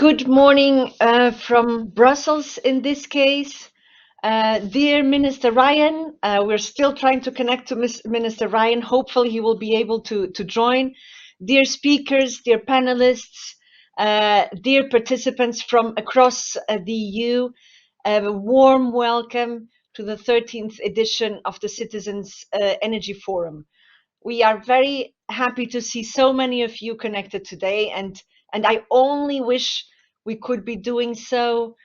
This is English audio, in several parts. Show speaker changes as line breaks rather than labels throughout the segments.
Good morning from Brussels in this case. Dear Minister Ryan, we're still trying to connect to Minister Ryan. Hopefully he will be able to join. Dear speakers, dear panelists, dear participants from across the EU, a warm welcome to the 13th edition of the Citizens Energy Forum. We are very happy to see so many of you connected today, and I only wish we could be doing so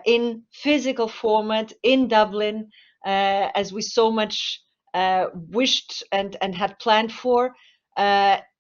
in physical format in Dublin, as we so much wished and had planned for.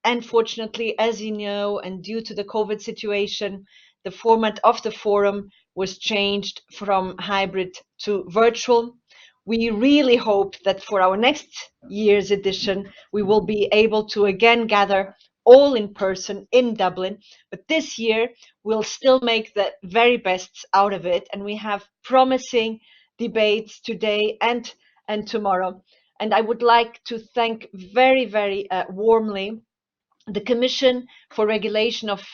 Unfortunately, as you know, and due to the COVID situation, the format of the forum was changed from hybrid to virtual. We really hope that for our next year's edition, we will be able to again gather all in person in Dublin. But this year, we'll still make the very best out of it. And we have promising debates today and tomorrow. And I would like to thank very warmly the Commission for Regulation of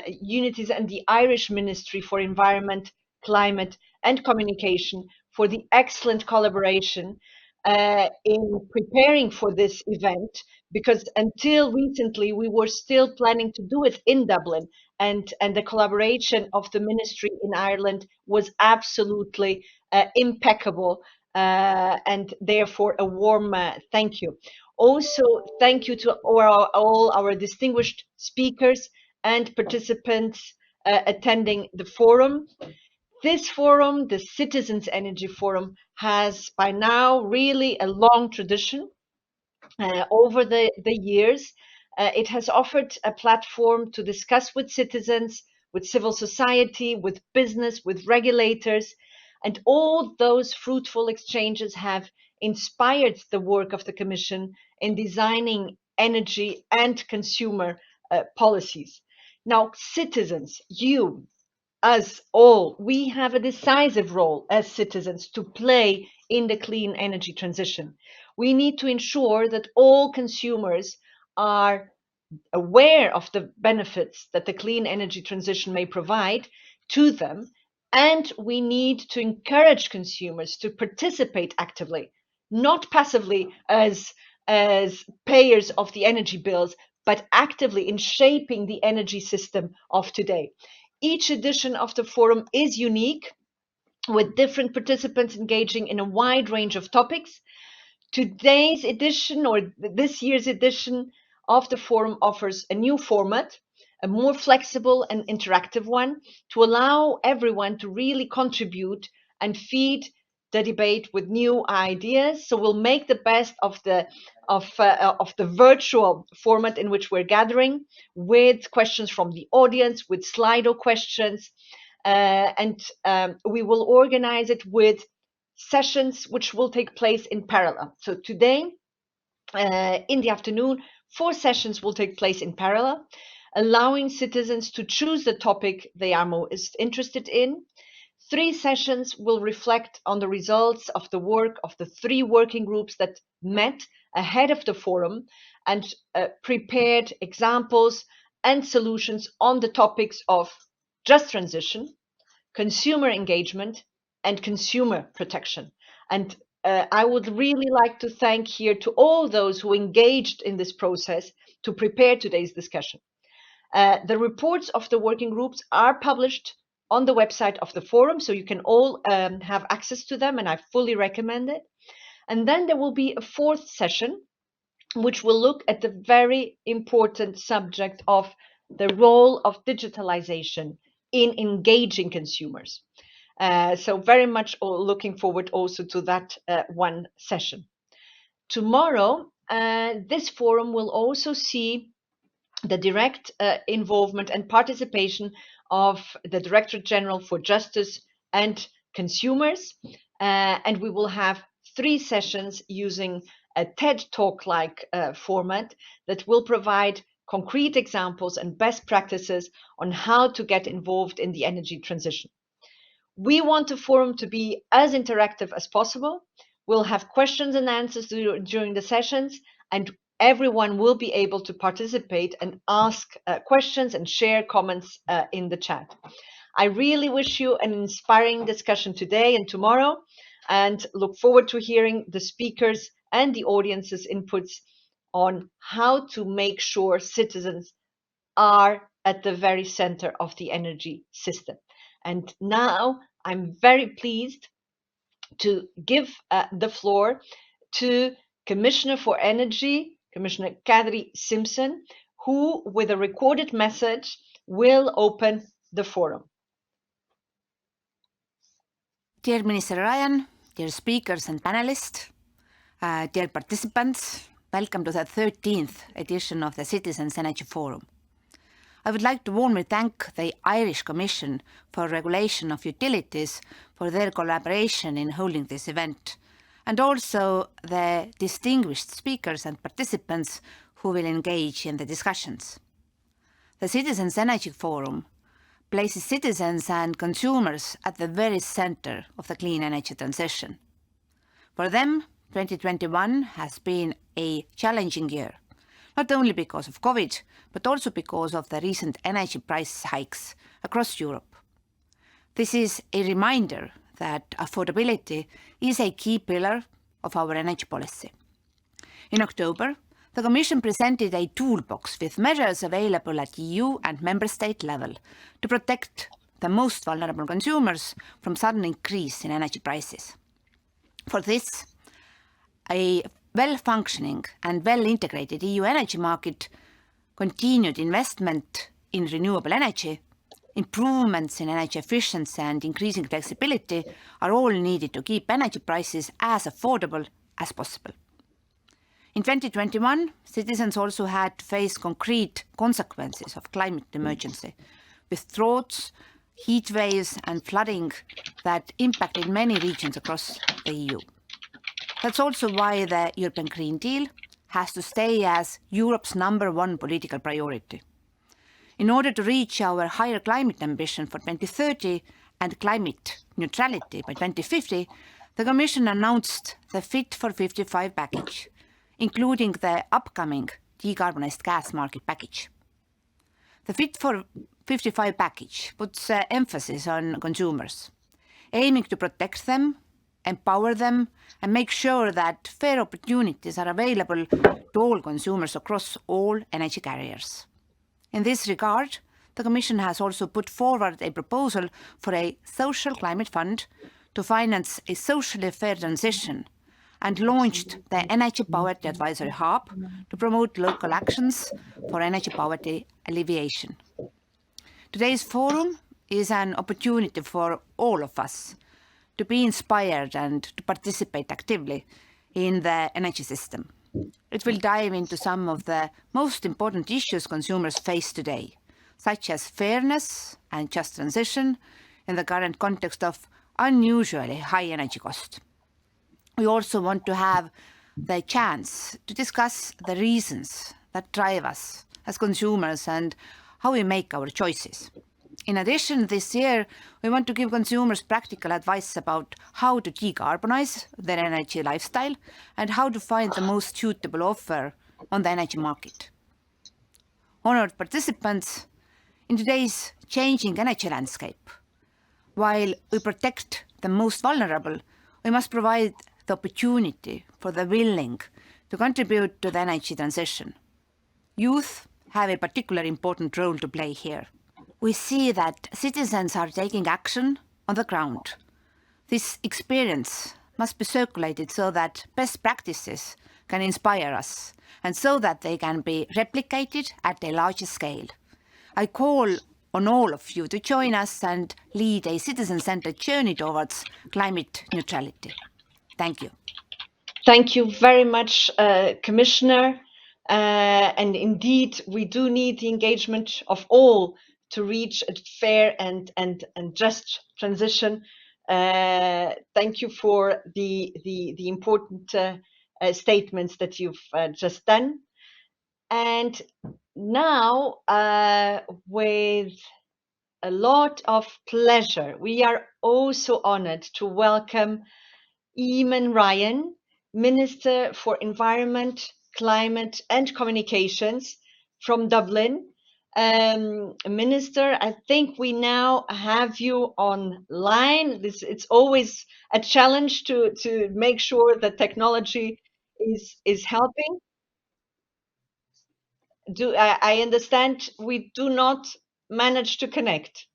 Unities and the Irish Ministry for Environment, Climate and Communication for the excellent collaboration in preparing for this event, because until recently we were still planning to do it in Dublin, and the collaboration of the ministry in Ireland was absolutely impeccable, and therefore a warm thank you. Also, thank you to all our distinguished speakers and participants attending the forum. This forum, the Citizens Energy Forum, has by now really a long tradition over the years. It has offered a platform to discuss with citizens, with civil society, with business, with regulators, and all those fruitful exchanges have inspired the work of the Commission in designing energy and consumer policies. Now, citizens, you, us all, we have a decisive role as citizens to play in the clean energy transition. We need to ensure that all consumers are aware of the benefits that the clean energy transition may provide to them, and we need to encourage consumers to participate actively, not passively as payers of the energy bills, but actively in shaping the energy system of today. Each edition of the forum is unique, with different participants engaging in a wide range of topics. Today's edition, or this year's edition of the forum, offers a new format, a more flexible and interactive one, to allow everyone to really contribute and feed the debate with new ideas. So we'll make the best of the virtual format in which we're gathering, with questions from the audience, with Slido questions, and we will organize it with sessions which will take place in parallel. So today, in the afternoon, 4 sessions will take place in parallel, allowing citizens to choose the topic they are most interested in. 3 sessions will reflect on the results of the work of the 3 working groups that met ahead of the forum and prepared examples and solutions on the topics of just transition, consumer engagement, and consumer protection. And I would really like to thank here to all those who engaged in this process to prepare today's discussion. The reports of the working groups are published on the website of the forum, so you can all have access to them, and I fully recommend it. And then there will be a 4th session, which will look at the very important subject of the role of digitalization in engaging consumers. So very much looking forward also to that one session. Tomorrow, this forum will also see the direct involvement and participation of the Directorate General for Justice and Consumers. And we will have 3 sessions using a TED Talk-like format that will provide concrete examples and best practices on how to get involved in the energy transition. We want the forum to be as interactive as possible. We'll have questions and answers during the sessions, and everyone will be able to participate and ask questions and share comments in the chat. I really wish you an inspiring discussion today and tomorrow, and look forward to hearing the speakers and the audience's inputs on how to make sure citizens are at the very center of the energy system. And now I'm very pleased to give the floor to Commissioner for Energy, Commissioner Kadri Simpson, who, with a recorded message, will open the forum.
Dear Minister Ryan, dear speakers and panelists, dear participants, welcome to the 13th edition of the Citizens Energy Forum. I would like to warmly thank the Irish Commission for Regulation of Utilities for their collaboration in holding this event, and also the distinguished speakers and participants who will engage in the discussions. The Citizens Energy Forum places citizens and consumers at the very center of the clean energy transition. For them, 2021 has been a challenging year, not only because of COVID, but also because of the recent energy price hikes across Europe. This is a reminder that affordability is a key pillar of our energy policy. In October, the Commission presented a toolbox with measures available at EU and member state level to protect the most vulnerable consumers from sudden increase in energy prices. For this, a well-functioning and well-integrated EU energy market, continued investment in renewable energy, improvements in energy efficiency and increasing flexibility are all needed to keep energy prices as affordable as possible. In 2021, citizens also had to face concrete consequences of climate emergency, with droughts, heat waves and flooding that impacted many regions across the EU. That's also why the European Green Deal has to stay as Europe's #1 political priority. In order to reach our higher climate ambition for 2030 and climate neutrality by 2050, the Commission announced the Fit for 55 package, including the upcoming decarbonised gas market package. The Fit for 55 package puts emphasis on consumers, aiming to protect them, empower them, and make sure that fair opportunities are available to all consumers across all energy carriers. In this regard, the Commission has also put forward a proposal for a social climate fund to finance a socially fair transition, and launched the Energy Poverty Advisory Hub to promote local actions for energy poverty alleviation. Today's forum is an opportunity for all of us to be inspired and to participate actively in the energy system. It will dive into some of the most important issues consumers face today, such as fairness and just transition in the current context of unusually high energy cost. We also want to have the chance to discuss the reasons that drive us as consumers and how we make our choices. In addition, this year, we want to give consumers practical advice about how to decarbonize their energy lifestyle and how to find the most suitable offer on the energy market. Honored participants, in today's changing energy landscape, while we protect the most vulnerable, we must provide the opportunity for the willing to contribute to the energy transition. Youth have a particularly important role to play here. We see that citizens are taking action on the ground. This experience must be circulated so that best practices can inspire us and so that they can be replicated at a larger scale. I call on all of you to join us and lead a citizen-centered journey towards climate neutrality. Thank you.
Thank you very much, Commissioner. And indeed, we do need the engagement of all to reach a fair and just transition. Thank you for the important statements that you've just done. And now, with a lot of pleasure, we are also honored to welcome Eamon Ryan, Minister for Environment, Climate and Communications from Dublin. Minister, I think we now have you online. It's always a challenge to make sure that technology is helping. I understand we do not manage to connect.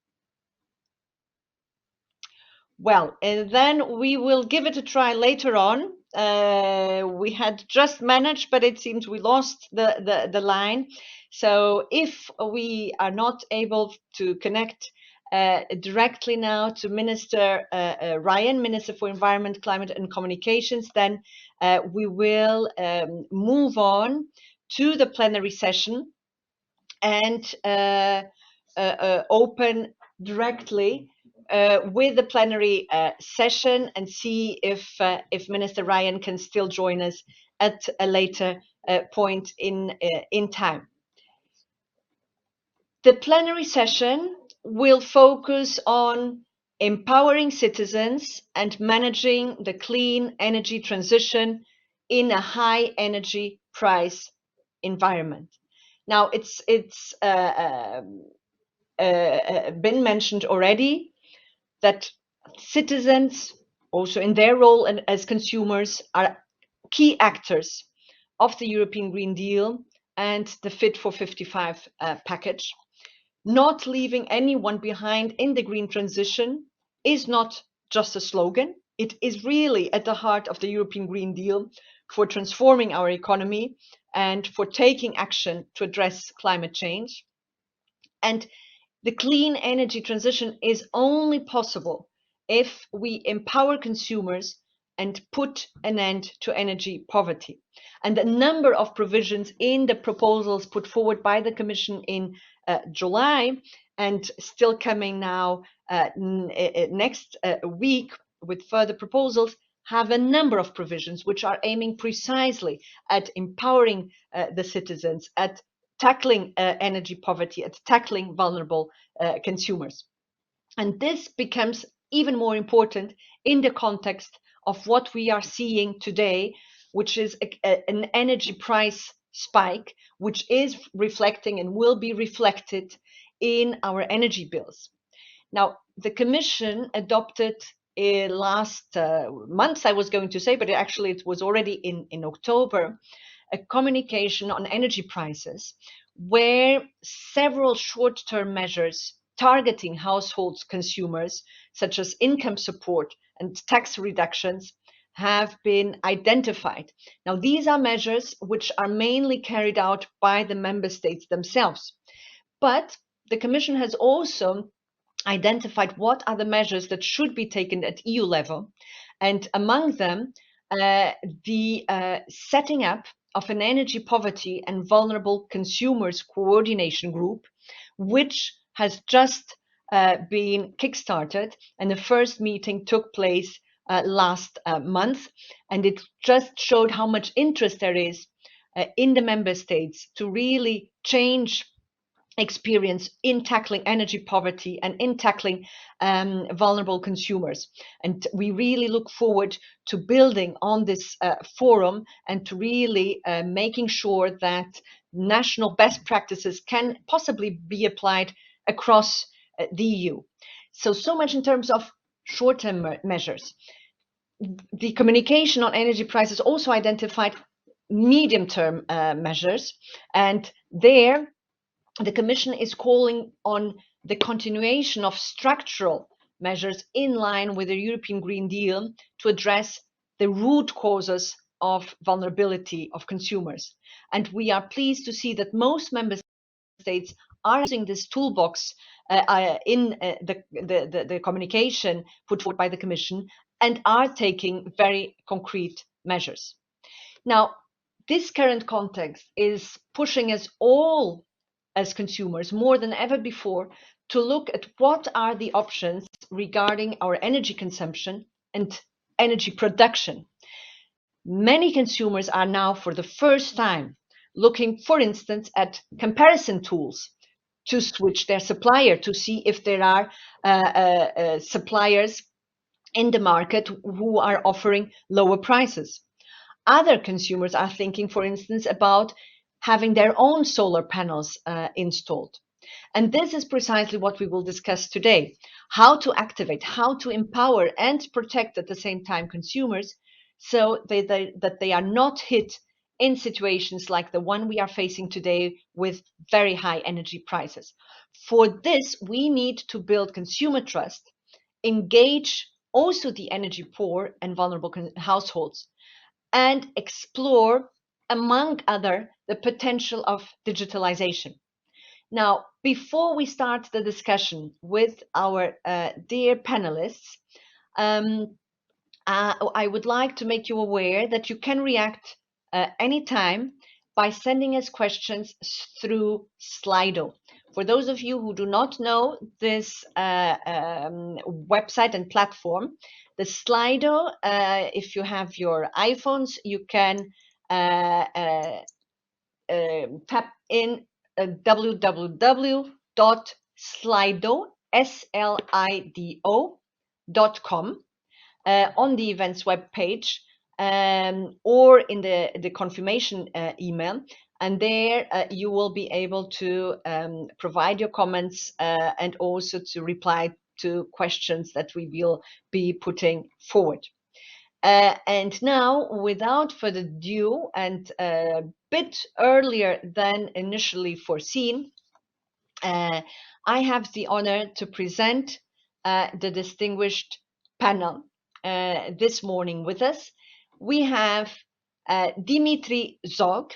Well, and then we will give it a try later on. We had just managed, but it seems we lost the line. So if we are not able to connect directly now to Minister Ryan, Minister for Environment, Climate and Communications, then we will move on to the plenary session and open directly with the plenary session and see if Minister Ryan can still join us at a later point in time. The plenary session will focus on empowering citizens and managing the clean energy transition in a high energy price environment. Now, it's been mentioned already that citizens, also in their role and as consumers, are key actors of the European Green Deal and the Fit for 55 package. Not leaving anyone behind in the green transition is not just a slogan. It is really at the heart of the European Green Deal for transforming our economy and for taking action to address climate change. And the clean energy transition is only possible if we empower consumers and put an end to energy poverty. And a number of provisions in the proposals put forward by the Commission in July and still coming now next week with further proposals have a number of provisions which are aiming precisely at empowering the citizens, at tackling energy poverty, at tackling vulnerable consumers. And this becomes even more important in the context of what we are seeing today, which is an energy price spike, which is reflecting and will be reflected in our energy bills. Now, the Commission adopted last month, I was going to say, but actually it was already in October, a communication on energy prices, where several short-term measures targeting households, consumers, such as income support and tax reductions, have been identified. Now, these are measures which are mainly carried out by the member states themselves. But the Commission has also identified what are the measures that should be taken at EU level, and among them, the setting up of an energy poverty and vulnerable consumers coordination group, which has just been kickstarted, and the first meeting took place last month, and it just showed how much interest there is in the member states to really change experience in tackling energy poverty and in tackling vulnerable consumers. And we really look forward to building on this forum and to really making sure that national best practices can possibly be applied across the EU. So much in terms of short-term measures. The communication on energy prices also identified medium-term measures, and there the Commission is calling on the continuation of structural measures in line with the European Green Deal to address the root causes of vulnerability of consumers. And we are pleased to see that most member states are using this toolbox in the communication put forward by the Commission and are taking very concrete measures. Now, this current context is pushing us all as consumers more than ever before to look at what are the options regarding our energy consumption and energy production. Many consumers are now for the first time looking, for instance, at comparison tools to switch their supplier to see if there are suppliers in the market who are offering lower prices. other consumers are thinking, for instance, about having their own solar panels installed. And this is precisely what we will discuss today: how to activate, how to empower and protect at the same time consumers, so that they are not hit in situations like the one we are facing today with very high energy prices. For this, we need to build consumer trust, engage also the energy poor and vulnerable households, and explore, among other, the potential of digitalization. Now, before we start the discussion with our dear panelists, um, I would like to make you aware that you can react anytime by sending us questions through Slido. For those of you who do not know this website and platform, the Slido, if you have your iPhones, you can tap in www.slido.com on the events webpage, or in the confirmation email. And there you will be able to provide your comments and also to reply to questions that we will be putting forward. And now, without further ado, and a bit earlier than initially foreseen, I have the honor to present the distinguished panel this morning with us. We have Dimitri Zog.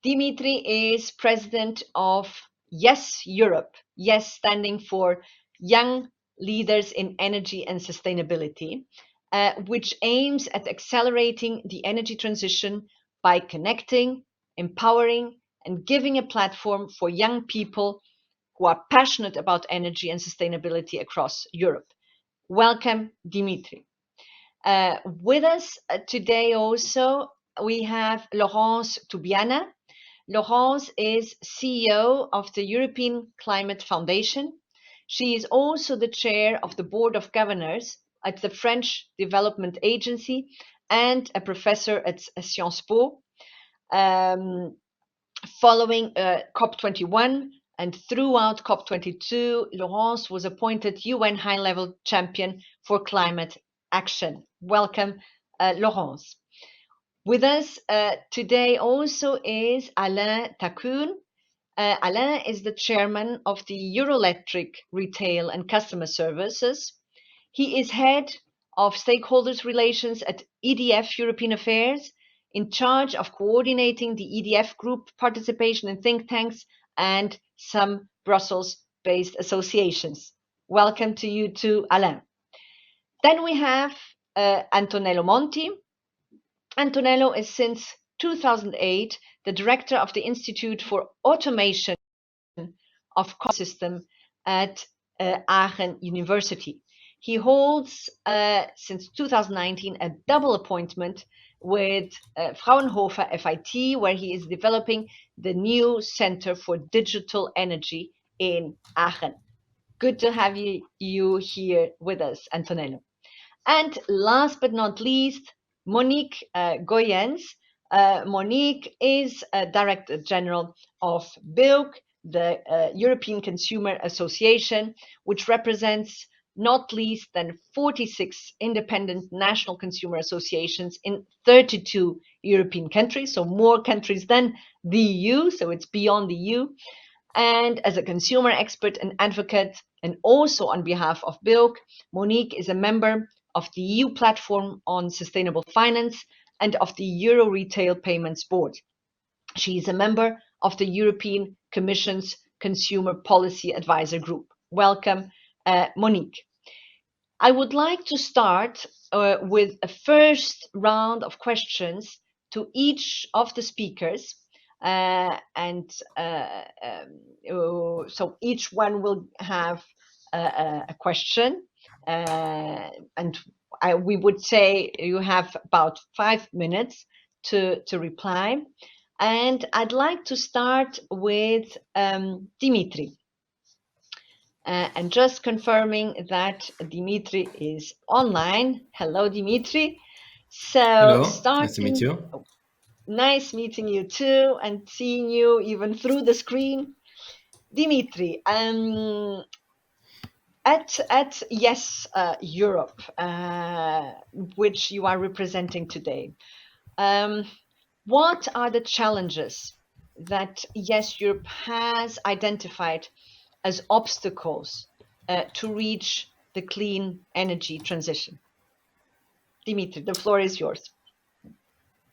Dimitri is president of Yes Europe, Yes standing for Young Leaders in Energy and Sustainability, which aims at accelerating the energy transition by connecting, empowering, and giving a platform for young people who are passionate about energy and sustainability across Europe. Welcome, Dimitri. With us today also, we have Laurence Toubiana. Laurence is CEO of the European Climate Foundation. She is also the chair of the Board of Governors at the French Development Agency and a professor at Sciences Po. Following COP21 and throughout COP22, Laurence was appointed UN High-Level Champion for Climate Action. Welcome, Laurence. With us today also is Alain Takoun. Alain is the chairman of the Euroelectric Retail and Customer Services. He is head of stakeholders relations at EDF European Affairs, in charge of coordinating the EDF group participation in think tanks and some Brussels-based associations. Welcome to you too, Alain. Then we have Antonello Monti. Antonello is since 2008 the director of the Institute for Automation of System at Aachen University. He holds since 2019 a double appointment with Fraunhofer FIT, where he is developing the new Center for Digital Energy in Aachen. Good to have you here with us, Antonello. And last but not least, Monique Goyens. Monique is Director General of BILC, the European Consumer Association, which represents not least than 46 independent national consumer associations in 32 European countries, so more countries than the EU, so it's beyond the EU. And as a consumer expert and advocate, and also on behalf of BILC, Monique is a member of the EU Platform on Sustainable Finance and of the Euro Retail Payments Board. She is a member of the European Commission's Consumer Policy Advisor Group. Welcome, Monique. I would like to start with a first round of questions to each of the speakers. So each one will have a question, and we would say you have about 5 minutes to reply. And I'd like to start with Dimitri. And just confirming that Dimitri is online. Hello, Dimitri. So
Hello, nice to meet
starting,
you.
oh, nice meeting you too, and seeing you even through the screen. Dimitri, at Yes Europe, which you are representing today, um, what are the challenges that Yes Europe has identified as obstacles to reach the clean energy transition? Dimitri, the floor is yours.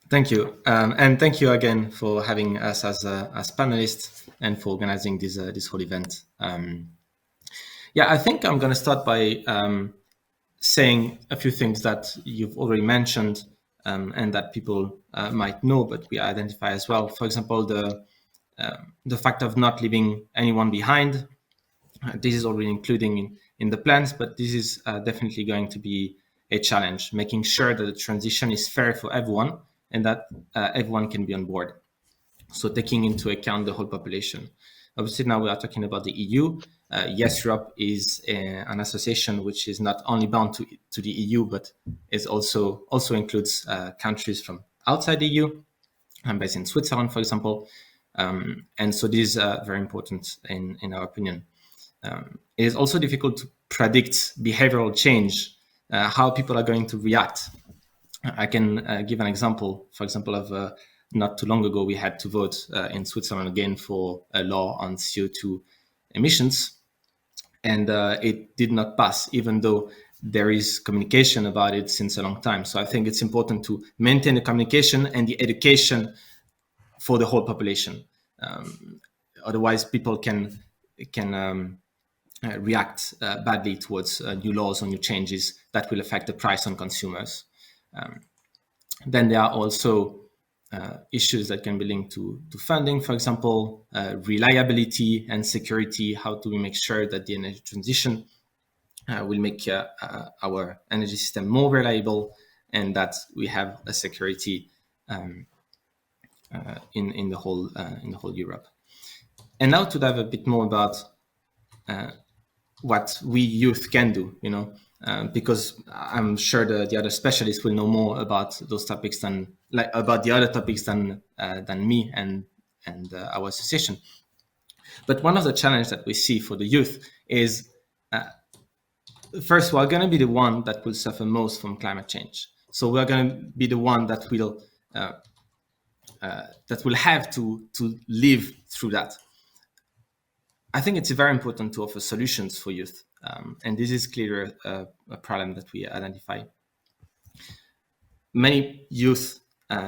Thank you, and thank you again for having us as panelists and for organizing this whole event. Yeah, I think I'm going to start by saying a few things that you've already mentioned and that people might know, but we identify as well. For example, the fact of not leaving anyone behind. This is already including in the plans, but this is definitely going to be a challenge, making sure that the transition is fair for everyone and that everyone can be on board. So taking into account the whole population. Obviously, now we are talking about the EU. Yes, Europe is an association which is not only bound to the EU, but is also includes countries from outside the EU. I'm based in Switzerland, for example, and so this is very important in our opinion. It is also difficult to predict behavioral change, how people are going to react. I can give an example, for example, of not too long ago, we had to vote in Switzerland again for a law on CO2 emissions, and it did not pass, even though there is communication about it since a long time. So I think it's important to maintain the communication and the education for the whole population. Otherwise, people can react badly towards new laws or new changes that will affect the price on consumers. Then there are also issues that can be linked to funding, for example, reliability and security. How do we make sure that the energy transition will make our energy system more reliable and that we have a security in the whole Europe. And now to dive a bit more about what we youth can do, because I'm sure the other specialists will know more about those topics about the other topics than me and our association. But one of the challenges that we see for the youth is first, we're going to be the one that will suffer most from climate change. So we're going to be the one that will have to live through that. I think it's very important to offer solutions for youth, and this is clearly a problem that we identify. Many youth,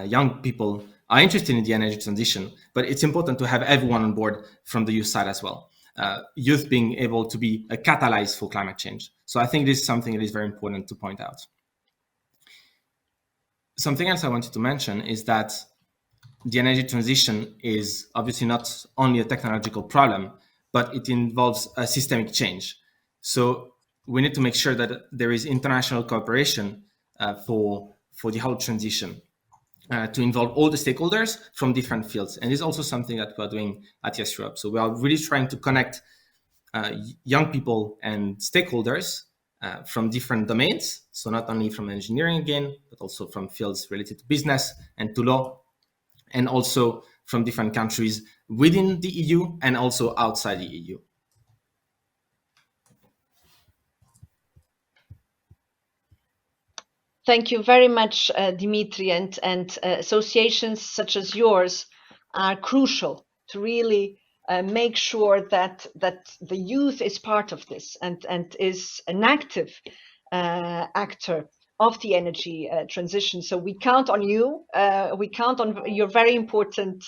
young people, are interested in the energy transition, but it's important to have everyone on board from the youth side as well. Youth being able to be a catalyst for climate change. So I think this is something that is very important to point out. Something else I wanted to mention is that the energy transition is obviously not only a technological problem, but it involves a systemic change. So we need to make sure that there is international cooperation for the whole transition to involve all the stakeholders from different fields. And this is also something that we're doing at Yes Europe. So we are really trying to connect young people and stakeholders from different domains. So not only from engineering again, but also from fields related to business and to law, and also from different countries within the EU and also outside the EU.
Thank you very much, Dimitri, and associations such as yours are crucial to really make sure that the youth is part of this and is an active actor of the energy transition. So we count on you. We count on your very important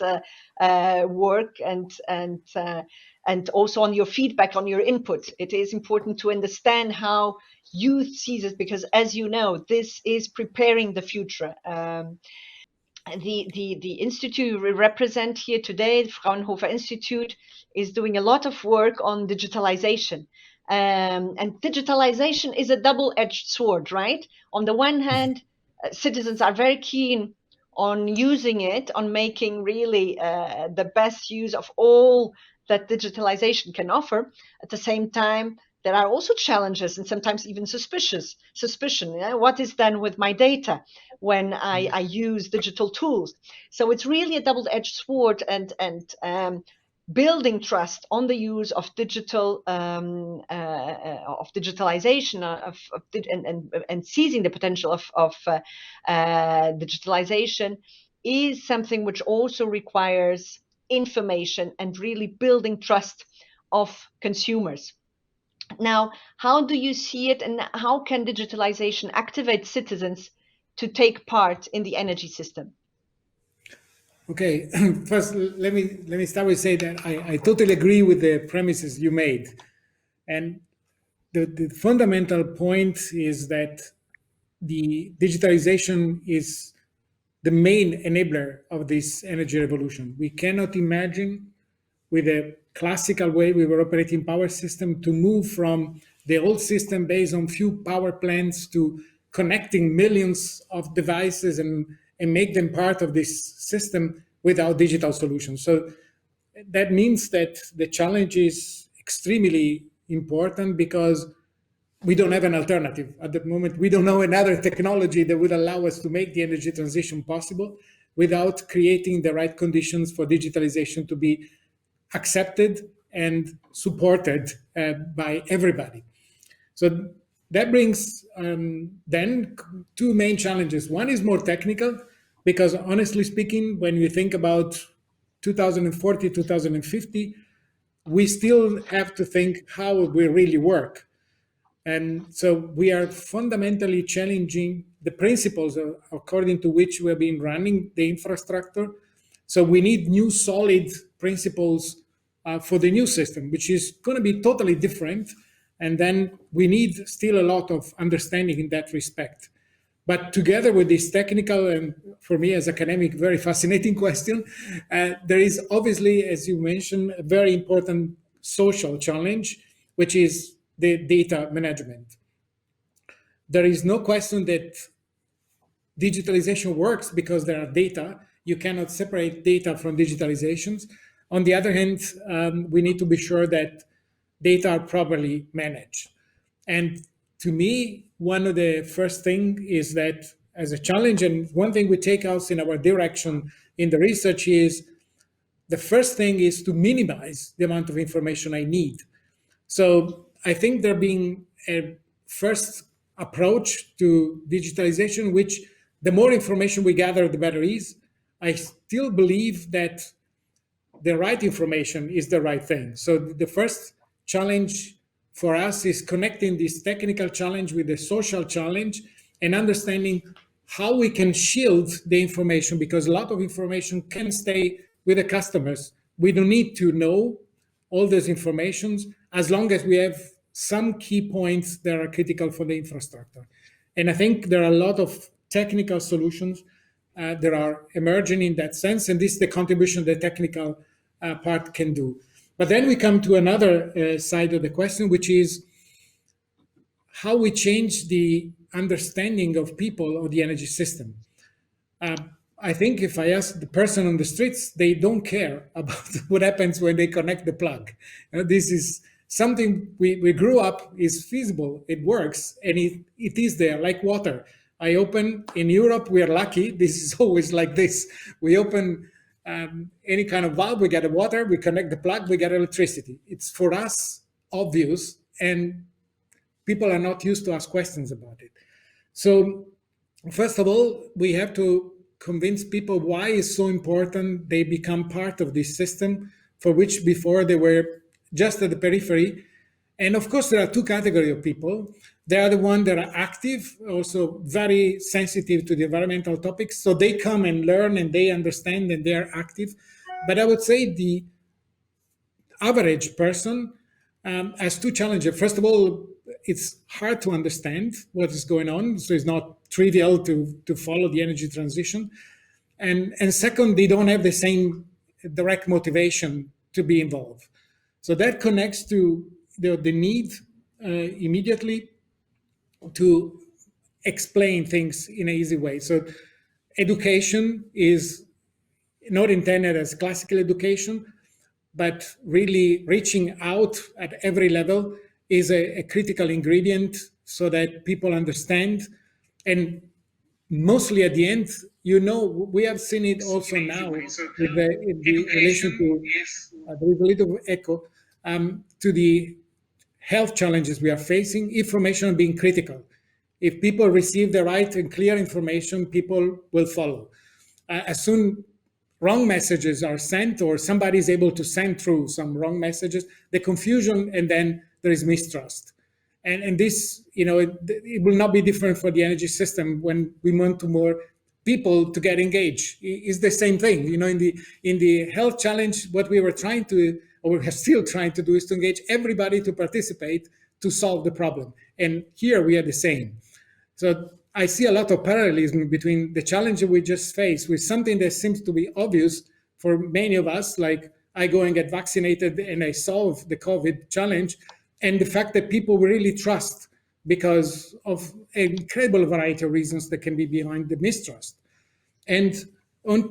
work and also on your feedback, on your input. It is important to understand how youth sees it, because as you know, this is preparing the future. The institute we represent here today, the Fraunhofer Institute, is doing a lot of work on digitalization. And digitalization is a double-edged sword, right? On the one hand, citizens are very keen on using it, on making really the best use of all that digitalization can offer. At the same time, there are also challenges and sometimes even suspicion. What is done with my data when I use digital tools? So it's really a double-edged sword, and building trust on the use of digitalization, and seizing the potential of digitalization is something which also requires information and really building trust of consumers. Now, how do you see it, and how can digitalization activate citizens to take part in the energy system?
Okay, first let me start with say that I totally agree with the premises you made, and the fundamental point is that the digitalization is the main enabler of this energy revolution. We cannot imagine with a classical way we were operating power system to move from the old system based on few power plants to connecting millions of devices and make them part of this system without digital solutions. So that means that the challenge is extremely important because we don't have an alternative at the moment. We don't know another technology that would allow us to make the energy transition possible without creating the right conditions for digitalization to be accepted and supported by everybody. So that brings then two main challenges. One is more technical, because honestly speaking, when we think about 2040, 2050, we still have to think how it will really work. And so we are fundamentally challenging the principles according to which we've been running the infrastructure. So we need new solid principles for the new system, which is going to be totally different. And then we need still a lot of understanding in that respect. But together with this technical and, for me as academic, very fascinating question, there is obviously, as you mentioned, a very important social challenge, which is the data management. There is no question that digitalization works because there are data. You cannot separate data from digitalizations. On the other hand, we need to be sure that data are properly managed. And to me, one of the first things is that as a challenge, and one thing we take out in our direction in the research is, the first thing is to minimize the amount of information I need. So I think there being a first approach to digitalization, which the more information we gather, the better is. I still believe that the right information is the right thing. So the first challenge for us is connecting this technical challenge with the social challenge and understanding how we can shield the information, because a lot of information can stay with the customers. We don't need to know all those informations as long as we have some key points that are critical for the infrastructure. And I think there are a lot of technical solutions that are emerging in that sense, and this is the contribution the technical part can do. But then we come to another side of the question, which is how we change the understanding of people of the energy system. I think if I ask the person on the streets, they don't care about what happens when they connect the plug. This is something we grew up, is feasible, it works, and it is there, like water. I open, in Europe, we are lucky, this is always like this. We open any kind of valve, we get water, we connect the plug, we get electricity. It's for us obvious, and people are not used to ask questions about it. So first of all, we have to convince people why it's so important they become part of this system, for which before they were just at the periphery. And of course, there are two categories of people. There are the ones that are active, also very sensitive to the environmental topics. So they come and learn and they understand and they are active. But I would say the average person has two challenges. First of all, it's hard to understand what is going on. So it's not trivial to follow the energy transition. And second, they don't have the same direct motivation to be involved. So that connects to the need immediately to explain things in an easy way. So education is not intended as classical education, but really reaching out at every level is a critical ingredient so that people understand. And mostly at the end, we have seen it also now with the relation to, there is a little echo, to the health challenges we are facing, information being critical. If people receive the right and clear information, people will follow. As soon wrong messages are sent, or somebody is able to send through some wrong messages, the confusion, and then there is mistrust. And this, it will not be different for the energy system when we want to more people to get engaged. It's the same thing. In the health challenge, what we were trying to, or we're still trying to do, is to engage everybody to participate to solve the problem. And here we are the same. So I see a lot of parallelism between the challenge we just faced with something that seems to be obvious for many of us, like I go and get vaccinated and I solve the COVID challenge, and the fact that people really trust because of an incredible variety of reasons that can be behind the mistrust. And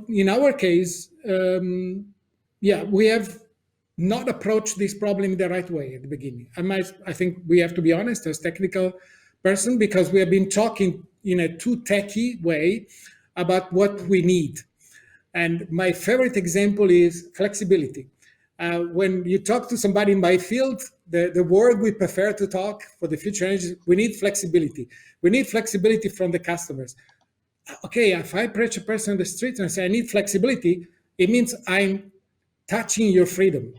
in our case, we have not approached this problem the right way at the beginning. I think we have to be honest as technical person, because we have been talking in a too techy way about what we need. And my favorite example is flexibility. When you talk to somebody in my field, the word we prefer to talk for the future energy, we need flexibility. We need flexibility from the customers. Okay, if I approach a person on the street and say, I need flexibility, it means I'm touching your freedom.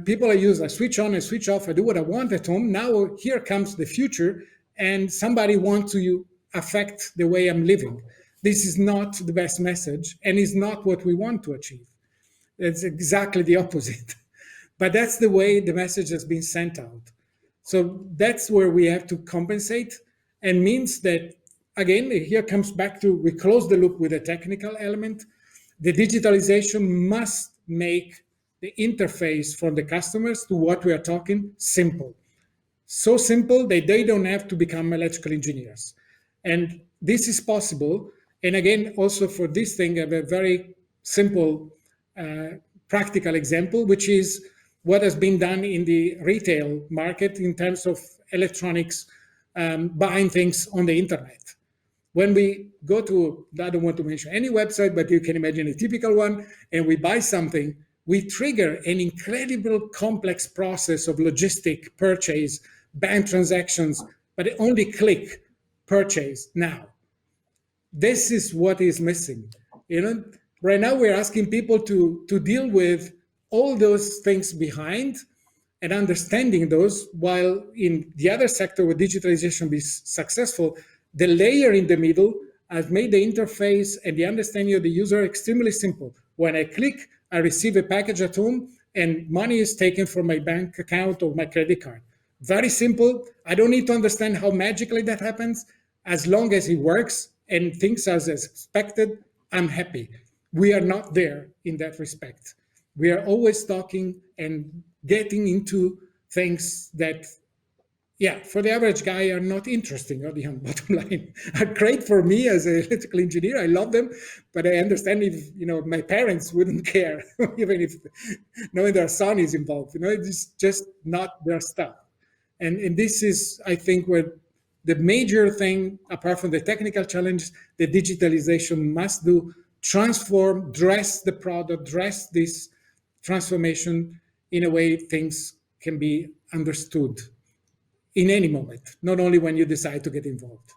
People are used, I switch on and switch off, I do what I want at home. Now here comes the future, and somebody wants to affect the way I'm living. This is not the best message, and is not what we want to achieve. It's exactly the opposite. But that's the way the message has been sent out. So that's where we have to compensate, and means that, again, here comes back to, we close the loop with a technical element. The digitalization must make the interface from the customers to what we are talking simple. So simple that they don't have to become electrical engineers. And this is possible. And again, also for this thing, I have a very simple practical example, which is what has been done in the retail market in terms of electronics, buying things on the internet. When we go to, I don't want to mention any website, but you can imagine a typical one, and we buy something, we trigger an incredible complex process of logistic purchase, bank transactions, but only click purchase now. This is what is missing. Right now we're asking people to deal with all those things behind and understanding those, while in the other sector where digitalization be successful, the layer in the middle has made the interface and the understanding of the user extremely simple. When I click, I receive a package at home and money is taken from my bank account or my credit card. Very simple. I don't need to understand how magically that happens. As long as it works and things as expected, I'm happy. We are not there in that respect. We are always talking and getting into things that, for the average guy are not interesting on the bottom line. Are great for me as an electrical engineer. I love them, but I understand if my parents wouldn't care, even if knowing their son is involved. It's just not their stuff. And this is, I think, where the major thing, apart from the technical challenges, the digitalization must do: transform, dress the product, dress this transformation in a way things can be understood in any moment, not only when you decide to get involved.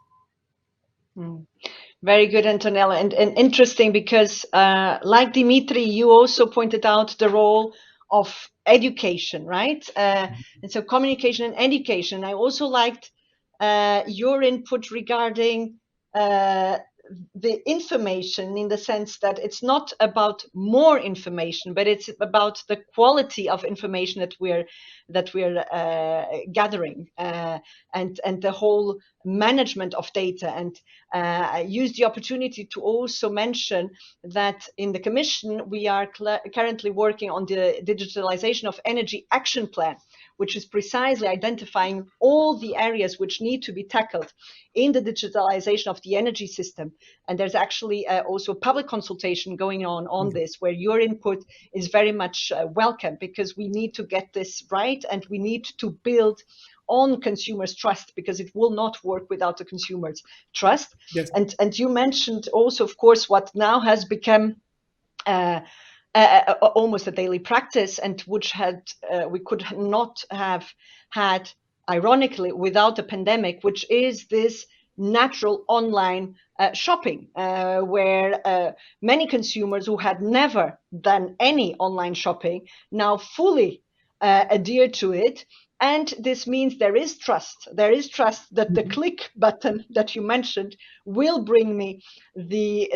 Very good, Antonella, and interesting because, like Dimitri, you also pointed out the role of education, right? And so communication and education. I also liked your input regarding the information, in the sense that it's not about more information, but it's about the quality of information that we're gathering, and the whole management of data. And I use the opportunity to also mention that in the Commission, we are currently working on the digitalization of energy action plan, which is precisely identifying all the areas which need to be tackled in the digitalization of the energy system. And there's actually also a public consultation going on this, where your input is very much welcome, because we need to get this right, and we need to build on consumers' trust, because it will not work without the consumers' trust.
Yes.
And you mentioned also, of course, what now has become almost a daily practice, and which we could not have had, ironically, without the pandemic, which is this natural online shopping, where many consumers who had never done any online shopping now fully adhere to it. And this means there is trust. There is trust that the click button that you mentioned will bring me the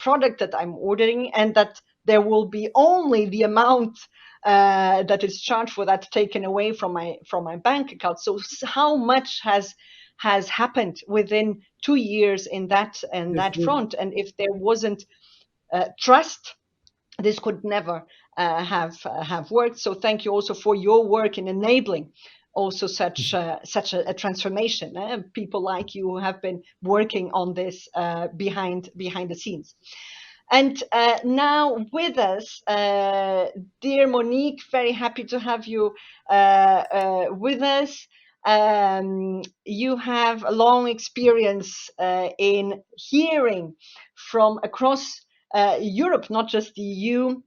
product that I'm ordering, and that there will be only the amount that is charged for that taken away from my bank account. So how much has happened within 2 years in that front? And if there wasn't trust, this could never have worked. So thank you also for your work in enabling also such a transformation. People like you who have been working on this behind the scenes. And now with us, dear Monique, very happy to have you with us. You have a long experience in hearing from across Europe, not just the EU,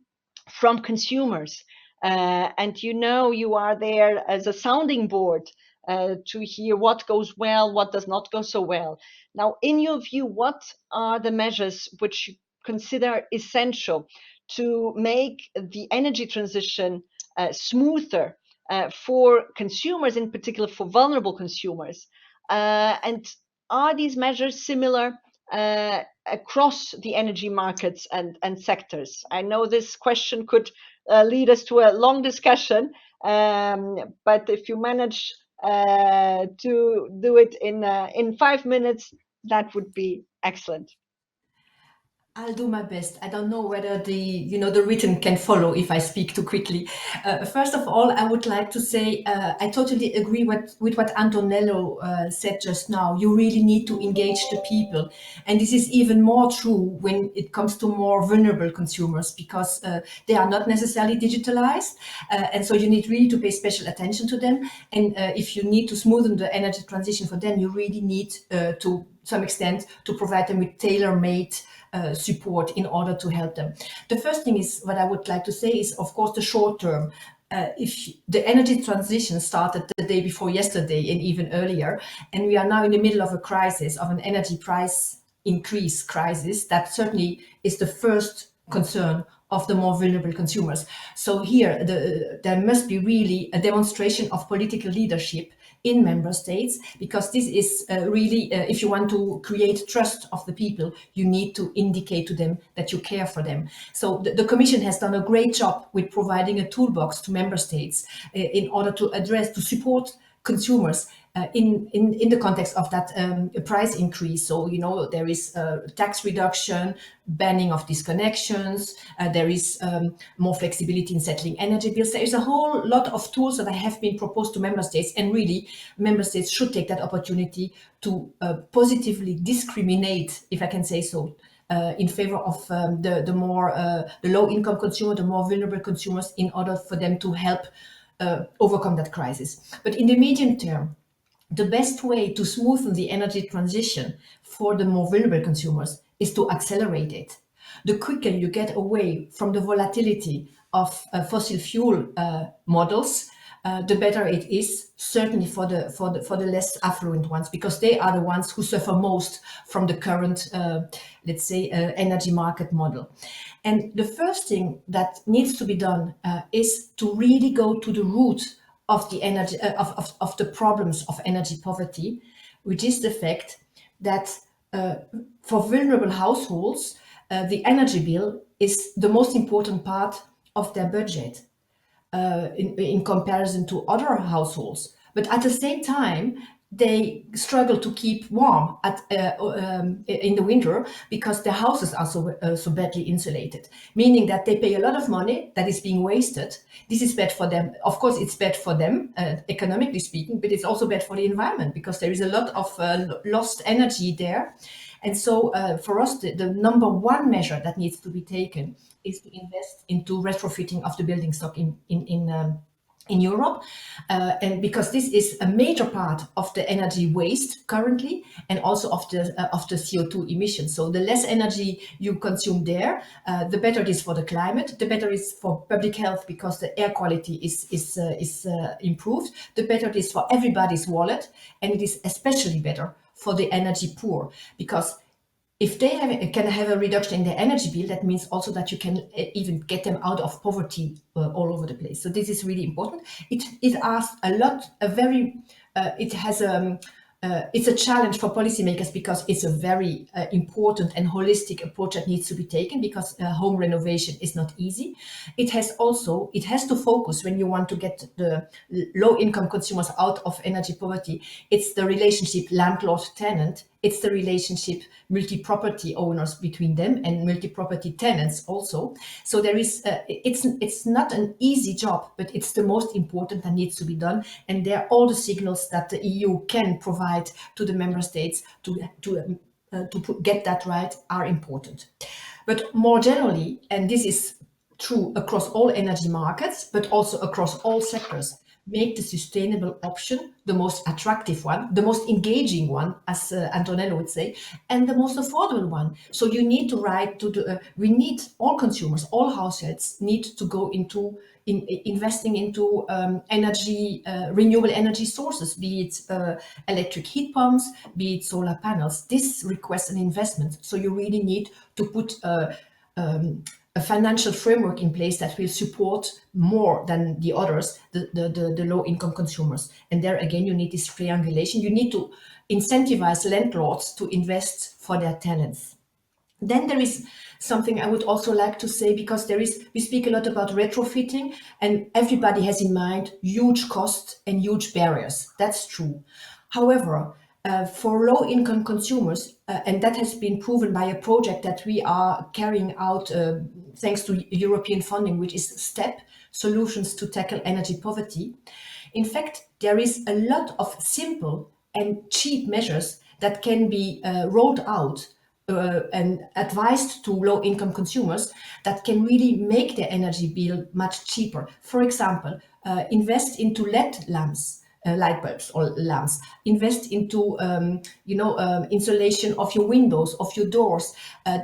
from consumers. And you are there as a sounding board to hear what goes well, what does not go so well. Now, in your view, what are the measures which you consider essential to make the energy transition smoother for consumers, in particular for vulnerable consumers? And are these measures similar across the energy markets and sectors? I know this question could lead us to a long discussion, but if you manage to do it in 5 minutes, that would be excellent.
I'll do my best. I don't know whether the written can follow if I speak too quickly. First of all, I would like to say I totally agree with what Antonello said just now. You really need to engage the people. And this is even more true when it comes to more vulnerable consumers, because they are not necessarily digitalized. And so you need really to pay special attention to them. And if you need to smoothen the energy transition for them, you really need to some extent to provide them with tailor-made support in order to help them. The first thing is what I would like to say is, of course, the short term. If the energy transition started the day before yesterday and even earlier, and we are now in the middle of a crisis, of an energy price increase crisis, that certainly is the first concern of the more vulnerable consumers. So here, there must be really a demonstration of political leadership in member states, because this is really, if you want to create trust of the people, you need to indicate to them that you care for them. So the Commission has done a great job with providing a toolbox to member states in order to support consumers in the context of that price increase. So, there is tax reduction, banning of disconnections, there is more flexibility in settling energy bills. There is a whole lot of tools that have been proposed to member states, and really member states should take that opportunity to positively discriminate, if I can say so, in favor of the low-income consumer, the more vulnerable consumers, in order for them to help overcome that crisis. But in the medium term, the best way to smoothen the energy transition for the more vulnerable consumers is to accelerate it. The quicker you get away from the volatility of fossil fuel models, the better it is, certainly for the less affluent ones, because they are the ones who suffer most from the current, energy market model. And the first thing that needs to be done is to really go to the root of the energy of the problems of energy poverty, which is the fact that for vulnerable households, the energy bill is the most important part of their budget in comparison to other households. But at the same time, they struggle to keep warm in the winter because their houses are so badly insulated, meaning that they pay a lot of money that is being wasted. This is bad for them. Of course, it's bad for them, economically speaking, but it's also bad for the environment because there is a lot of lost energy there. And so for us, the number one measure that needs to be taken is to invest into retrofitting of the building stock in Europe, and because this is a major part of the energy waste currently, and also of the CO2 emissions. So the less energy you consume there, the better it is for the climate. The better it is for public health because the air quality is improved. The better it is for everybody's wallet, and it is especially better for the energy poor because if they can have a reduction in their energy bill, that means also that you can even get them out of poverty all over the place. So this is really important. It asks a lot, it's a challenge for policymakers because it's a very important and holistic approach that needs to be taken because home renovation is not easy. It has to focus when you want to get the low income consumers out of energy poverty. It's the relationship landlord-tenant. It's the relationship multi-property owners between them and multi-property tenants also. So there is, it's not an easy job, but it's the most important that needs to be done. And there are all the signals that the EU can provide to the member states to get that right are important. But more generally, and this is true across all energy markets, but also across all sectors, make the sustainable option the most attractive one, the most engaging one, as Antonello would say, and the most affordable one. So you need to we need all consumers, all households need to go into investing into renewable energy sources, be it electric heat pumps, be it solar panels. This requires an investment. So you really need to put a financial framework in place that will support more than the others, the low-income consumers. And there again, you need this triangulation. You need to incentivize landlords to invest for their tenants. Then there is something I would also like to say, because we speak a lot about retrofitting, and everybody has in mind huge costs and huge barriers. That's true. However, for low-income consumers, and that has been proven by a project that we are carrying out thanks to European funding, which is STEP, Solutions to Tackle Energy Poverty. In fact, there is a lot of simple and cheap measures that can be rolled out and advised to low-income consumers that can really make their energy bill much cheaper. For example, invest into LED lamps. Light bulbs or lamps. Invest into, insulation of your windows, of your doors.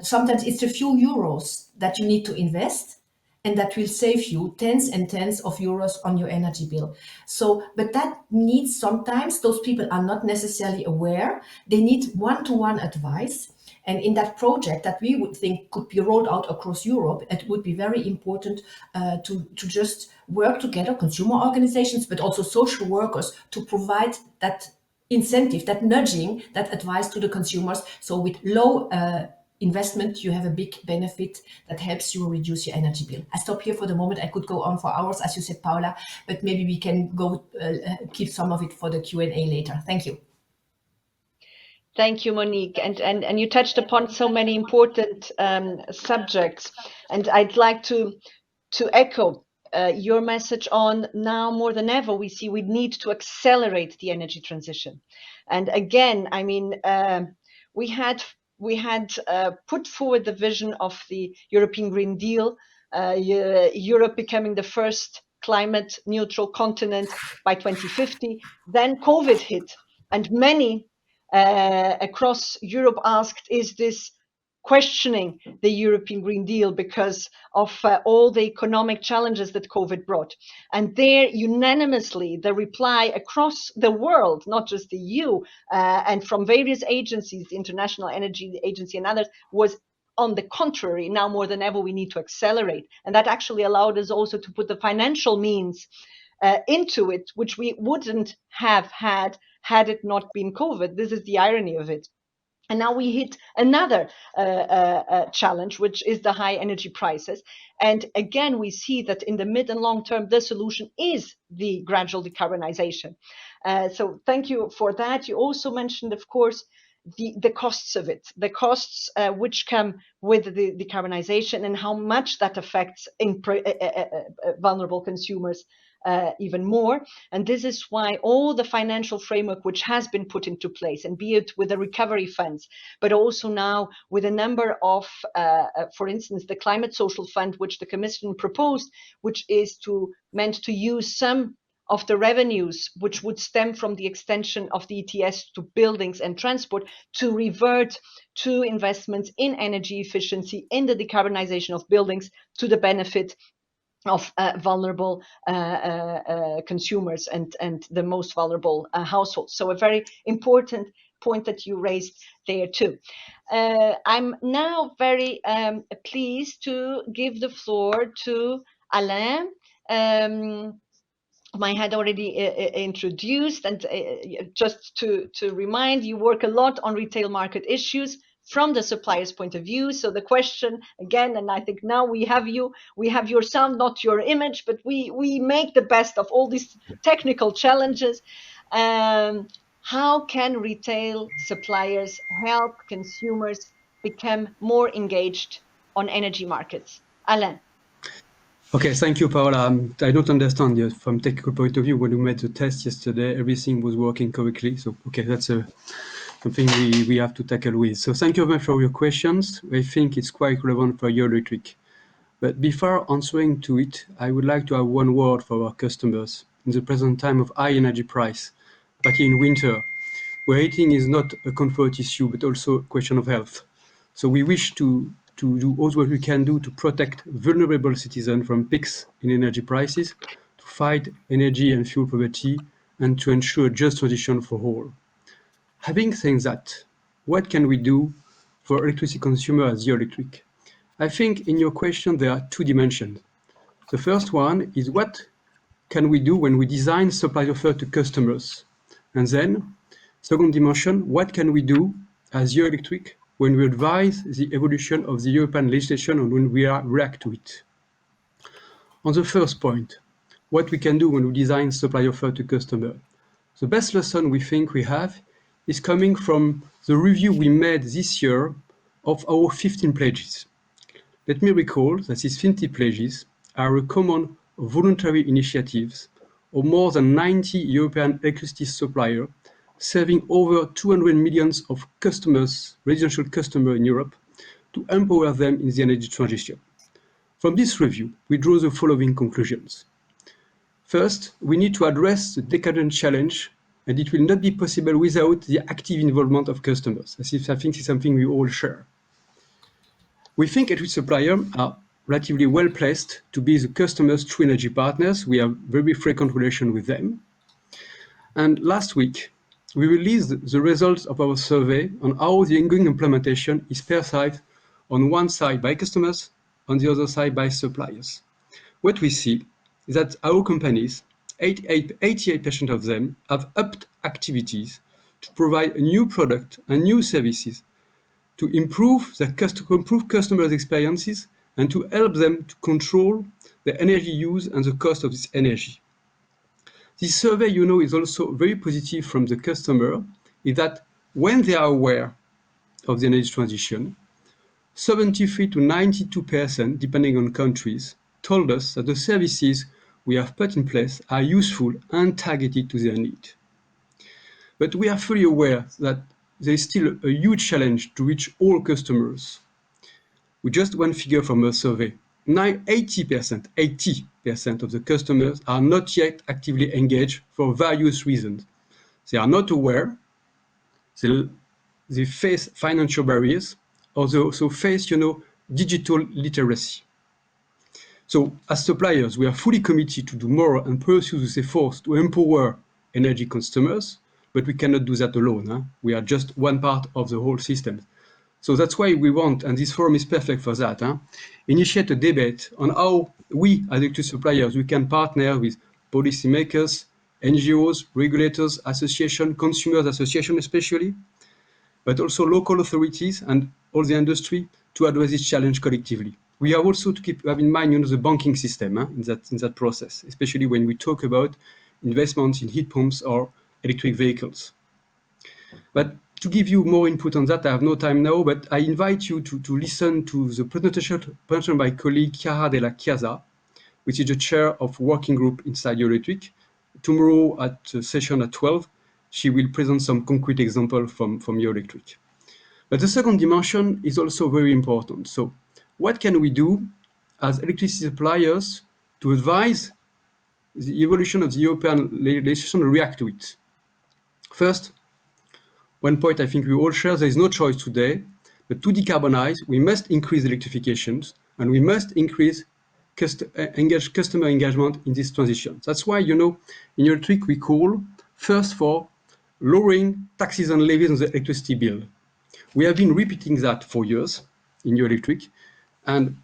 Sometimes it's a few euros that you need to invest, and that will save you tens and tens of euros on your energy bill. So, but that needs sometimes, those people are not necessarily aware. They need one-to-one advice. And in that project that we would think could be rolled out across Europe, it would be very important to just work together, consumer organizations, but also social workers, to provide that incentive, that nudging, that advice to the consumers. So with low investment, you have a big benefit that helps you reduce your energy bill. I stop here for the moment. I could go on for hours, as you said, Paula, but maybe we can go keep some of it for the Q&A later. Thank you.
Thank you, Monique. And you touched upon so many important subjects. And I'd like to echo your message on now more than ever, we see we need to accelerate the energy transition. And again, I mean, we had put forward the vision of the European Green Deal, Europe becoming the first climate neutral continent by 2050. Then COVID hit, and many across Europe asked, is this questioning the European Green Deal because of all the economic challenges that COVID brought? And there, unanimously, the reply across the world, not just the EU, and from various agencies, the International Energy Agency and others, was on the contrary, now more than ever, we need to accelerate. And that actually allowed us also to put the financial means into it, which we wouldn't have had it not been COVID. This is the irony of it. And now we hit another challenge, which is the high energy prices. And again, we see that in the mid and long term, the solution is the gradual decarbonization. So thank you for that. You also mentioned, of course, the costs of it, the costs which come with the decarbonization and how much that affects vulnerable consumers even more. And this is why all the financial framework which has been put into place, and be it with the recovery funds, but also now with a number of, for instance, the Climate Social Fund, which the Commission proposed, which is meant to use some of the revenues which would stem from the extension of the ETS to buildings and transport to revert to investments in energy efficiency, in the decarbonization of buildings, to the benefit of vulnerable consumers and the most vulnerable households. So a very important point that you raised there too. I'm now very pleased to give the floor to Alain. I had already introduced, and just to remind, you work a lot on retail market issues from the supplier's point of view. So the question again, and I think now we have your sound, not your image, but we make the best of all these technical challenges. How can retail suppliers help consumers become more engaged on energy markets? Alain.
Okay, thank you, Paola. I don't understand yet from technical point of view. When we made the test yesterday, everything was working correctly. So, okay, that's something we have to tackle with. So thank you very much for your questions. I think it's quite relevant for your electric. But before answering to it, I would like to have one word for our customers in the present time of high energy price, particularly in winter, where heating is not a comfort issue, but also a question of health. So we wish to do all what we can do to protect vulnerable citizens from peaks in energy prices, to fight energy and fuel poverty, and to ensure a just transition for all. Having said that, what can we do for electricity consumers as electric? I think in your question there are two dimensions. The first one is what can we do when we design supply offer to customers? And then, second dimension, what can we do as electric when we advise the evolution of the European legislation and when we react to it? On the first point, what we can do when we design supply offer to customer. The best lesson we think we have is coming from the review we made this year of our 15 pledges. Let me recall that these 50 pledges are a common voluntary initiatives of more than 90 European electricity suppliers, serving over 200 million of customers, residential customers in Europe, to empower them in the energy transition. From this review, we draw the following conclusions. First, we need to address the decadent challenge, and it will not be possible without the active involvement of customers. I think it's something we all share. We think electricity suppliers are relatively well placed to be the customers' true energy partners. We have very frequent relation with them. And last week, we released the results of our survey on how the ongoing implementation is perceived on one side by customers, on the other side by suppliers. What we see is that our companies, 88% of them, have upped activities to provide a new product and new services to improve customers' experiences and to help them to control the energy use and the cost of this energy. This survey, is also very positive from the customer, is that when they are aware of the energy transition, 73 to 92%, depending on countries, told us that the services we have put in place are useful and targeted to their need. But we are fully aware that there is still a huge challenge to reach all customers. With just one figure from a survey, 80% of the customers are not yet actively engaged for various reasons. They are not aware, they face financial barriers, or they also face, digital literacy. So as suppliers, we are fully committed to do more and pursue this effort to empower energy customers, but we cannot do that alone. Huh? We are just one part of the whole system. So that's why we want, and this forum is perfect for that, initiate a debate on how we, as electricity suppliers, we can partner with policymakers, NGOs, regulators, associations, consumers associations especially, but also local authorities and all the industry to address this challenge collectively. We have also to have in mind, the banking system in that process, especially when we talk about investments in heat pumps or electric vehicles. But to give you more input on that, I have no time now, but I invite you to listen to the presentation by my colleague Chiara Della Chiesa, which is the chair of working group inside Electric. Tomorrow at a session at 12, she will present some concrete example from Electric. But the second dimension is also very important. So what can we do as electricity suppliers to advise the evolution of the European legislation and react to it? First, one point I think we all share, there is no choice today, but to decarbonize, we must increase electrifications and we must increase customer engagement in this transition. That's why, in Electric, we call first for lowering taxes and levies on the electricity bill. We have been repeating that for years in Electric. And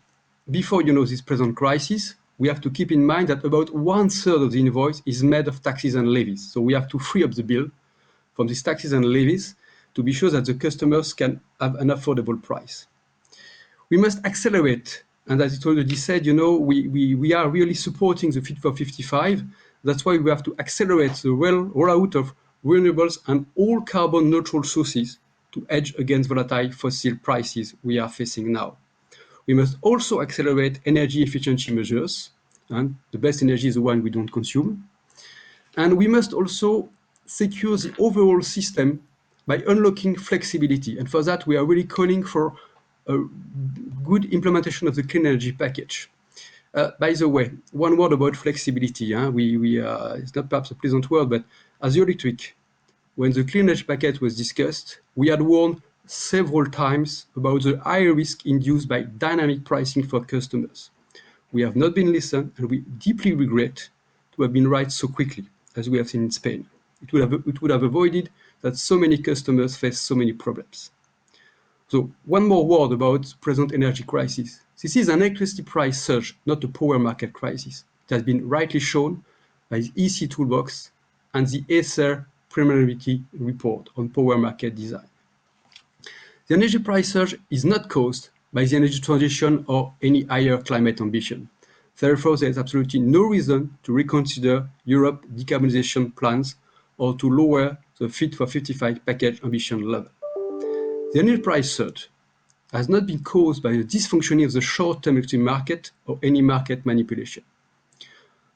before, this present crisis, we have to keep in mind that about 1/3 of the invoice is made of taxes and levies. So we have to free up the bill from these taxes and levies to be sure that the customers can have an affordable price. We must accelerate, and as it already said, we are really supporting the Fit for 55. That's why we have to accelerate the rollout of renewables and all carbon neutral sources to hedge against volatile fossil prices we are facing now. We must also accelerate energy efficiency measures, and the best energy is the one we don't consume. And we must also secure the overall system by unlocking flexibility. And for that, we are really calling for a good implementation of the clean energy package. By the way, one word about flexibility. It's not perhaps a pleasant word, but as Electric, when the clean energy package was discussed, we had warned several times about the high risk induced by dynamic pricing for customers. We have not been listened, and we deeply regret to have been right so quickly, as we have seen in Spain. It would have avoided that so many customers face so many problems. So one more word about present energy crisis. This is an electricity price surge, not a power market crisis. It has been rightly shown by the EC Toolbox and the Acer Preliminary Report on power market design. The energy price surge is not caused by the energy transition or any higher climate ambition. Therefore, there is absolutely no reason to reconsider Europe's decarbonisation plans or to lower the Fit for 55 package ambition level. The energy price surge has not been caused by the dysfunctioning of the short-term electricity market or any market manipulation.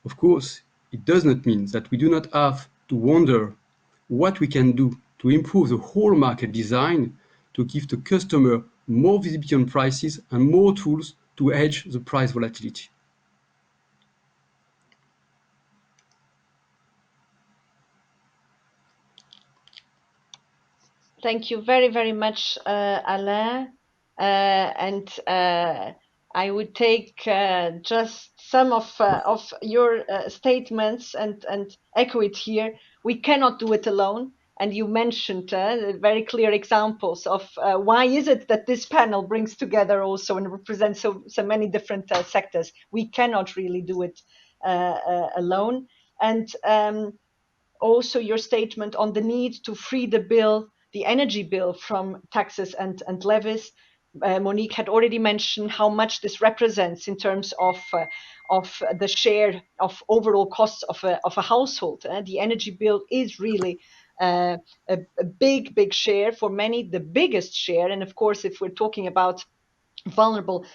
Of course, it does not mean that we do not have to wonder what we can do to improve the whole market design to give the customer more visibility on prices and more tools to hedge the price volatility.
Thank you very, very much, Alain. I would take just some of your statements and echo it here. We cannot do it alone. And you mentioned very clear examples of why is it that this panel brings together also and represents so many different sectors. We cannot really do it alone. And also your statement on the need to free the energy bill from taxes and levies. Monique had already mentioned how much this represents in terms of the share of overall costs of a household. The energy bill is really a big share for many, the biggest share. And of course, if we're talking about vulnerable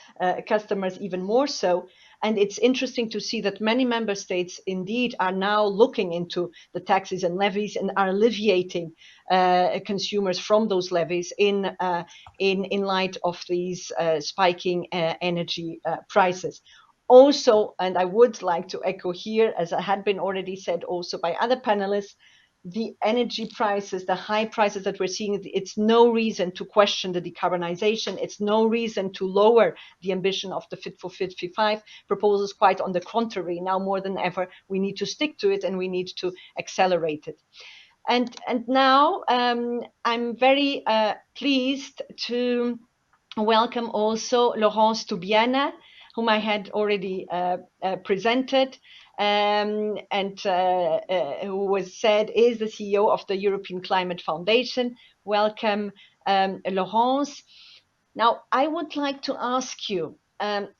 customers, even more so. And it's interesting to see that many member states indeed are now looking into the taxes and levies and are alleviating consumers from those levies in light of these spiking energy prices. Also, and I would like to echo here, as I had been already said also by other panelists, the energy prices, the high prices that we're seeing, it's no reason to question the decarbonization. It's no reason to lower the ambition of the Fit for 55 proposals. Quite on the contrary, now more than ever, we need to stick to it and we need to accelerate it. And now I'm very pleased to welcome also Laurence Toubiana, whom I had already presented, and who was said is the CEO of the European Climate Foundation. Welcome, Laurence. Now, I would like to ask you,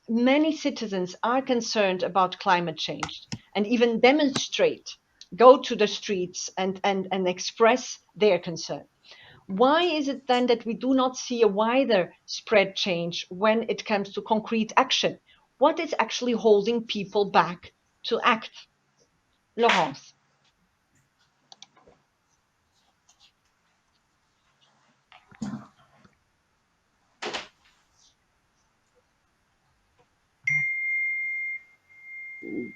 many citizens are concerned about climate change and even demonstrate, go to the streets and express their concern. Why is it then that we do not see a wider spread change when it comes to concrete action? What is actually holding people back to act? Laurence.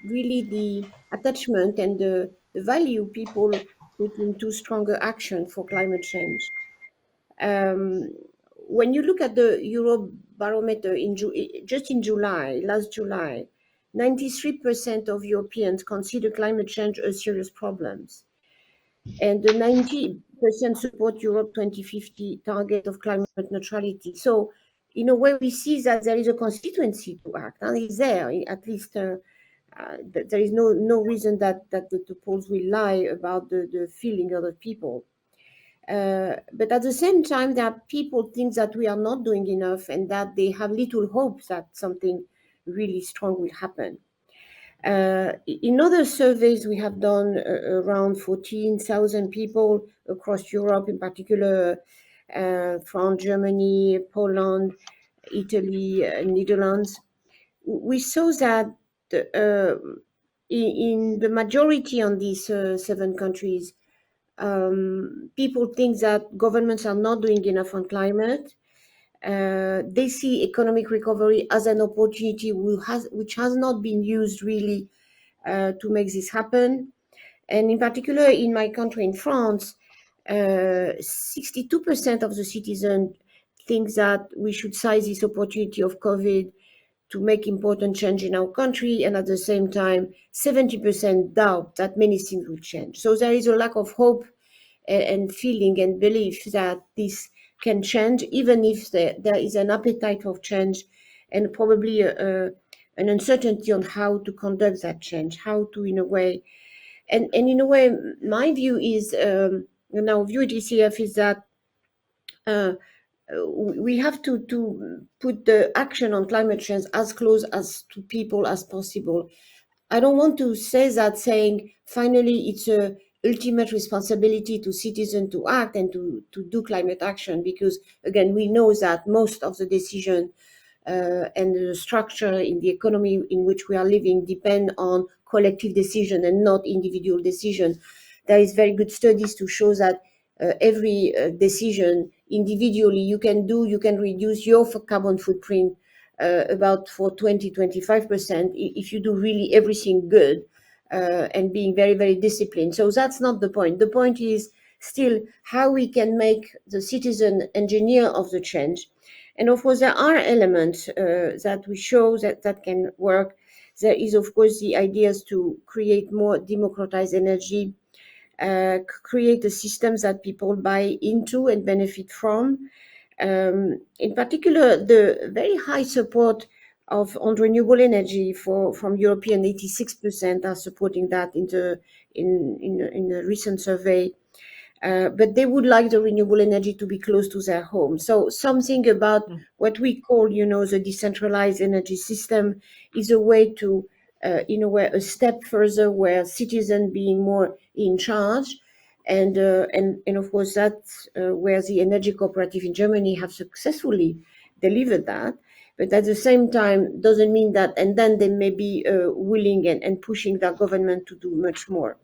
Really the attachment and the value people put into stronger action for climate change. Um, when you look at the Eurobarometer just in July, last July, 93% of Europeans consider climate change a serious problem. And the 90% support Europe 2050 target of climate neutrality. So in a way, we see that there is a constituency to act, and it's there, at least there is no reason that the polls will lie about the feeling of the people. But at the same time, there are people think that we are not doing enough and that they have little hope that something really strong will happen. In other surveys we have done, around 14,000 people across Europe, in particular France, Germany, Poland, Italy, Netherlands, we saw that in the majority on these 7 countries, people think that governments are not doing enough on climate. They see economic recovery as an opportunity which has not been used really to make this happen. And in particular, in my country, in France, 62% of the citizens think that we should seize this opportunity of COVID to make important change in our country, and at the same time, 70% doubt that many things will change. So there is a lack of hope and feeling and belief that this can change, even if there is an appetite for change and probably an uncertainty on how to conduct that change, how to, in a way, and in a way, my view is, and our view at ECF is that we have to put the action on climate change as close as to people as possible. I don't want to say that saying finally it's a ultimate responsibility to citizens to act and to do climate action, because again, we know that most of the decision and the structure in the economy in which we are living depend on collective decision and not individual decision. There is very good studies to show that every decision individually you can reduce your carbon footprint about for 20-25% if you do really everything good and being very, very disciplined. So that's not the point. The point is still how we can make the citizen engineer of the change. And of course, there are elements that we show that can work. There is, of course, the ideas to create more democratized energy, create a system that people buy into and benefit from. In particular, the very high support on renewable energy from European 86% are supporting that in the recent survey. But they would like the renewable energy to be close to their home. So something about what we call, the decentralized energy system is a way to, in a way, a step further where citizens being more in charge. And of course, that's where the energy cooperative in Germany have successfully delivered that. But at the same time, doesn't mean that, and then they may be willing and pushing their government to do much more.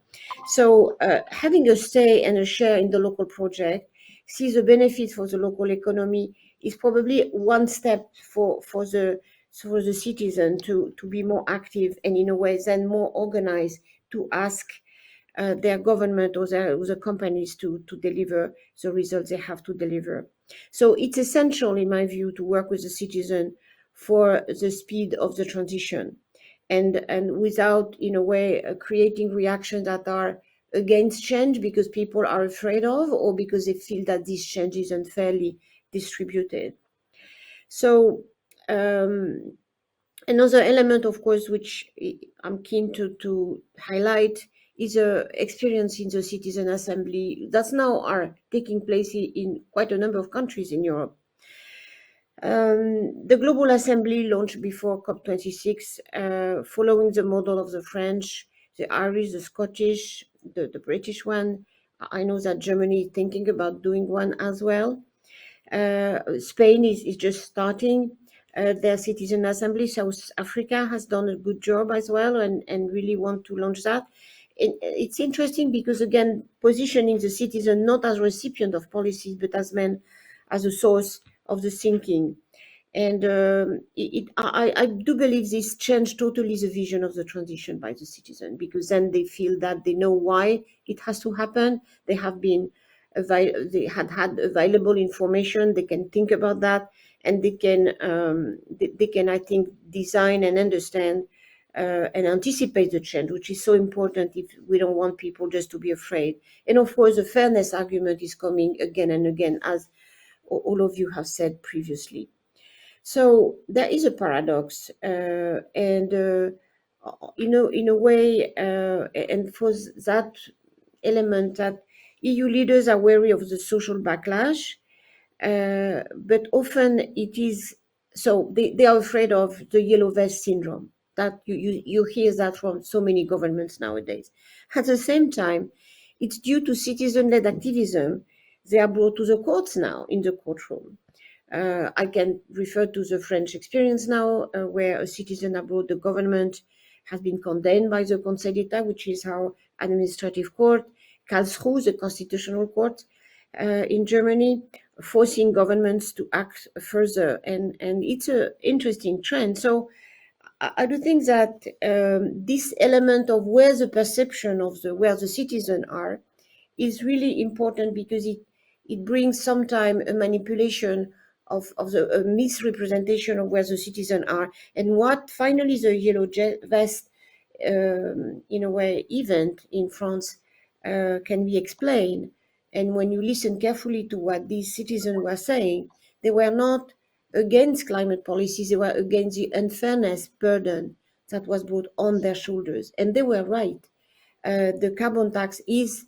So having a say and a share in the local project, see the benefit for the local economy is probably one step for the citizen to be more active and in a way then more organized to ask their government or the companies to deliver the results they have to deliver. So it's essential, in my view, to work with the citizen for the speed of the transition, and without, in a way, creating reactions that are against change because people are afraid of or because they feel that this change is unfairly distributed. So another element, of course, which I'm keen to highlight is a experience in the citizen assembly that's now are taking place in quite a number of countries in Europe. The Global Assembly launched before COP26, following the model of the French, the Irish, the Scottish, the British one. I know that Germany is thinking about doing one as well. Spain is just starting their citizen assembly. South Africa has done a good job as well and really want to launch that. It's interesting because, again, positioning the citizen not as recipient of policies, but as a source of the thinking. And I do believe this changed totally the vision of the transition by the citizen, because then they feel that they know why it has to happen. They have been they had available information. They can think about that, and they can I think, design and understand and anticipate the change, which is so important if we don't want people just to be afraid. And of course, the fairness argument is coming again and again, as all of you have said previously. So there is a paradox, and in a way, and for that element, that EU leaders are wary of the social backlash, but often it is so they are afraid of the yellow vest syndrome. That you hear that from so many governments nowadays. At the same time, it's due to citizen-led activism. They are brought to the courts now, in the courtroom. I can refer to the French experience now, where a citizen abroad the government has been condemned by the Conseil d'État, which is our administrative court, Karlsruhe, the constitutional court in Germany, forcing governments to act further. And it's an interesting trend. So I do think that this element of where the perception of where the citizens are is really important, because it brings sometimes a manipulation of the misrepresentation of where the citizens are, and what finally the yellow vest in a way event in France can be explained. And when you listen carefully to what these citizens were saying, they were not against climate policies, they were against the unfairness burden that was brought on their shoulders, and they were right. The carbon tax is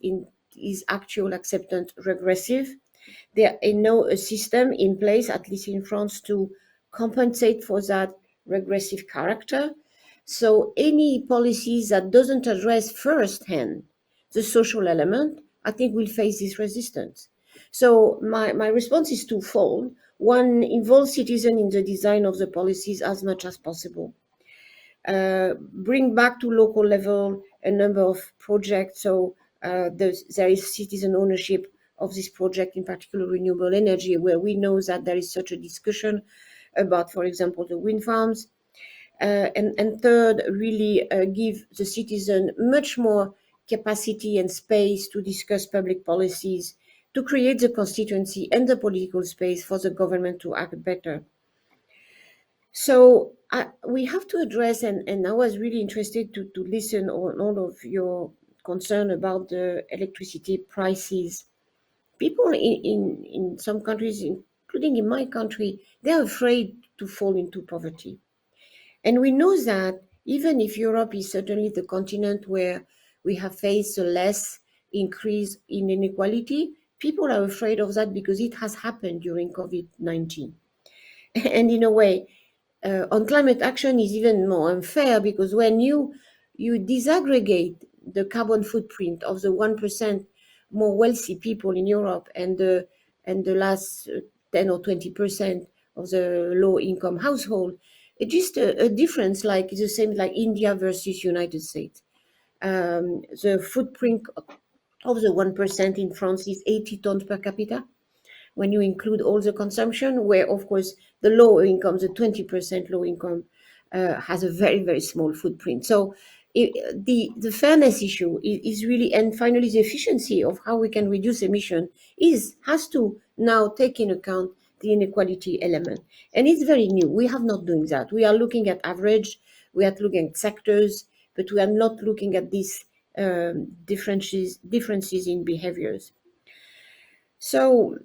actual acceptance regressive. There is no a system in place, at least in France, to compensate for that regressive character. So any policies that doesn't address firsthand the social element, I think will face this resistance. So my response is twofold. One, involve citizens in the design of the policies as much as possible. Bring back to local level a number of projects. So there is citizen ownership of this project, in particular renewable energy, where we know that there is such a discussion about, for example, the wind farms. And third, really give the citizen much more capacity and space to discuss public policies, to create the constituency and the political space for the government to act better. So we have to address, and I was really interested to listen on all of your concern about the electricity prices. People in some countries, including in my country, they're afraid to fall into poverty. And we know that even if Europe is certainly the continent where we have faced a less increase in inequality, people are afraid of that because it has happened during COVID-19. And in a way, on climate action is even more unfair, because when you disaggregate the carbon footprint of the 1% more wealthy people in Europe and the last 10 or 20% of the low income household, it's just a difference, like the same like India versus United States. The footprint of the 1% in France is 80 tons per capita, when you include all the consumption, where, of course, the low income, the 20% low income, has a very, very small footprint. So the fairness issue is really, and finally, the efficiency of how we can reduce emission has to now take into account the inequality element. And it's very new. We have not doing that. We are looking at average, we are looking at sectors, but we are not looking at these differences in behaviors. So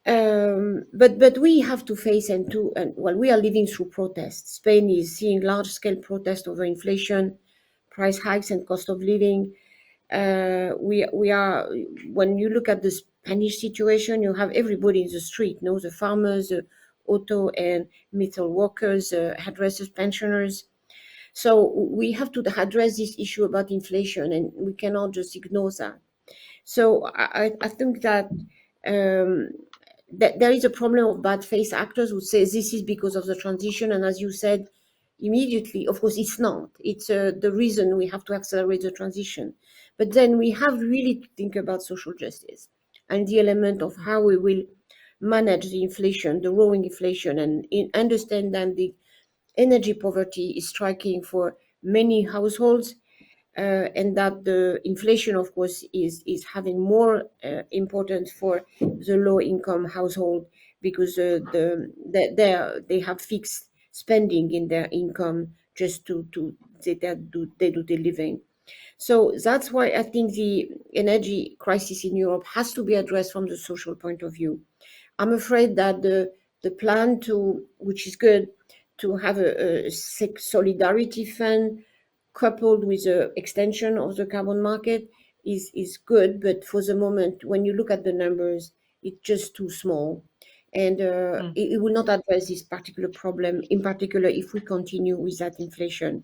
but we have to face we are living through protests. Spain is seeing large-scale protests over inflation, price hikes, and cost of living. we are, when you look at the Spanish situation, you have everybody in the street, the farmers, the auto and metal workers, hairdressers, pensioners. So we have to address this issue about inflation, and we cannot just ignore that. So I think that that there is a problem of bad faith actors who say this is because of the transition, and as you said immediately, of course it's not. It's the reason we have to accelerate the transition. But then we have really to think about social justice and the element of how we will manage the inflation, the growing inflation, and understand that the energy poverty is striking for many households, and that the inflation, of course, is having more importance for the low-income household, because they have fixed spending in their income just to they do the living. So that's why I think the energy crisis in Europe has to be addressed from the social point of view. I'm afraid that the plan which is good, to have a solidarity fund coupled with the extension of the carbon market is good, but for the moment, when you look at the numbers, it's just too small, and it will not address this particular problem, in particular if we continue with that inflation.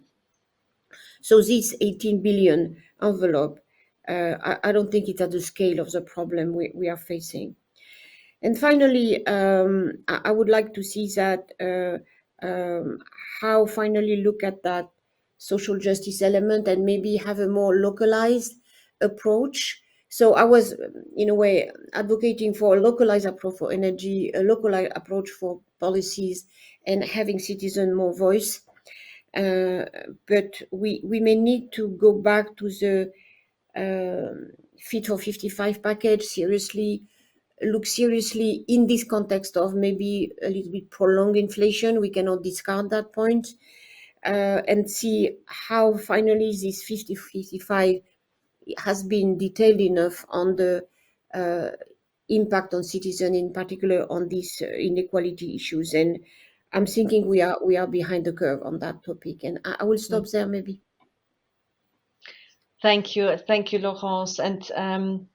So this 18 billion envelope, I don't think it's at the scale of the problem we are facing. And finally, I would like to see that how finally look at that social justice element and maybe have a more localized approach. So I was, in a way, advocating for a localized approach for energy, a localized approach for policies, and having citizens more voice. But we may need to go back to the Fit for 55 package, look seriously in this context of maybe a little bit prolonged inflation. We cannot discard that point, and see how finally this 50-55 has been detailed enough on the impact on citizens, in particular on these inequality issues. And I'm thinking we are behind the curve on that topic. And I will stop there maybe.
Thank you, Laurence, and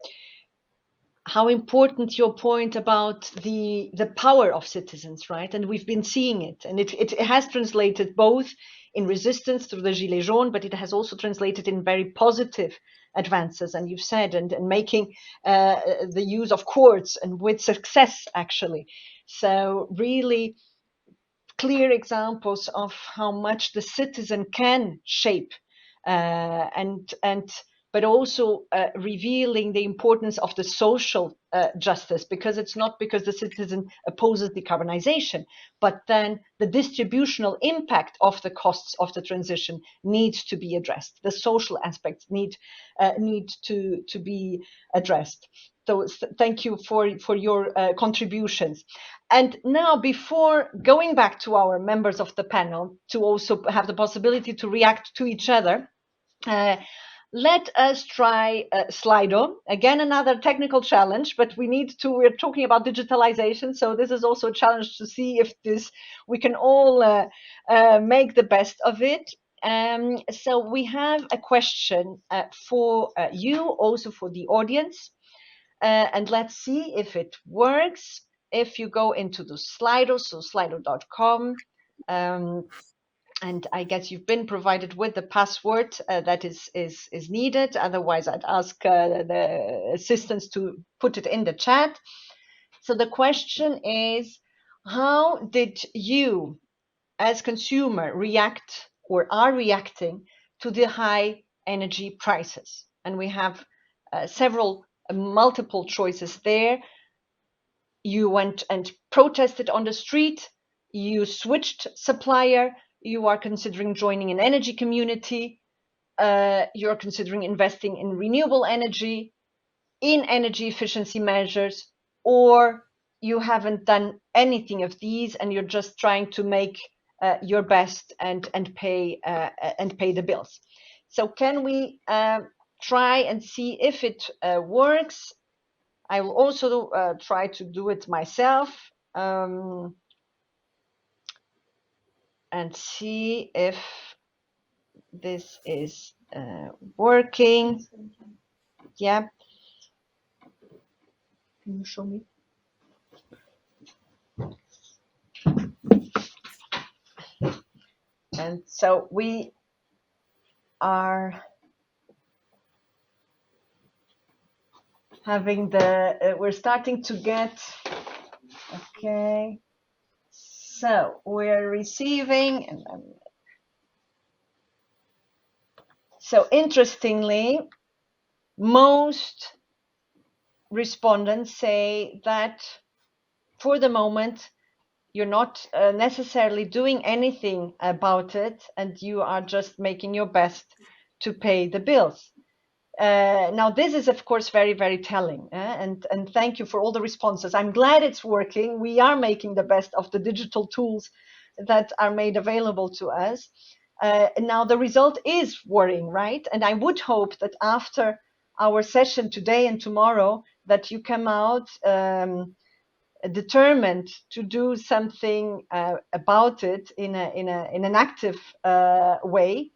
how important your point about the power of citizens, right? And we've been seeing it, and it has translated both in resistance through the Gilets jaunes, but it has also translated in very positive advances, and you've said, and making the use of courts, and with success actually. So really clear examples of how much the citizen can shape, and but also revealing the importance of the social justice, because it's not because the citizen opposes decarbonization, but then the distributional impact of the costs of the transition needs to be addressed. The social aspects need to be addressed. So thank you for your contributions. And now, before going back to our members of the panel to also have the possibility to react to each other, let us try Slido. Again, another technical challenge, but we're talking about digitalization, so this is also a challenge to see if we can all make the best of it. So we have a question for you, also for the audience, and let's see if it works. If you go into the Slido, so slido.com, and I guess you've been provided with the password that is needed. Otherwise, I'd ask the assistants to put it in the chat. So the question is, how did you, as consumer, react or are reacting to the high energy prices? And we have multiple choices there. You went and protested on the street, you switched supplier, you are considering joining an energy community, you're considering investing in renewable energy, in energy efficiency measures, or you haven't done anything of these and you're just trying to make your best and pay the bills. So can we try and see if it works? I will also try to do it myself and see if this is working. Yeah. Can you show me? And so we are having we're starting to get, okay. So we're receiving, so interestingly, most respondents say that for the moment, you're not necessarily doing anything about it, and you are just making your best to pay the bills. Now, this is, of course, very, very telling. And thank you for all the responses. I'm glad it's working. We are making the best of the digital tools that are made available to us. Now, the result is worrying, right? And I would hope that after our session today and tomorrow, that you come out determined to do something about it in an active way.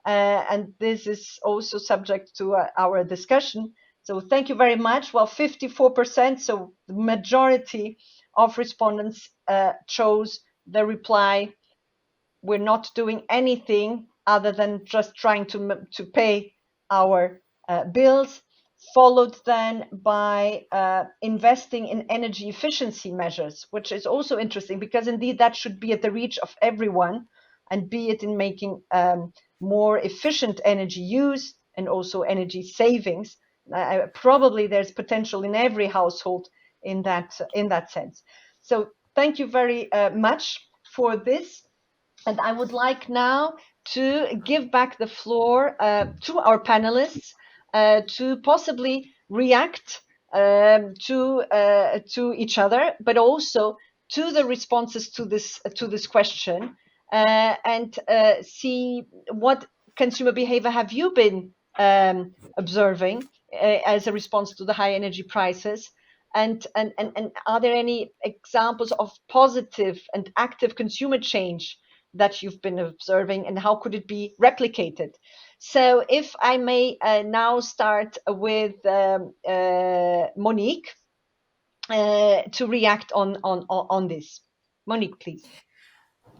And this is also subject to our discussion. So thank you very much. Well, 54%, so the majority of respondents chose the reply, we're not doing anything other than just trying to pay our bills, followed then by investing in energy efficiency measures, which is also interesting because indeed that should be at the reach of everyone, and be it in making more efficient energy use and also energy savings. Probably there's potential in every household in that sense. So thank you very much for this. And I would like now to give back the floor to our panelists to possibly react to each other, but also to the responses to this question, and see what consumer behavior have you been observing as a response to the high energy prices. And are there any examples of positive and active consumer change that you've been observing, and how could it be replicated? So if I may now start with Monique to react on this. Monique, please.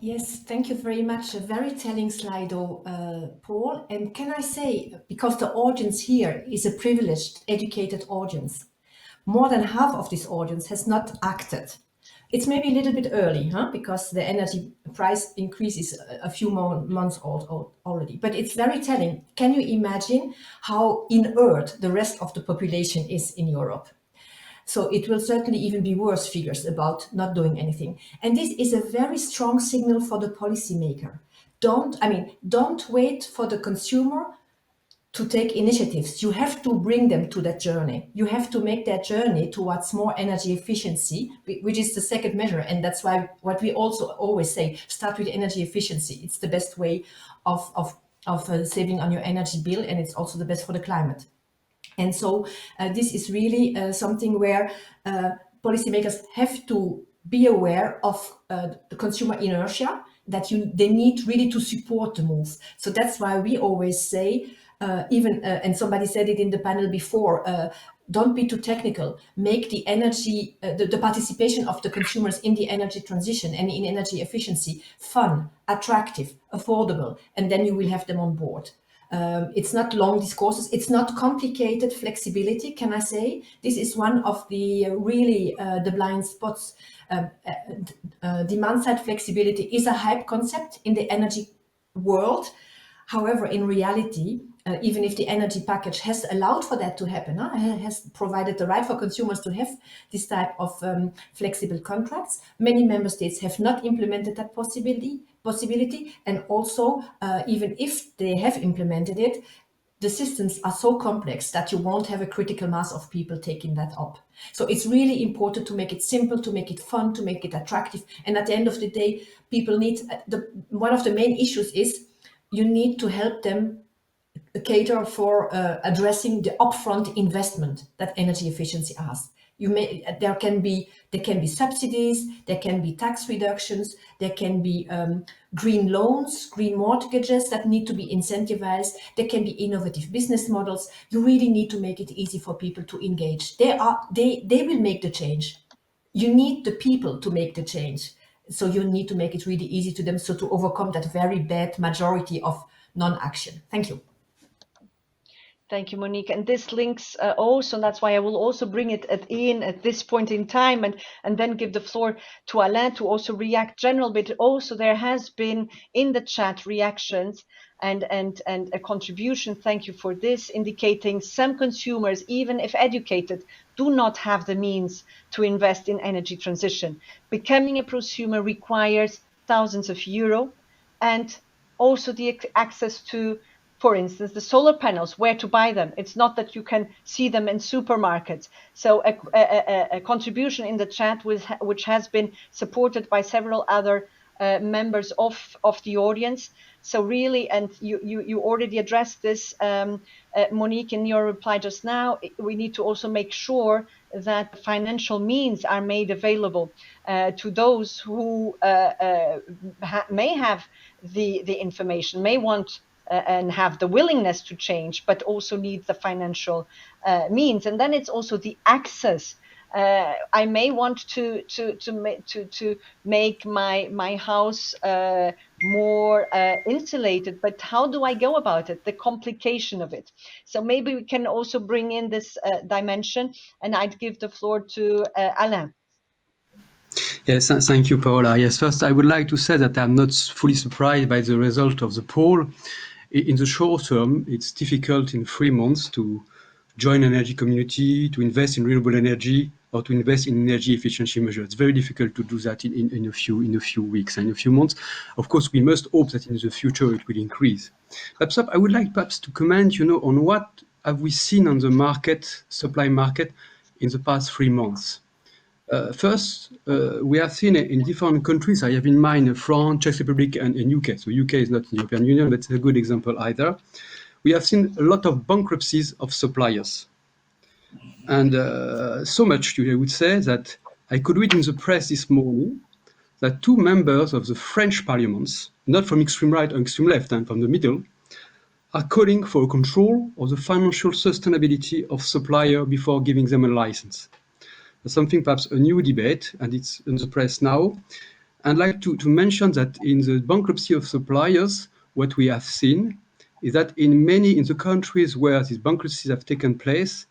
Yes, thank you very much. A very telling slide, Paul. And can I say, because the audience here is a privileged, educated audience, more than half of this audience has not acted. It's maybe a little bit early, because the energy price increase is a few months old already. But it's very telling. Can you imagine how inert the rest of the population is in Europe? So it will certainly even be worse figures about not doing anything. And this is a very strong signal for the policymaker. Don't wait for the consumer to take initiatives. You have to bring them to that journey. You have to make that journey towards more energy efficiency, which is the second measure. And that's why what we also always say, start with energy efficiency. It's the best way of saving on your energy bill, and it's also the best for the climate. And so this is really something where policymakers have to be aware of the consumer inertia, that they need really to support the move. So that's why we always say, and somebody said it in the panel before, don't be too technical. Make the energy, the participation of the consumers in the energy transition and in energy efficiency fun, attractive, affordable, and then you will have them on board. It's not long discourses. It's not complicated flexibility, can I say? This is one of the really the blind spots. Demand-side flexibility is a hype concept in the energy world. However, in reality, even if the energy package has allowed for that to happen, has provided the right for consumers to have this type of flexible contracts, many member states have not implemented that possibility. And also, even if they have implemented it, the systems are so complex that you won't have a critical mass of people taking that up. So it's really important to make it simple, to make it fun, to make it attractive. And at the end of the day, people need, one of the main issues is you need to help them cater for addressing the upfront investment that energy efficiency has. There can be subsidies, there can be tax reductions, there can be green loans, green mortgages that need to be incentivized, there can be innovative business models. You really need to make it easy for people to engage. They will make the change. You need the people to make the change. So you need to make it really easy to them, so to overcome that very bad majority of non-action. Thank you.
Thank you, Monique. And this links also, and that's why I will also bring it in at this point in time, and then give the floor to Alain to also react general. But also there has been in the chat reactions and a contribution, thank you for this, indicating some consumers, even if educated, do not have the means to invest in energy transition. Becoming a prosumer requires thousands of euro, and also the access to, for instance, the solar panels, where to buy them. It's not that you can see them in supermarkets. So a contribution in the chat which has been supported by several other members of the audience. So really, and you already addressed this, Monique, in your reply just now, we need to also make sure that financial means are made available to those who may have the information, may want and have the willingness to change, but also need the financial means. And then it's also the access. I may want to make my house more insulated, but how do I go about it? The complication of it. So maybe we can also bring in this dimension, and I'd give the floor to Alain.
Yes, thank you, Paola. Yes, first I would like to say that I'm not fully surprised by the result of the poll. In the short term, it's difficult in 3 months to join an energy community, to invest in renewable energy, or to invest in energy efficiency measures. It's very difficult to do that in a few weeks and a few months. Of course, we must hope that in the future it will increase. Perhaps I would like to comment, on what have we seen on the market, supply market, in the past 3 months. First, we have seen in different countries, I have in mind France, Czech Republic, and UK. So UK is not in the European Union, but it's a good example either. We have seen a lot of bankruptcies of suppliers. And so much, I would say, that I could read in the press this morning that 2 members of the French parliaments, not from extreme right or extreme left, and from the middle, are calling for control of the financial sustainability of supplier before giving them a license. Something perhaps a new debate, and it's in the press now. I'd like to mention that in the bankruptcy of suppliers, what we have seen is that in the countries where these bankruptcies have taken place,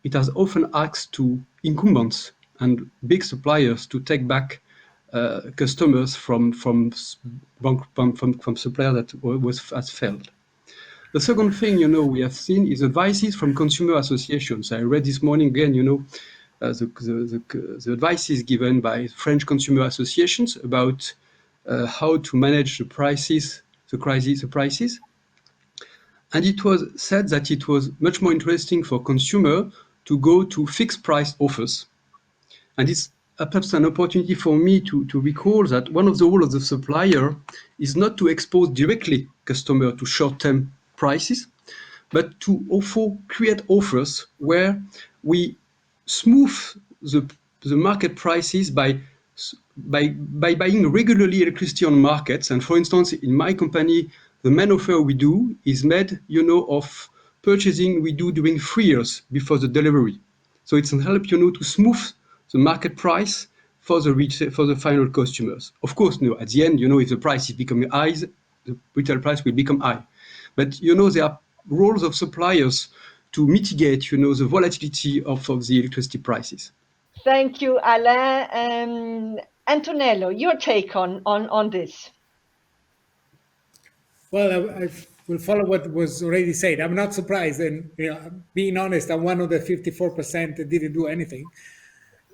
it has often asked to incumbents and big suppliers to take back customers from supplier that has failed. The second thing, we have seen is advices from consumer associations. I read this morning again, the advices given by French consumer associations about how to manage the prices. And it was said that it was much more interesting for consumer to go to fixed price offers. And it's perhaps an opportunity for me to recall that one of the roles of the supplier is not to expose directly customer to short-term prices, but to also create offers where we smooth the market prices by buying regularly electricity on markets. And for instance, in my company, the main offer we do is made, of purchasing we do during 3 years before the delivery. So it's a help, to smooth the market price for the final customers. Of course, at the end, if the price is becoming high, the retail price will become high. But, there are roles of suppliers to mitigate, the volatility of the electricity prices.
Thank you, Alain. Antonello, your take on this.
Well, I will follow what was already said. I'm not surprised, and being honest, I'm one of the 54% that didn't do anything.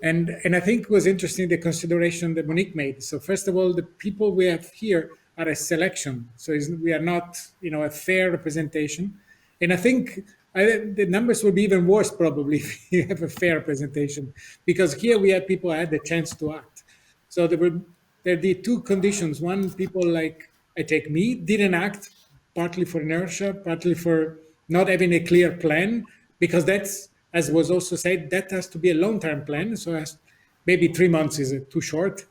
And I think it was interesting the consideration that Monique made. So first of all, the people we have here are a selection. So we are not, a fair representation. And I think the numbers will be even worse probably if you have a fair representation, because here we have people who had the chance to act. So there are the 2 conditions. One, people like I take me didn't act, partly for inertia, partly for not having a clear plan, because that's as was also said, that has to be a long-term plan. So maybe 3 months is too short,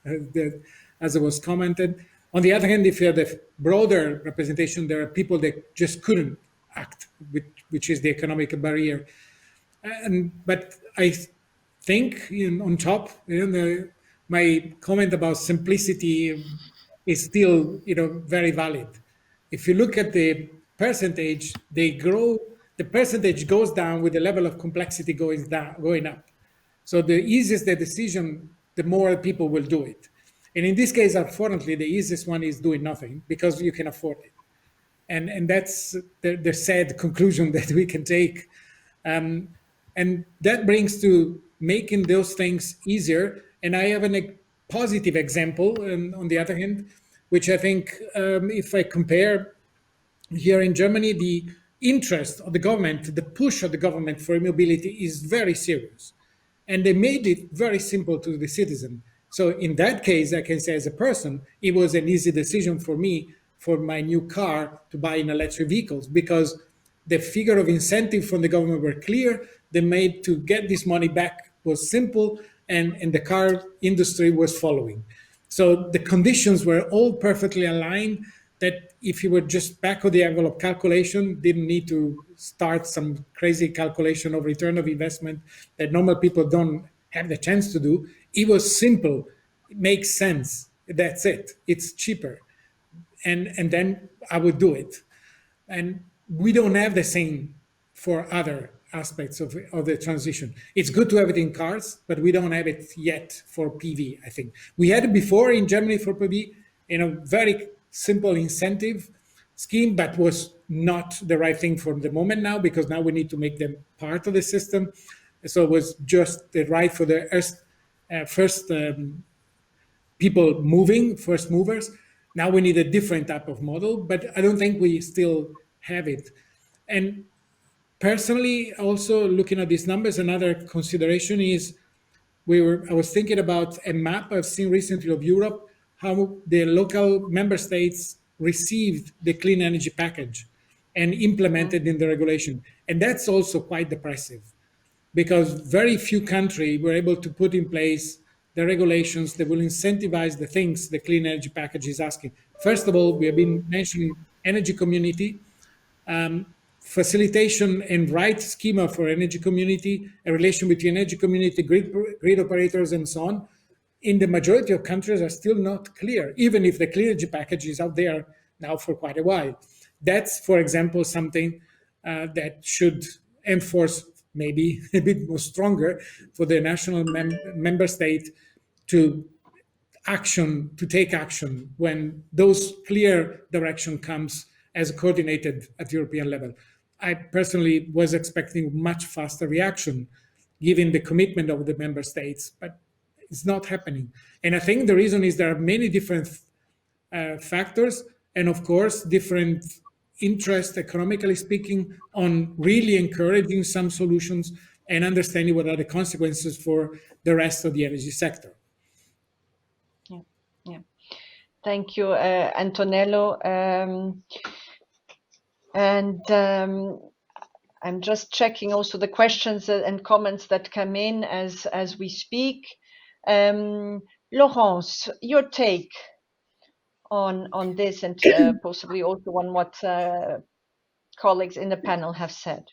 as it was commented. On the other hand, if you have the broader representation, there are people that just couldn't act, which is the economic barrier. But I think on top, my comment about simplicity is still very valid. If you look at the percentage, the percentage goes down with the level of complexity going up. So the easiest the decision, the more people will do it. And in this case, unfortunately, the easiest one is doing nothing because you can afford it. And that's the sad conclusion that we can take. And that brings to making those things easier. And I have a positive example, on the other hand, which I think, if I compare here in Germany, the interest of the government, the push of the government for mobility is very serious. And they made it very simple to the citizen. So in that case, I can say as a person, it was an easy decision for me for my new car to buy in electric vehicles because the figure of incentive from the government were clear. They made to get this money back was simple, and the car industry was following. So the conditions were all perfectly aligned that if you were just back of the envelope calculation, didn't need to start some crazy calculation of return of investment that normal people don't have the chance to do. It was simple. It makes sense. That's it. It's cheaper. And then I would do it. And we don't have the same for other aspects of the transition. It's good to have it in cars, but we don't have it yet for PV, I think. We had it before in Germany for PV in a very simple incentive scheme, but was not the right thing for the moment now, because now we need to make them part of the system. So it was just the right for the first people moving, first movers. Now we need a different type of model, but I don't think we still have it. And personally, also looking at these numbers, another consideration is I was thinking about a map I've seen recently of Europe, how the local member states received the clean energy package and implemented in the regulation. And that's also quite depressive, because very few countries were able to put in place the regulations that will incentivize the things the clean energy package is asking. First of all, we have been mentioning energy community, facilitation and right schema for energy community, a relation between energy community, grid operators, and so on. In the majority of countries are still not clear, even if the clean energy package is out there now for quite a while. That's, for example, something that should enforce maybe a bit more stronger for the national member state to take action when those clear direction comes as coordinated at European level. I personally was expecting much faster reaction given the commitment of the member states, but it's not happening. And I think the reason is there are many different factors, and of course, different interest, economically speaking, on really encouraging some solutions and understanding what are the consequences for the rest of the energy sector.
Yeah. Thank you, Antonello. I'm just checking also the questions and comments that come in as we speak. Laurence, your take on this, and possibly also on what colleagues in the panel have said.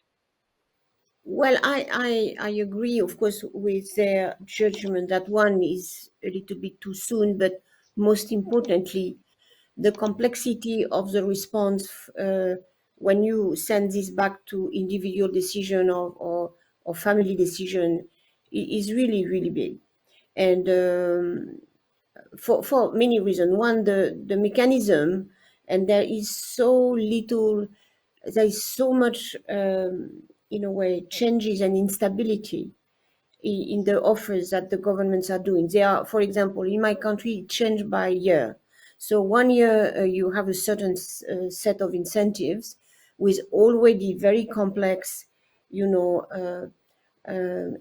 Well, I agree, of course, with their judgment that one is a little bit too soon, but most importantly, the complexity of the response when you send this back to individual decision or family decision is really, really big. And for many reasons. One, the mechanism, and there is so much, in a way, changes and instability in the offers that the governments are doing. They are, for example, in my country, it changed by year. So 1 year you have a certain set of incentives with already very complex,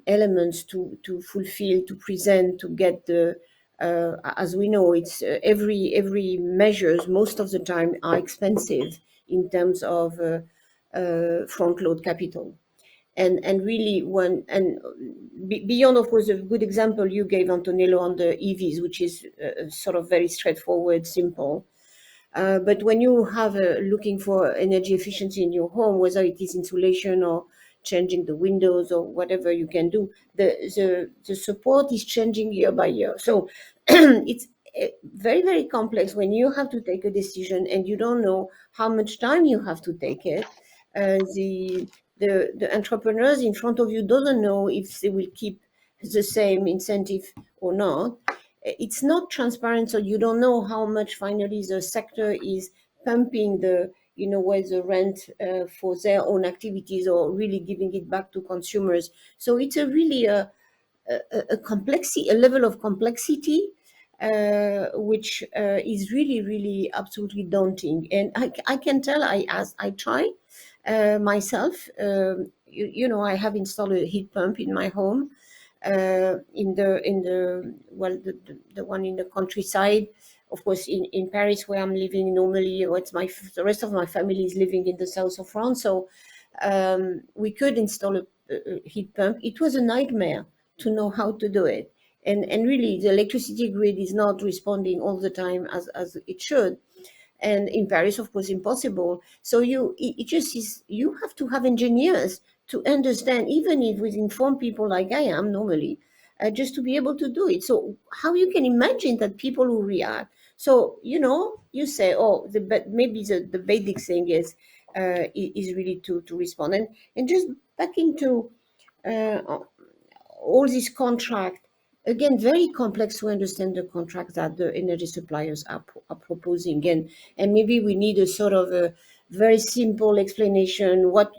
elements to fulfill, to present, to get the. As we know, it's every measures most of the time are expensive in terms of front load capital. and really beyond, of course, a good example you gave, Antonello, on the EVs, which is sort of very straightforward, simple. But when you have looking for energy efficiency in your home, whether it is insulation or changing the windows or whatever you can do, the support is changing year by year. So it's very, very complex when you have to take a decision and you don't know how much time you have to take it. The entrepreneurs in front of you doesn't know if they will keep the same incentive or not. It's not transparent, so you don't know how much finally the sector is pumping where the rent for their own activities or really giving it back to consumers. So it's really a complexity, a level of complexity which is really, really absolutely daunting. And I can tell, I try myself. I have installed a heat pump in my home, in the one in the countryside. Of course, in Paris, where I'm living normally, the rest of my family is living in the south of France. So we could install a heat pump. It was a nightmare to know how to do it. And really, the electricity grid is not responding all the time as it should. And in Paris, of course, impossible. So it just is, you have to have engineers to understand, even if with informed people like I am normally, just to be able to do it. So how you can imagine that people who react? So you say, oh, maybe the basic thing is really to respond, and just back into all these contracts. Again, very complex to understand the contracts that the energy suppliers are proposing, and maybe we need a sort of a very simple explanation. What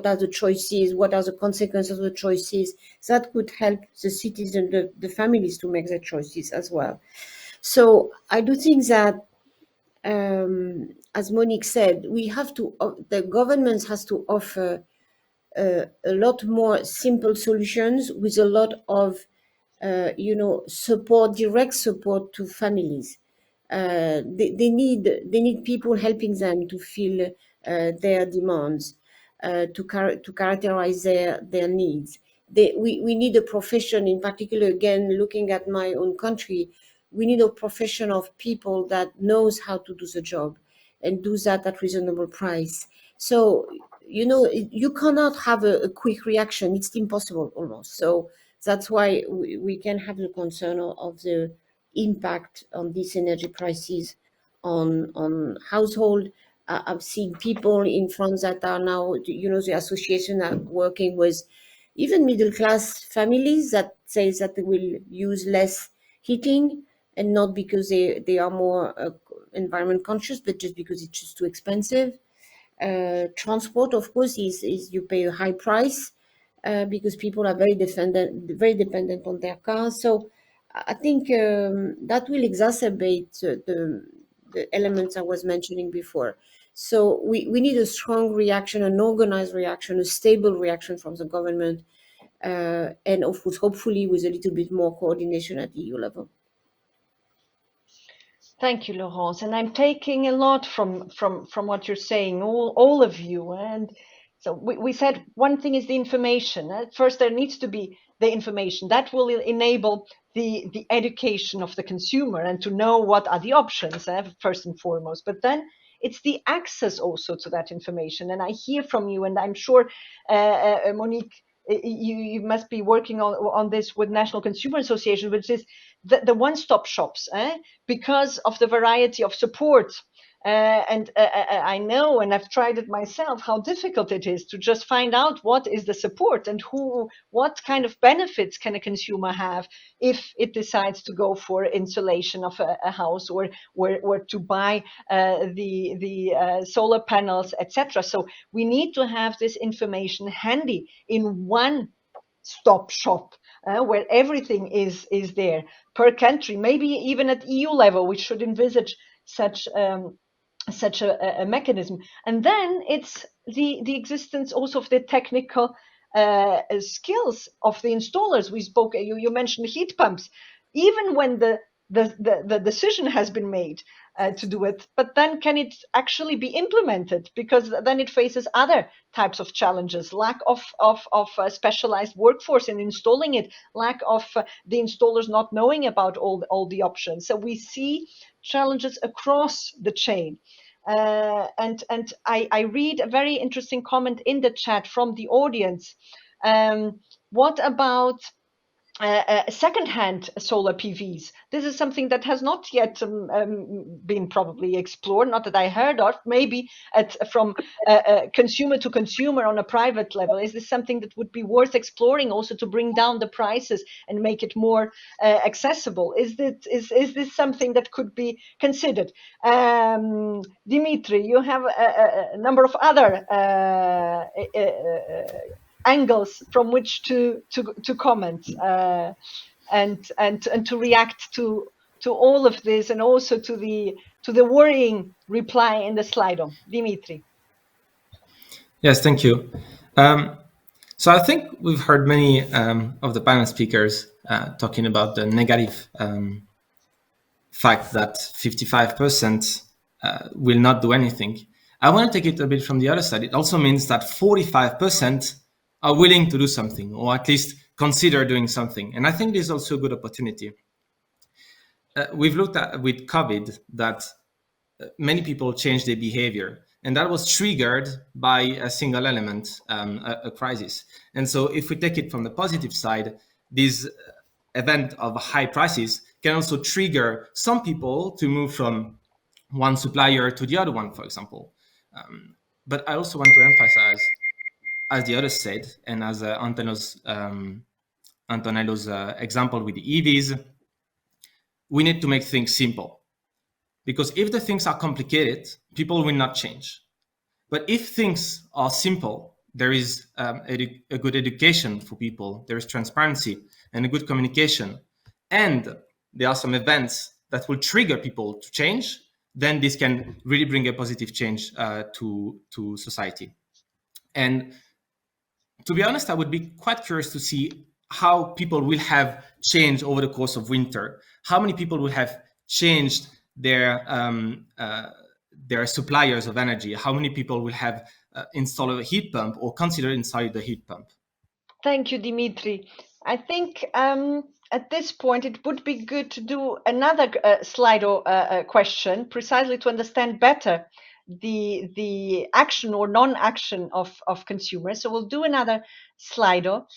are the choices? What are the consequences of the choices? That could help the citizens, the families, to make their choices as well. So I do think that, as Monique said, the government has to offer a lot more simple solutions with a lot of support, direct support to families. They need people helping them to feel their demands, to characterize their needs. We need a profession, in particular, again, looking at my own country, we need a profession of people that knows how to do the job and do that at reasonable price. So, you cannot have a quick reaction. It's impossible almost. So that's why we can have the concern of the impact on these energy prices on household. I've seen people in France that are now, the association are working with even middle class families that say that they will use less heating, and not because they are more environment conscious, but just because it's just too expensive. Transport, of course, is you pay a high price because people are very dependent on their cars. So I think that will exacerbate the elements I was mentioning before. So we need a strong reaction, an organized reaction, a stable reaction from the government, and of course, hopefully, with a little bit more coordination at EU level.
Thank you, Laurence. And I'm taking a lot from what you're saying, all of you. And so we said one thing is the information. First, there needs to be the information that will enable the education of the consumer and to know what are the options, first and foremost. But then it's the access also to that information. And I hear from you, and I'm sure, Monique, you must be working on this with National Consumer Association, which is the one-stop shops, because of the variety of support. And I know, and I've tried it myself, how difficult it is to just find out what is the support and what kind of benefits can a consumer have if it decides to go for insulation of a house, or to buy the solar panels, etc. So we need to have this information handy in one stop shop, where everything is there per country. Maybe even at EU level, we should envisage such a mechanism. And then it's the existence also of the technical skills of the installers. You mentioned heat pumps. Even when the the decision has been made to do it, but then can it actually be implemented? Because then it faces other types of challenges: lack of specialized workforce in installing it, lack of the installers not knowing about all the options. So we see challenges across the chain. And I read a very interesting comment in the chat from the audience. What about second-hand solar PVs? This is something that has not yet been probably explored, not that I heard of. Maybe from consumer to consumer on a private level. Is this something that would be worth exploring, also to bring down the prices and make it more accessible? Is this something that could be considered? Dimitri, you have a number of other angles from which to comment and to react to all of this, and also to the worrying reply in the Slido. Dimitri.
Yes, thank you. So I think we've heard many of the panel speakers talking about the negative fact that 55% will not do anything. I want to take it a bit from the other side. It also means that 45% are willing to do something, or at least consider doing something. And I think this is also a good opportunity. We've looked at with COVID that many people changed their behavior, and that was triggered by a single element, a crisis. And so if we take it from the positive side, this event of high prices can also trigger some people to move from one supplier to the other one, for example. But I also want to emphasize, as the others said, and as Antonello's example with the EVs, we need to make things simple. Because if the things are complicated, people will not change. But if things are simple, there is a good education for people, there is transparency and a good communication, and there are some events that will trigger people to change, then this can really bring a positive change to society. And to be honest, I would be quite curious to see how people will have changed over the course of winter. How many people will have changed their suppliers of energy? How many people will have installed a heat pump or consider inside the heat pump?
Thank you, Dimitri. I think at this point it would be good to do another Slido question, precisely to understand better the action or non-action of consumers. So we'll do another Slido,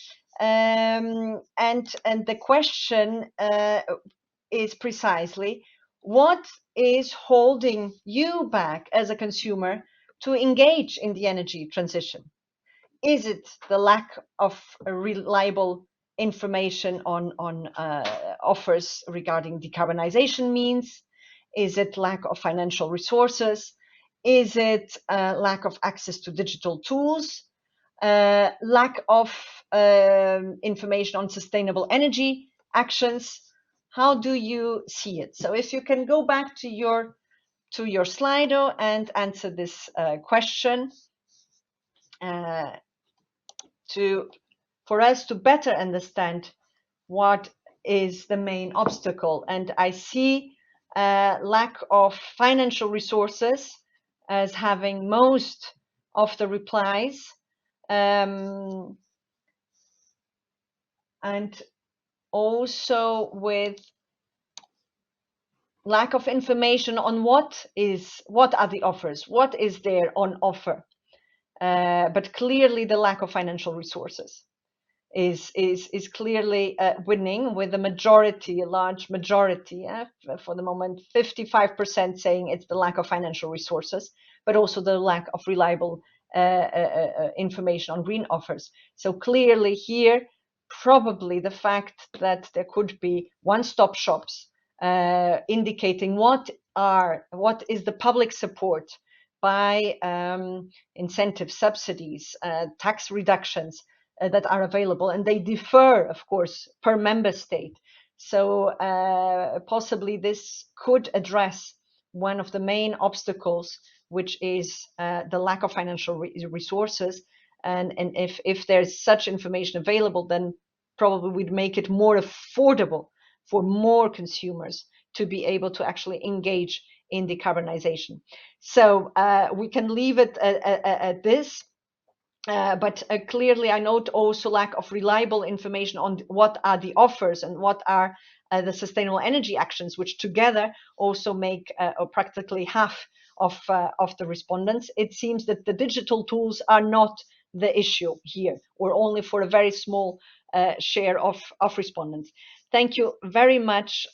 and the question is precisely: what is holding you back as a consumer to engage in the energy transition? Is it the lack of reliable information on offers regarding decarbonization means? Is it lack of financial resources? Is it lack of access to digital tools? Lack of information on sustainable energy actions? How do you see it? So if you can go back to your Slido and answer this question for us to better understand what is the main obstacle. And I see lack of financial resources as having most of the replies, and also with lack of information on what are the offers, what is there on offer, but clearly the lack of financial resources is clearly winning, with a large majority, for the moment 55% saying it's the lack of financial resources, but also the lack of reliable information on green offers. So clearly here, probably the fact that there could be one-stop shops indicating what is the public support by incentive subsidies, tax reductions that are available, and they differ, of course, per member state. So possibly this could address one of the main obstacles, which is the lack of financial resources. And if there's such information available, then probably we'd make it more affordable for more consumers to be able to actually engage in decarbonization. So we can leave it at this. But clearly, I note also lack of reliable information on what are the offers and what are the sustainable energy actions, which together also make practically half of the respondents. It seems that the digital tools are not the issue here, or only for a very small share of respondents. Thank you very much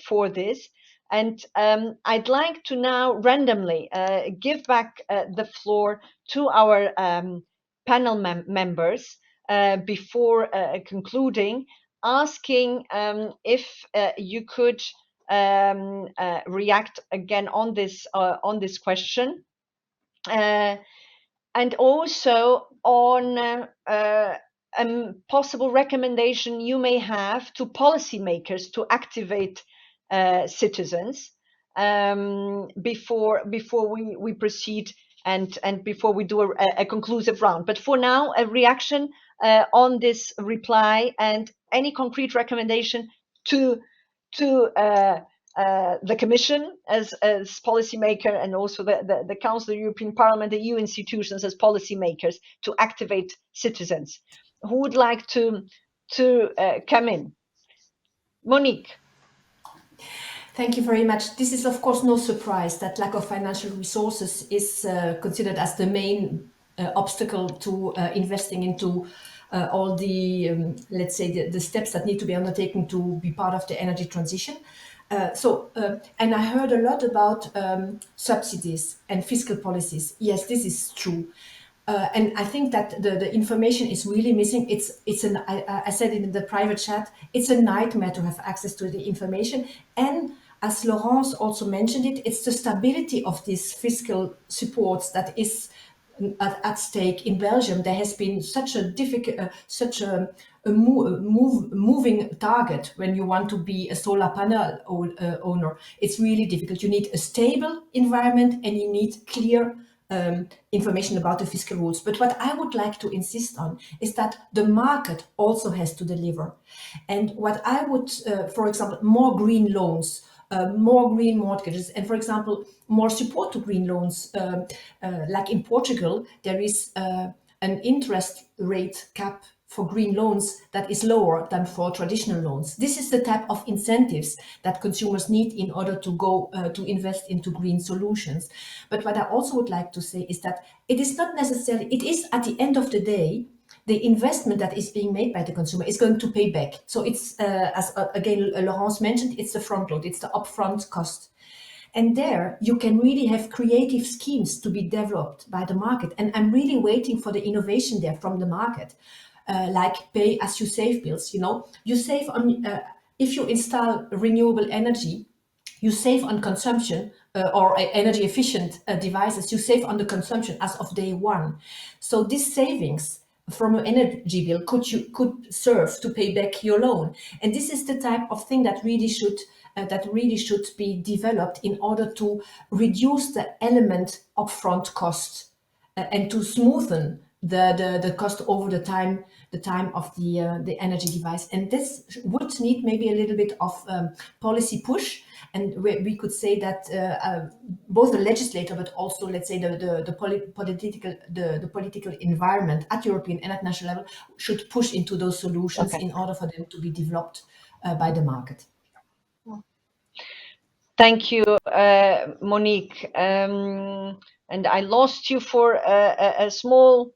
for this. And I'd like to now randomly give back the floor to our panel members before concluding, asking if you could react again on this question, and also on a possible recommendation you may have to policymakers to activate citizens before we proceed and before we do a conclusive round. But for now, a reaction on this reply and any concrete recommendation to the Commission as policymaker, and also the Council, the European Parliament, the EU institutions as policymakers to activate citizens. Who would like to come in? Monique.
Thank you very much. This is, of course, no surprise that lack of financial resources is considered as the main obstacle to investing into all the, let's say, the steps that need to be undertaken to be part of the energy transition. And I heard a lot about subsidies and fiscal policies. Yes, this is true. And I think that the information is really missing. I said it in the private chat, it's a nightmare to have access to the information. And as Laurence also mentioned it, it's the stability of these fiscal supports that is at stake in Belgium. There has been such a difficult, moving target when you want to be a solar panel owner. It's really difficult. You need a stable environment and you need clear information about the fiscal rules. But what I would like to insist on is that the market also has to deliver. And what I would, for example, more green loans, more green mortgages, and for example, more support to green loans. Like in Portugal, there is an interest rate cap for green loans that is lower than for traditional loans. This is the type of incentives that consumers need in order to go to invest into green solutions. But what I also would like to say is that it is not necessarily, it is at the end of the day, the investment that is being made by the consumer is going to pay back. So it's, as again, Laurence mentioned, it's the front load, it's the upfront cost. And there you can really have creative schemes to be developed by the market. And I'm really waiting for the innovation there from the market, like pay as you save bills. You know, you save on, if you install renewable energy, you save on consumption or energy efficient devices, you save on the consumption as of day one. So this savings from an energy bill could serve to pay back your loan. And this is the type of thing that really should be developed in order to reduce the element upfront cost and to smoothen the cost over the time of the energy device. And this would need maybe a little bit of policy push. And we could say that both the legislator, but also, let's say, the political environment at European and at national level should push into those solutions in order for them to be developed by the market.
Thank you, Monique. And I lost you for a small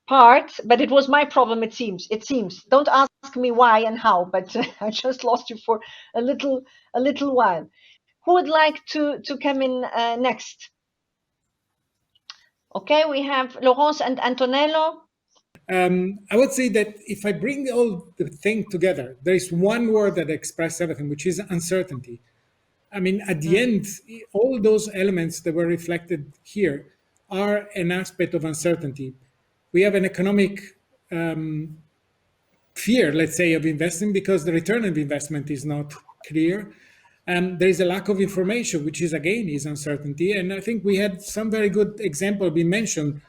part, but it was my problem. It seems. Don't ask me why and how, but I just lost you for a little while. Who would like to come in next? Okay, we have Laurence and Antonello.
I would say that if I bring all the thing together, there is one word that expresses everything, which is uncertainty. I mean, at the end, all those elements that were reflected here are an aspect of uncertainty. We have an economic fear, let's say, of investing because the return of investment is not clear. There is a lack of information, which is, again, is uncertainty. And I think we had some very good example we mentioned,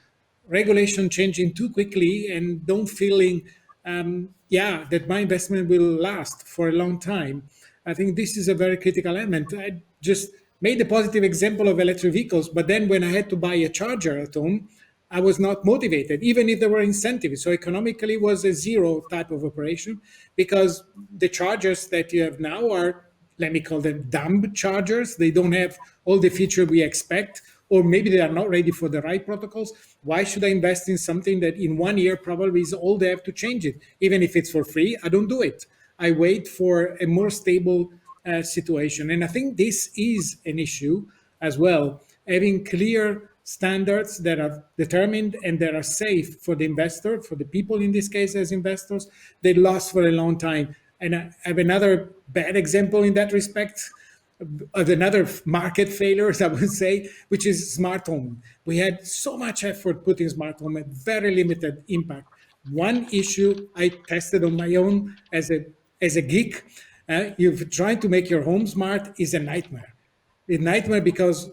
regulation changing too quickly and don't feeling, that my investment will last for a long time. I think this is a very critical element. I just made a positive example of electric vehicles, but then when I had to buy a charger at home, I was not motivated, even if there were incentives. So economically, it was a zero type of operation, because the chargers that you have now are, let me call them dumb chargers. They don't have all the feature we expect, or maybe they are not ready for the right protocols. Why should I invest in something that in 1 year probably is all they have to change it? Even if it's for free, I don't do it. I wait for a more stable situation. And I think this is an issue as well, having clear standards that are determined and that are safe for the investor, for the people in this case as investors. They last for a long time. And I have another bad example in that respect of another market failures, I would say, which is smart home. We had so much effort putting smart home at very limited impact. One issue I tested on my own as a geek, you've tried to make your home smart is a nightmare. A nightmare because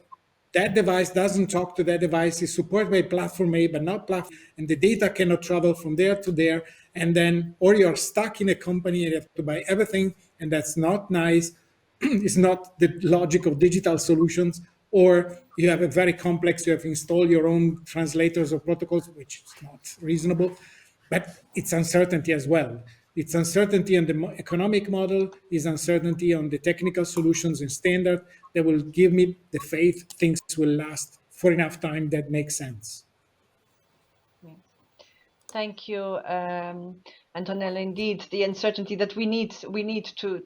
that device doesn't talk to that device, is supported by platform A, but not platform, and the data cannot travel from there to there. And then, or you're stuck in a company and you have to buy everything, and that's not nice. It's not the logic of digital solutions. Or you have a very complex, you have to install your own translators or protocols, which is not reasonable. But it's uncertainty as well. It's uncertainty on the economic model, is uncertainty on the technical solutions and standard that will give me the faith things will last for enough time that makes sense.
Thank you, Antonella. Indeed, the uncertainty that we need to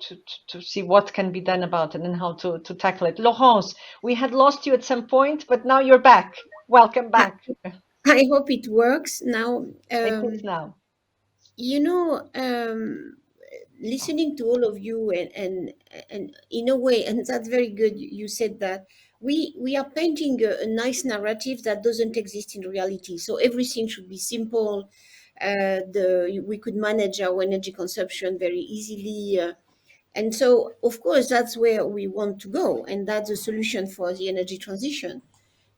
see what can be done about it and how to tackle it. Laurence, we had lost you at some point, but now you're back. Welcome back.
I hope it works now.
It is now.
You know, listening to all of you and in a way, and that's very good. You said that we are painting a nice narrative that doesn't exist in reality. So everything should be simple. We could manage our energy consumption very easily. And so, of course, that's where we want to go, and that's a solution for the energy transition.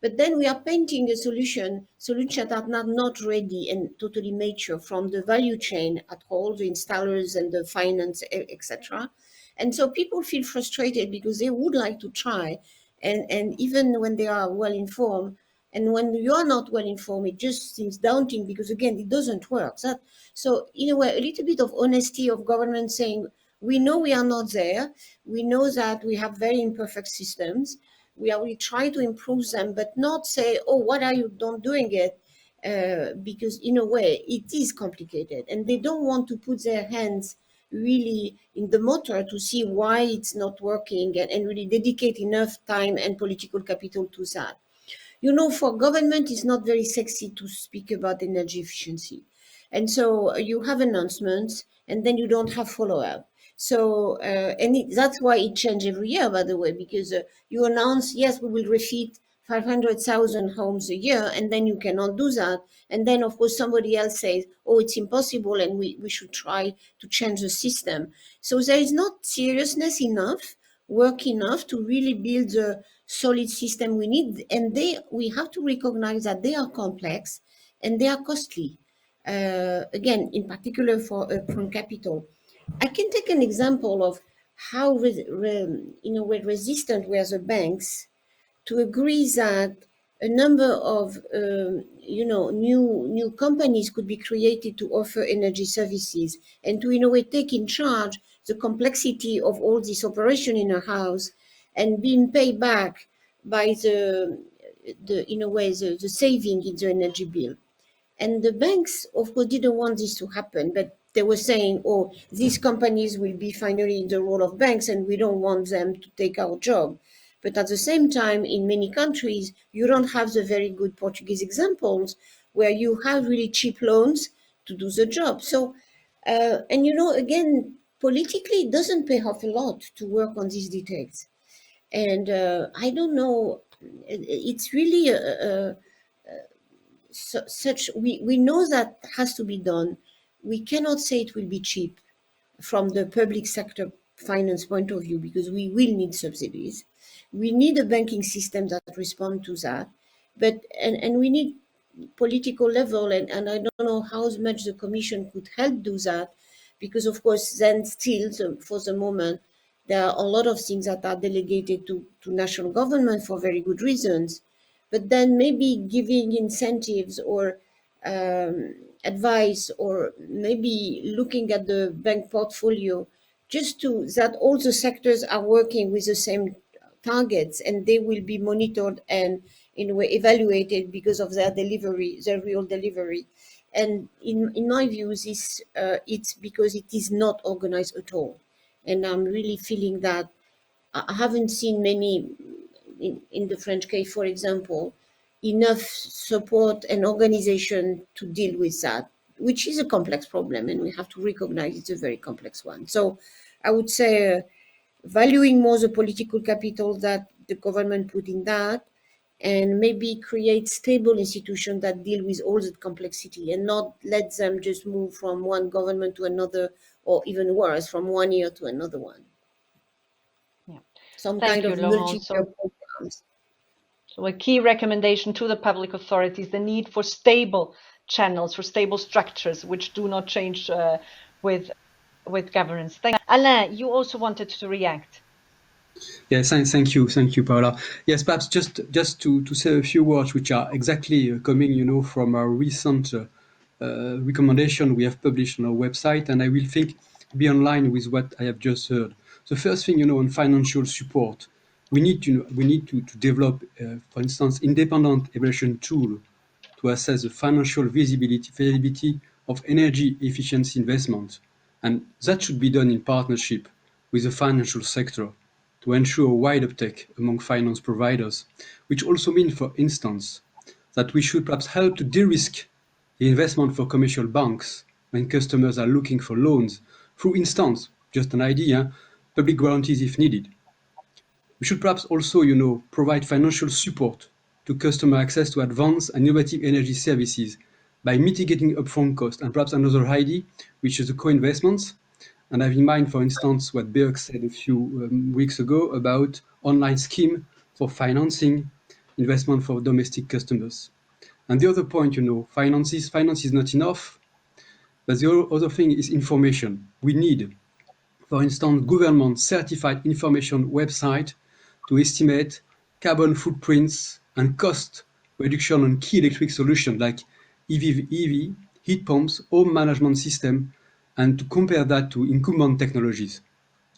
But then we are painting a solutions that are not ready and totally mature from the value chain at all, the installers and the finance, etc. And so people feel frustrated because they would like to try, and even when they are well informed, and when you are not well informed, it just seems daunting because again, it doesn't work. So in a way, a little bit of honesty of government saying, we know we are not there. We know that we have very imperfect systems. We try to improve them, but not say, oh, what are you not doing it? Because in a way, it is complicated. And they don't want to put their hands really in the motor to see why it's not working and really dedicate enough time and political capital to that. You know, for government, it's not very sexy to speak about energy efficiency. And so you have announcements and then you don't have follow-up. So, that's why it changes every year, by the way, because you announce, yes, we will refit 500,000 homes a year, and then you cannot do that. And then, of course, somebody else says, oh, it's impossible, and we should try to change the system. So there is not seriousness enough, work enough to really build the solid system we need. And we have to recognize that they are complex and they are costly. Again, in particular for upfront capital. I can take an example of how, in a way, resistant were the banks to agree that a number of, new companies could be created to offer energy services and to, in a way, take in charge the complexity of all this operation in a house and being paid back by in a way, the saving in the energy bill. And the banks, of course, didn't want this to happen, but they were saying, oh, these companies will be finally in the role of banks and we don't want them to take our job. But at the same time, in many countries, you don't have the very good Portuguese examples where you have really cheap loans to do the job. So, and again, politically, it doesn't pay off a lot to work on these details. And I don't know, it's really we know that has to be done. We cannot say it will be cheap from the public sector finance point of view because we will need subsidies. We need a banking system that responds to that, but and we need political level and I don't know how much the Commission could help do that because of course then still for the moment There are a lot of things that are delegated to national government for very good reasons, but then maybe giving incentives or advice, or maybe looking at the bank portfolio, just to that all the sectors are working with the same targets, and they will be monitored and in a way evaluated because of their delivery, their real delivery. And in my view, this it's because it is not organized at all. And I'm really feeling that I haven't seen many, in the French case, for example, enough support and organization to deal with that, which is a complex problem, and we have to recognize it's a very complex one. So I would say valuing more the political capital that the government put in that, and maybe create stable institutions that deal with all the complexity and not let them just move from one government to another, or even worse, from one year to another one.
Yeah.
Some
Thank
kind
you,
of
Laurent.
multi-year programs.
So a key recommendation to the public authorities, the need for stable channels, for stable structures, which do not change with governance. Thank you. Alain, you also wanted to react.
Yes, thank you, Paola. Yes, perhaps just to say a few words, which are exactly coming, from our recent recommendation we have published on our website, and I will think be online with what I have just heard. The first thing, on financial support, we need to develop, for instance, independent evaluation tool to assess the financial feasibility of energy efficiency investment, and that should be done in partnership with the financial sector to ensure a wide uptake among finance providers, which also means, for instance, that we should perhaps help to de-risk the investment for commercial banks when customers are looking for loans, through instance, just an idea, public guarantees if needed. We should perhaps also, provide financial support to customer access to advanced and innovative energy services by mitigating upfront cost. And perhaps another idea, which is the co-investments. And I have in mind, for instance, what Berg said a few weeks ago about online scheme for financing investment for domestic customers. And the other point, finance is not enough. But the other thing is information. We need, for instance, government certified information website to estimate carbon footprints and cost reduction on key electric solutions like EV, heat pumps, home management system, and to compare that to incumbent technologies.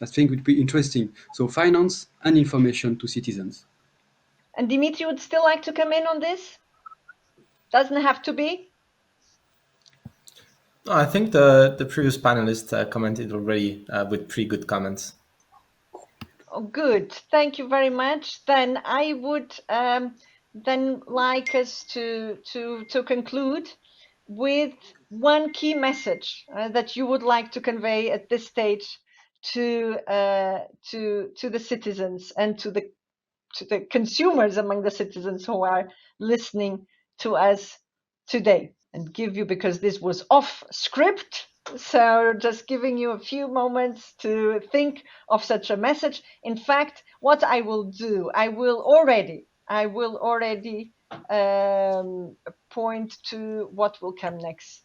I think would be interesting. So finance and information to citizens.
And Dimitri would still like to come in on this? Doesn't have to be.
No, I think the previous panelist commented already with pretty good comments.
Oh, good. Thank you very much. Then I would then like us to conclude with one key message that you would like to convey at this stage to the citizens and to the consumers among the citizens who are listening to us today, and give you, because this was off script, so just giving you a few moments to think of such a message. In fact, what I will do, I will already point to what will come next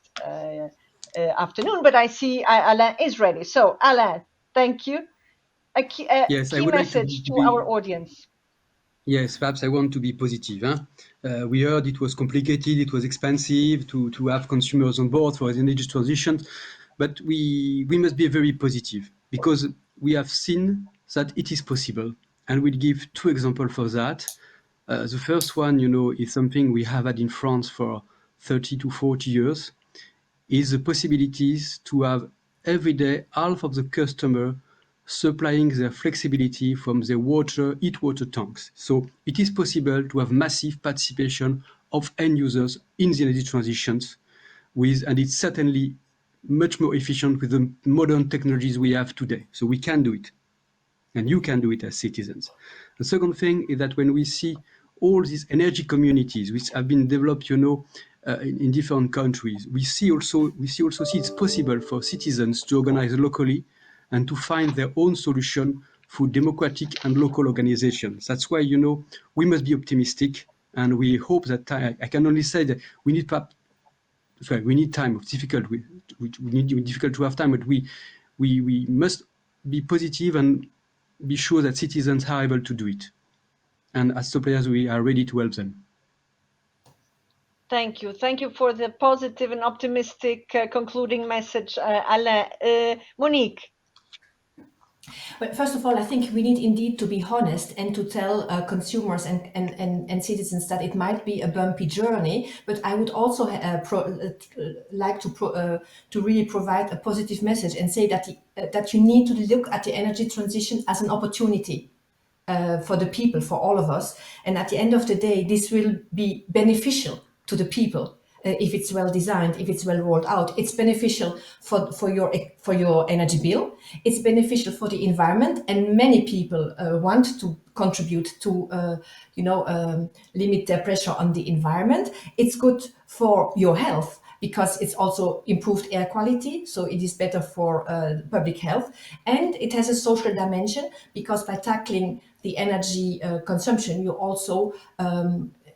afternoon, but I see Alain is ready. So Alain, thank you. A
Yes, I
key
would like to
message to
be
our audience.
Yes, perhaps I want to be positive. We heard it was complicated, it was expensive to have consumers on board for the energy transition, but we must be very positive because we have seen that it is possible. And we'll give two examples for that. The first one, is something we have had in France for 30 to 40 years, is the possibilities to have every day half of the customer supplying their flexibility from their heat water tanks. So it is possible to have massive participation of end users in the energy transitions and it's certainly much more efficient with the modern technologies we have today. So we can do it. And you can do it as citizens. The second thing is that when we see all these energy communities which have been developed, in different countries, we see also it's possible for citizens to organize locally and to find their own solution through democratic and local organizations. That's why, we must be optimistic, and we hope that I can only say that we need time. It's difficult. We need difficult to have time, but we must be positive and be sure that citizens are able to do it. And as suppliers, we are ready to help them.
Thank you. Thank you for the positive and optimistic concluding message, Alain. Monique.
But first of all, I think we need indeed to be honest and to tell consumers and citizens that it might be a bumpy journey. But I would also like to really provide a positive message and say that that you need to look at the energy transition as an opportunity. For the people, for all of us. And at the end of the day, this will be beneficial to the people if it's well designed, if it's well rolled out. It's beneficial for your energy bill. It's beneficial for the environment, and many people want to contribute to limit their pressure on the environment. It's good for your health, because it's also improved air quality, so it is better for public health. And it has a social dimension, because by tackling the energy consumption, you also,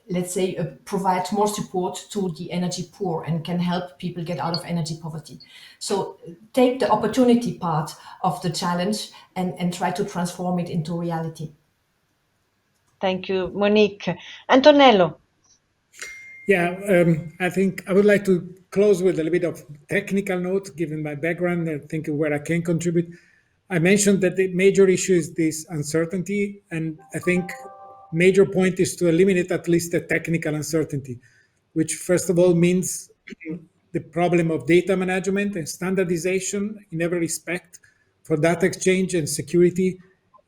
let's say, provide more support to the energy poor and can help people get out of energy poverty. So take the opportunity part of the challenge and try to transform it into reality.
Thank you, Monique. Antonello.
Yeah, I think I would like to close with a little bit of technical note, given my background, I think where I can contribute. I mentioned that the major issue is this uncertainty, and I think major point is to eliminate at least the technical uncertainty, which first of all means the problem of data management and standardization in every respect for data exchange and security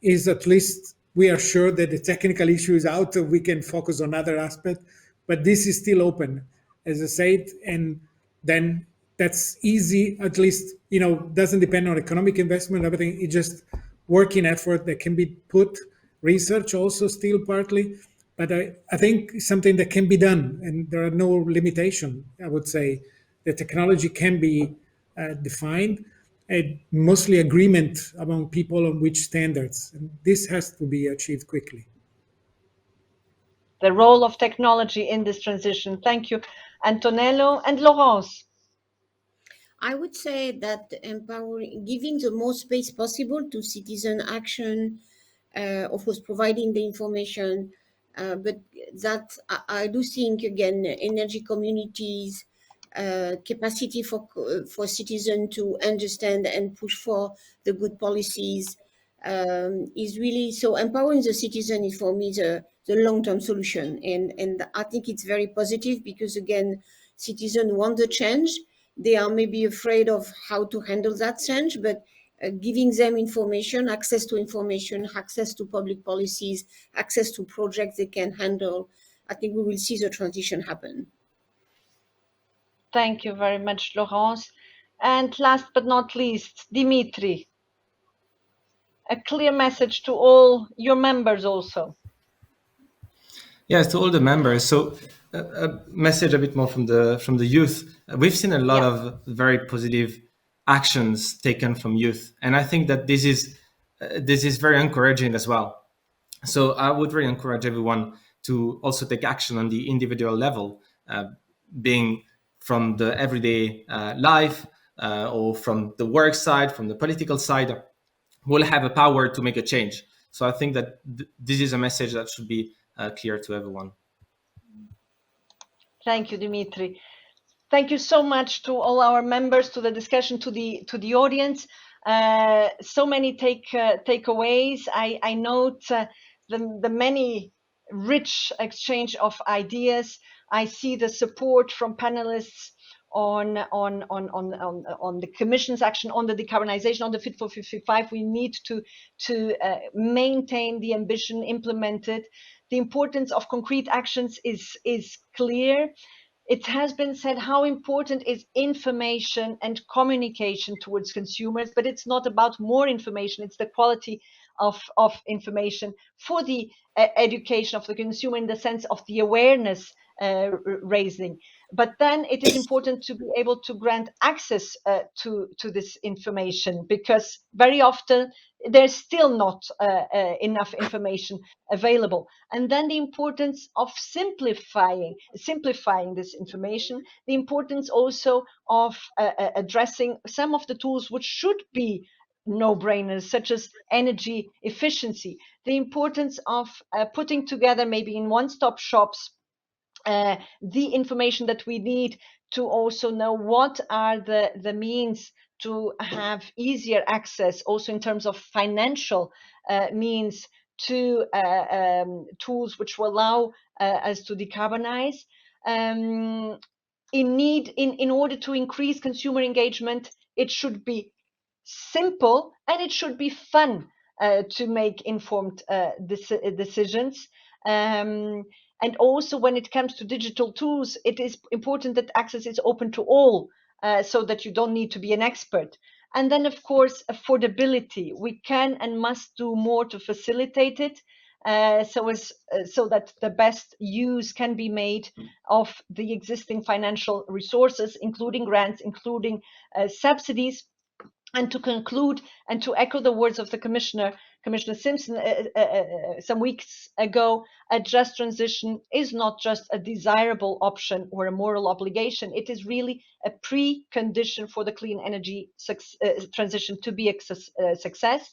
is at least we are sure that the technical issue is out, so we can focus on other aspects. But this is still open, as I said, and then that's easy. At least doesn't depend on economic investment. Everything it's just working effort that can be put. Research also still partly, but I think something that can be done, and there are no limitation. I would say the technology can be defined, and mostly agreement among people on which standards. And this has to be achieved quickly.
The role of technology in this transition. Thank you, Antonello. And Laurence.
I would say that empowering, giving the most space possible to citizen action, of course, providing the information, but that I do think, again, energy communities, capacity for citizens to understand and push for the good policies is really, so empowering the citizen is for me the long-term solution. And I think it's very positive, because again, citizens want the change. They are maybe afraid of how to handle that change, but giving them information, access to public policies, access to projects they can handle, I think we will see the transition happen.
Thank you very much, Laurence. And last but not least, Dimitri. A clear message to all your members also.
Yes, to all the members. So a message a bit more from the youth. We've seen a lot of very positive actions taken from youth, and I think that this is very encouraging as well. So I would really encourage everyone to also take action on the individual level, being from the everyday life or from the work side, from the political side, will have a power to make a change. So I think that this is a message that should be clear to everyone.
Thank you, Dimitri. Thank you so much to all our members, to the discussion, to the audience. So many takeaways. I note the many rich exchange of ideas. I see the support from panelists on the Commission's action on the decarbonisation, on the Fit for 55. We need to maintain the ambition, implement it. The importance of concrete actions is clear. It has been said how important is information and communication towards consumers, but it's not about more information, it's the quality of information for the education of the consumer in the sense of the awareness raising. But then it is important to be able to grant access to this information, because very often there's still not enough information available. And then the importance of simplifying this information, the importance also of addressing some of the tools which should be no-brainers, such as energy efficiency, the importance of putting together maybe in one-stop shops the information that we need to also know what are the means to have easier access, also in terms of financial means, to tools which will allow us to decarbonize. In order to increase consumer engagement, it should be simple and it should be fun to make informed decisions. And also, when it comes to digital tools, it is important that access is open to all, so that you don't need to be an expert. And then, of course, affordability. We can and must do more to facilitate it, so that the best use can be made of the existing financial resources, including grants, including subsidies. And to conclude, and to echo the words of the Commissioner Simpson some weeks ago, a just transition is not just a desirable option or a moral obligation. It is really a precondition for the clean energy transition to be a success.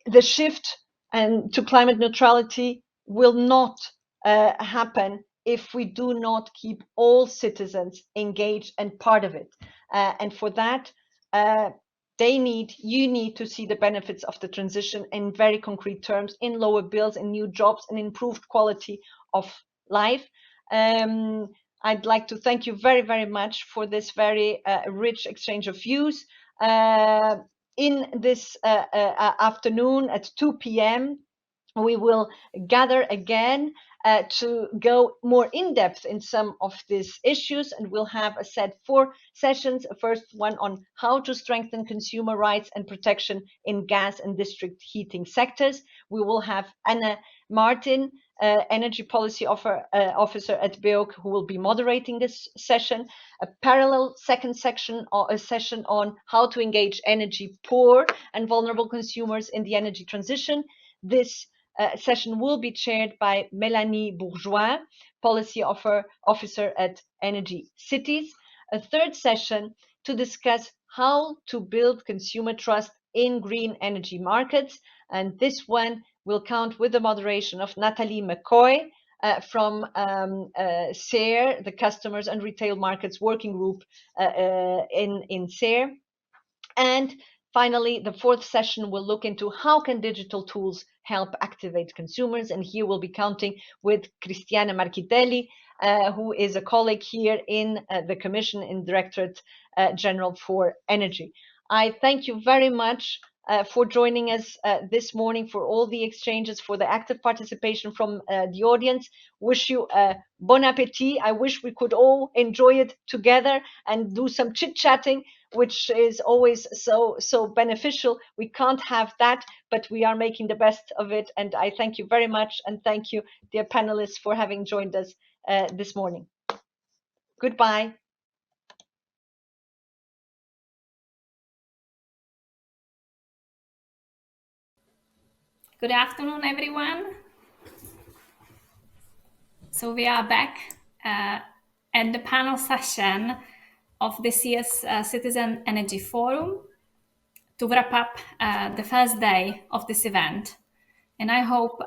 The shift to climate neutrality will not happen if we do not keep all citizens engaged and part of it. And for that, you need to see the benefits of the transition in very concrete terms, in lower bills, in new jobs, and improved quality of life. I'd like to thank you very, very much for this very rich exchange of views. In this afternoon at 2 p.m., we will gather again to go more in depth in some of these issues, and we'll have a set 4 sessions. A first one on how to strengthen consumer rights and protection in gas and district heating sectors. We will have Anna Martin, Energy Policy Officer at BEOC, who will be moderating this session. A parallel second section, or a session on how to engage energy poor and vulnerable consumers in the energy transition. This session will be chaired by Mélanie Bourgeois, Policy Officer at Energy Cities. A third session to discuss how to build consumer trust in green energy markets. And this one will count with the moderation of Nathalie McCoy from SARE, the Customers and Retail Markets Working Group in SARE. And finally, the fourth session will look into how can digital tools help activate consumers. And here we'll be counting with Cristiana Marchitelli, who is a colleague here in the Commission in Directorate General for Energy. I thank you very much for joining us this morning, for all the exchanges, for the active participation from the audience. Wish you a bon appetit. I wish we could all enjoy it together and do some chit-chatting, which is always so beneficial. We can't have that, but we are making the best of it. And I thank you very much. And thank you, dear panelists, for having joined us this morning. Goodbye.
Good afternoon, everyone. So we are back at the panel session of this year's Citizen Energy Forum to wrap up the first day of this event. And I hope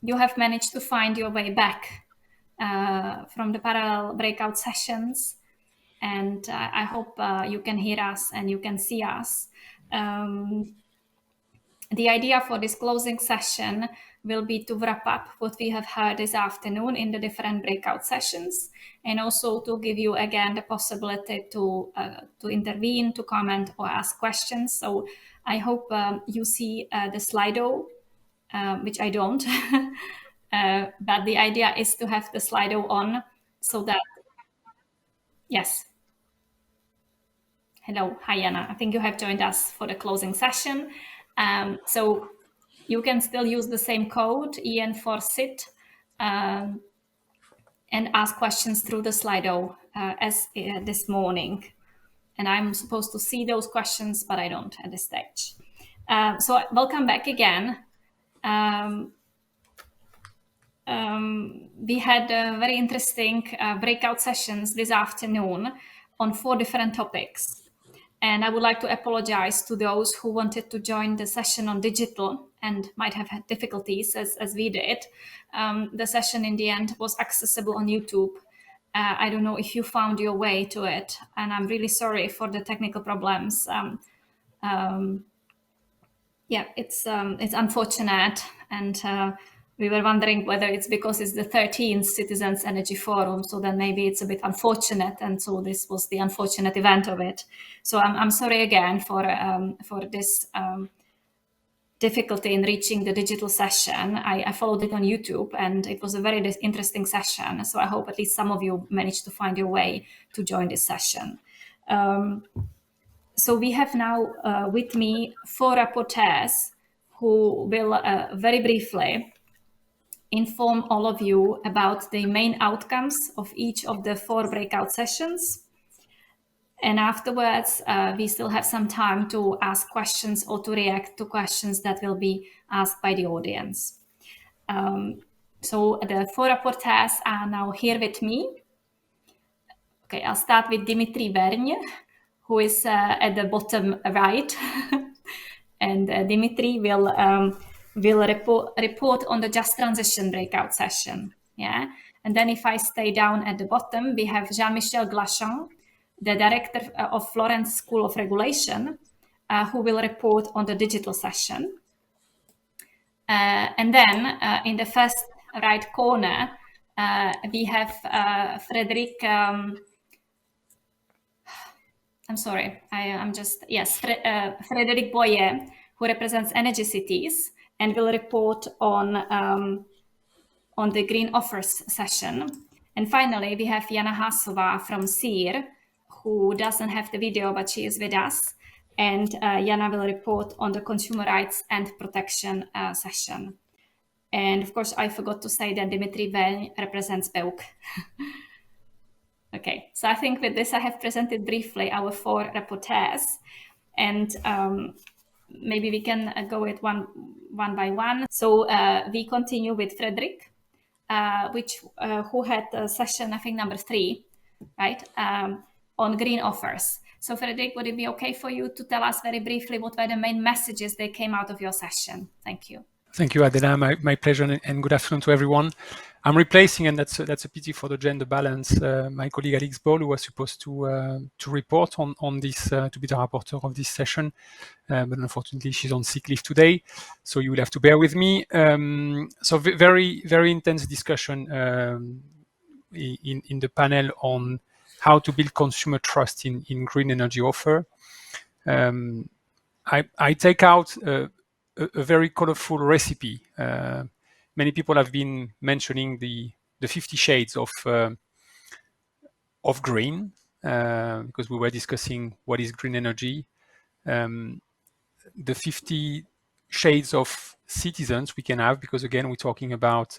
you have managed to find your way back from the parallel breakout sessions. And I hope you can hear us and you can see us. The idea for this closing session will be to wrap up what we have heard this afternoon in the different breakout sessions, and also to give you again the possibility to intervene, to comment or ask questions. So I hope you see the Slido, which I don't, but the idea is to have the Slido on so that, yes. Hello, hi Anna. I think you have joined us for the closing session. So you can still use the same code, EN4SIT, and ask questions through the Slido as this morning. And I'm supposed to see those questions, but I don't at this stage. So welcome back again. We had very interesting breakout sessions this afternoon on 4 different topics. And I would like to apologize to those who wanted to join the session on digital and might have had difficulties as we did. The session in the end was accessible on YouTube. I don't know if you found your way to it, and I'm really sorry for the technical problems. Yeah, it's unfortunate, and we were wondering whether it's because it's the 13th Citizens Energy Forum, so then maybe it's a bit unfortunate, and so this was the unfortunate event of it. So I'm sorry again for this difficulty in reaching the digital session. I followed it on YouTube, and it was a very interesting session. So I hope at least some of you managed to find your way to join this session. So we have now with me 4 rapporteurs who will very briefly inform all of you about the main outcomes of each of the 4 breakout sessions. And afterwards, we still have some time to ask questions or to react to questions that will be asked by the audience. So the 4 rapporteurs are now here with me. Okay, I'll start with Dimitri Vergne, who is at the bottom right. And Dimitri will report on the Just Transition breakout session. Yeah, and then if I stay down at the bottom, we have Jean-Michel Glachan, the director of Florence School of Regulation, who will report on the digital session. And then in the first right corner, we have Frédéric. I'm sorry, Frédéric Boyer, who represents Energy Cities and will report on the Green Offers session. And finally, we have Jana Hasova from CIR, who doesn't have the video, but she is with us. And Jana will report on the Consumer Rights and Protection session. And of course, I forgot to say that Dimitri Vergne represents BEUC. Okay, so I think with this, I have presented briefly our 4 rapporteurs, and maybe we can go it one by one. So we continue with Frédéric, who had session, I think, number 3, right, on green offers. So Frédéric, would it be okay for you to tell us very briefly what were the main messages that came out of your session? Thank you.
Thank you, Adela. My pleasure, and good afternoon to everyone. I'm replacing, and that's a pity for the gender balance, my colleague Alex Ball, who was supposed to report on this, to be the rapporteur of this session, but unfortunately she's on sick leave today, so you will have to bear with me. So very, very intense discussion in the panel on how to build consumer trust in green energy offer. I take out a very colorful recipe. Many people have been mentioning the 50 shades of green, because we were discussing what is green energy. The 50 shades of citizens we can have, because again, we're talking about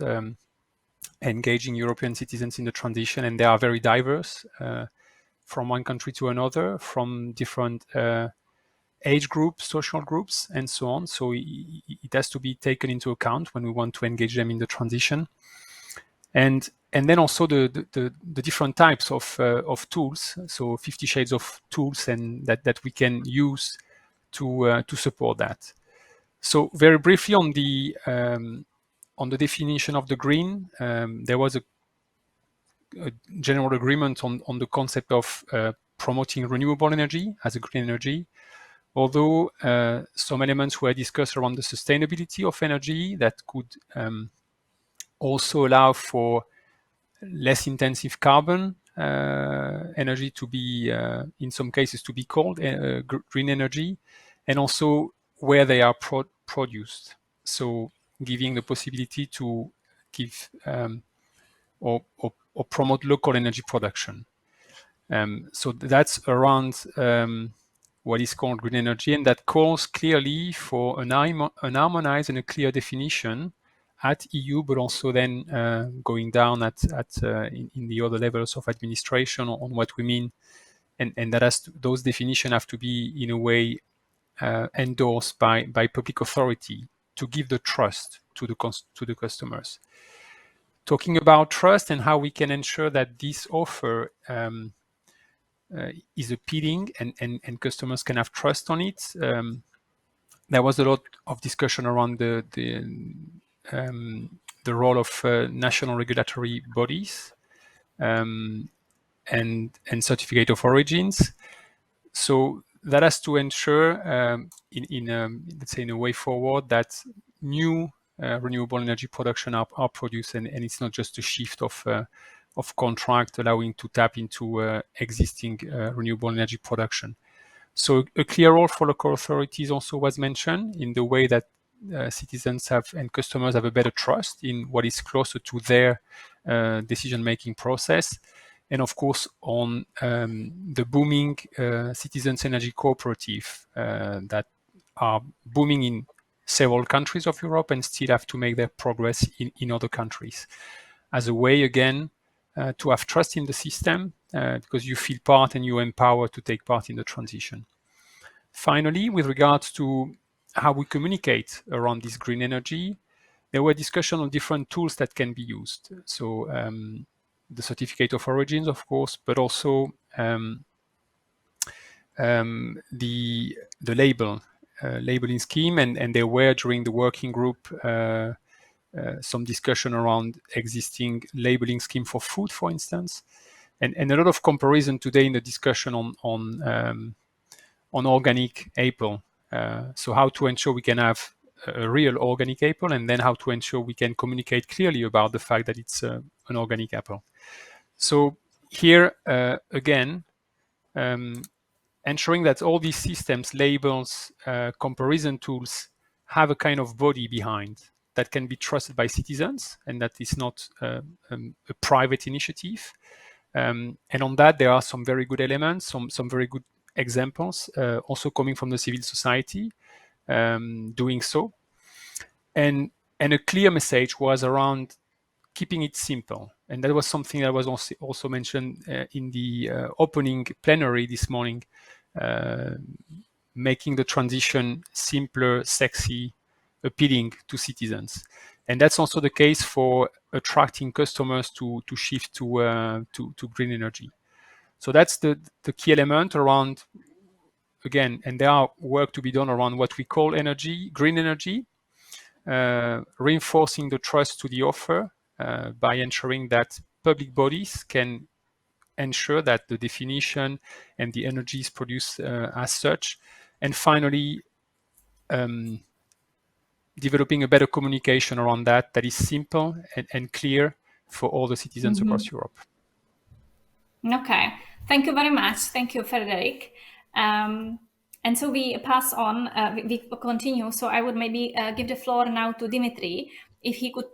engaging European citizens in the transition, and they are very diverse from one country to another, from different age groups, social groups, and so on. So it has to be taken into account when we want to engage them in the transition. And then also the different types of tools. So 50 shades of tools, and that we can use to support that. So very briefly on the definition of the green, there was a general agreement on the concept of promoting renewable energy as a green energy. Although some elements were discussed around the sustainability of energy that could also allow for less intensive carbon energy to be, in some cases, to be called green energy, and also where they are produced. So giving the possibility to give or promote local energy production. So that's around what is called green energy, and that calls clearly for an harmonized and a clear definition at EU, but also then going down in the other levels of administration on what we mean, and that those definitions have to be in a way endorsed by public authority to give the trust to the customers. Talking about trust and how we can ensure that this offer is appealing and customers can have trust on it. There was a lot of discussion around the role of national regulatory bodies and certificate of origins. So that has to ensure, let's say, in a way forward, that new renewable energy production are produced, and it's not just a shift of contract allowing to tap into existing renewable energy production. So a clear role for local authorities also was mentioned in the way that citizens have and customers have a better trust in what is closer to their decision-making process. And of course, on the booming citizens energy cooperative that are booming in several countries of Europe and still have to make their progress in other countries, as a way, again, to have trust in the system because you feel part and you're empowered to take part in the transition. Finally, with regards to how we communicate around this green energy, there were discussions on different tools that can be used. So the certificate of origins, of course, but also the labeling scheme, and there were during the working group some discussion around existing labeling scheme for food, for instance, and a lot of comparison today in the discussion on organic apple. So how to ensure we can have a real organic apple, and then how to ensure we can communicate clearly about the fact that it's an organic apple. So here, again, ensuring that all these systems, labels, comparison tools have a kind of body behind that can be trusted by citizens and that is not a private initiative. And on that, there are some very good elements, some very good examples, also coming from the civil society doing so. And a clear message was around keeping it simple. And that was something that was also mentioned in the opening plenary this morning, making the transition simpler, sexy, appealing to citizens. And that's also the case for attracting customers to shift to green energy. So that's the key element around, again, and there are work to be done around what we call energy, green energy, reinforcing the trust to the offer by ensuring that public bodies can ensure that the definition and the energy is produced as such. And finally, developing a better communication around that is simple and clear for all the citizens across Europe.
Okay, thank you very much. Thank you, Frederic. And so we pass on, we continue. So I would maybe give the floor now to Dimitri, if he could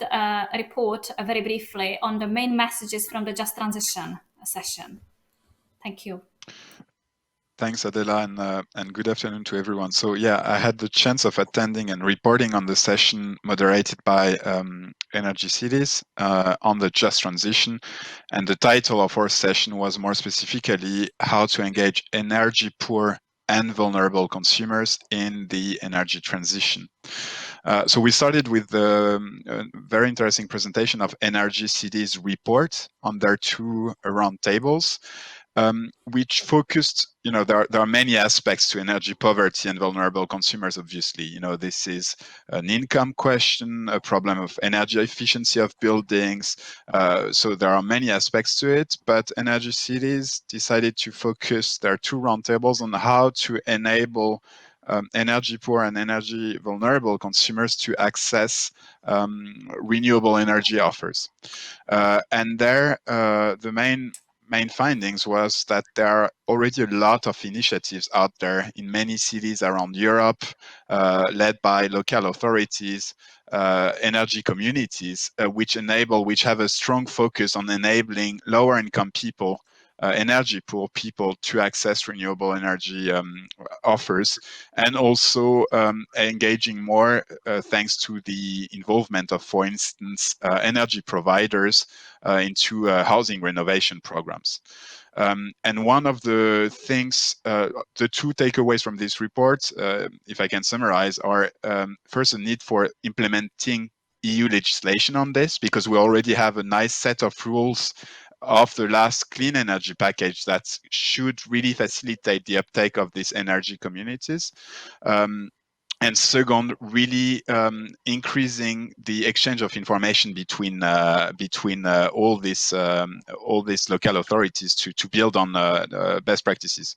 report very briefly on the main messages from the Just Transition session. Thank you.
Thanks, Adela, and good afternoon to everyone. So yeah, I had the chance of attending and reporting on the session moderated by Energy Cities on the Just Transition. And the title of our session was more specifically how to engage energy poor and vulnerable consumers in the energy transition. So we started with a very interesting presentation of Energy Cities report on their two roundtables. Which focused, there are many aspects to energy poverty and vulnerable consumers, obviously. This is an income question, a problem of energy efficiency of buildings. So there are many aspects to it, but Energy Cities decided to focus their two roundtables on how to enable energy poor and energy vulnerable consumers to access renewable energy offers. And there, the main findings was that there are already a lot of initiatives out there in many cities around Europe, led by local authorities, energy communities, which have a strong focus on enabling lower income people, energy poor people, to access renewable energy offers, and also engaging more thanks to the involvement of, for instance, energy providers into housing renovation programs. And one of the things, the two takeaways from this report, if I can summarize, are first, a need for implementing EU legislation on this, because we already have a nice set of rules of the last clean energy package that should really facilitate the uptake of these energy communities. And second, really increasing the exchange of information between all these local authorities to build on best practices.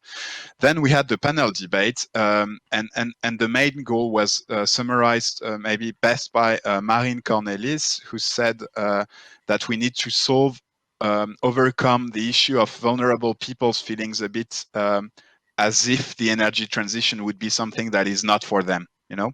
Then we had the panel debate, and the main goal was summarized maybe best by Marine Cornelis, who said that we need to overcome the issue of vulnerable people's feelings a bit as if the energy transition would be something that is not for them, you know.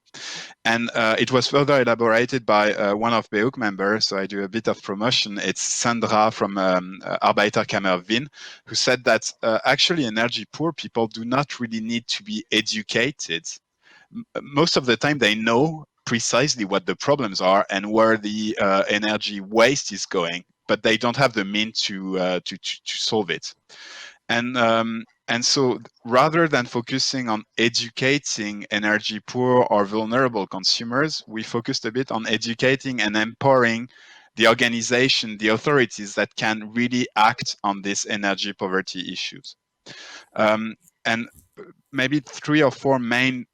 And it was further elaborated by one of BEUC members, so I do a bit of promotion. It's Sandra from Arbeiterkammer Wien, who said that actually energy poor people do not really need to be educated. Most of the time they know precisely what the problems are and where the energy waste is going, but they don't have the means to solve it. And so rather than focusing on educating energy poor or vulnerable consumers, we focused a bit on educating and empowering the organization, the authorities that can really act on these energy poverty issues. And maybe 3 or 4 main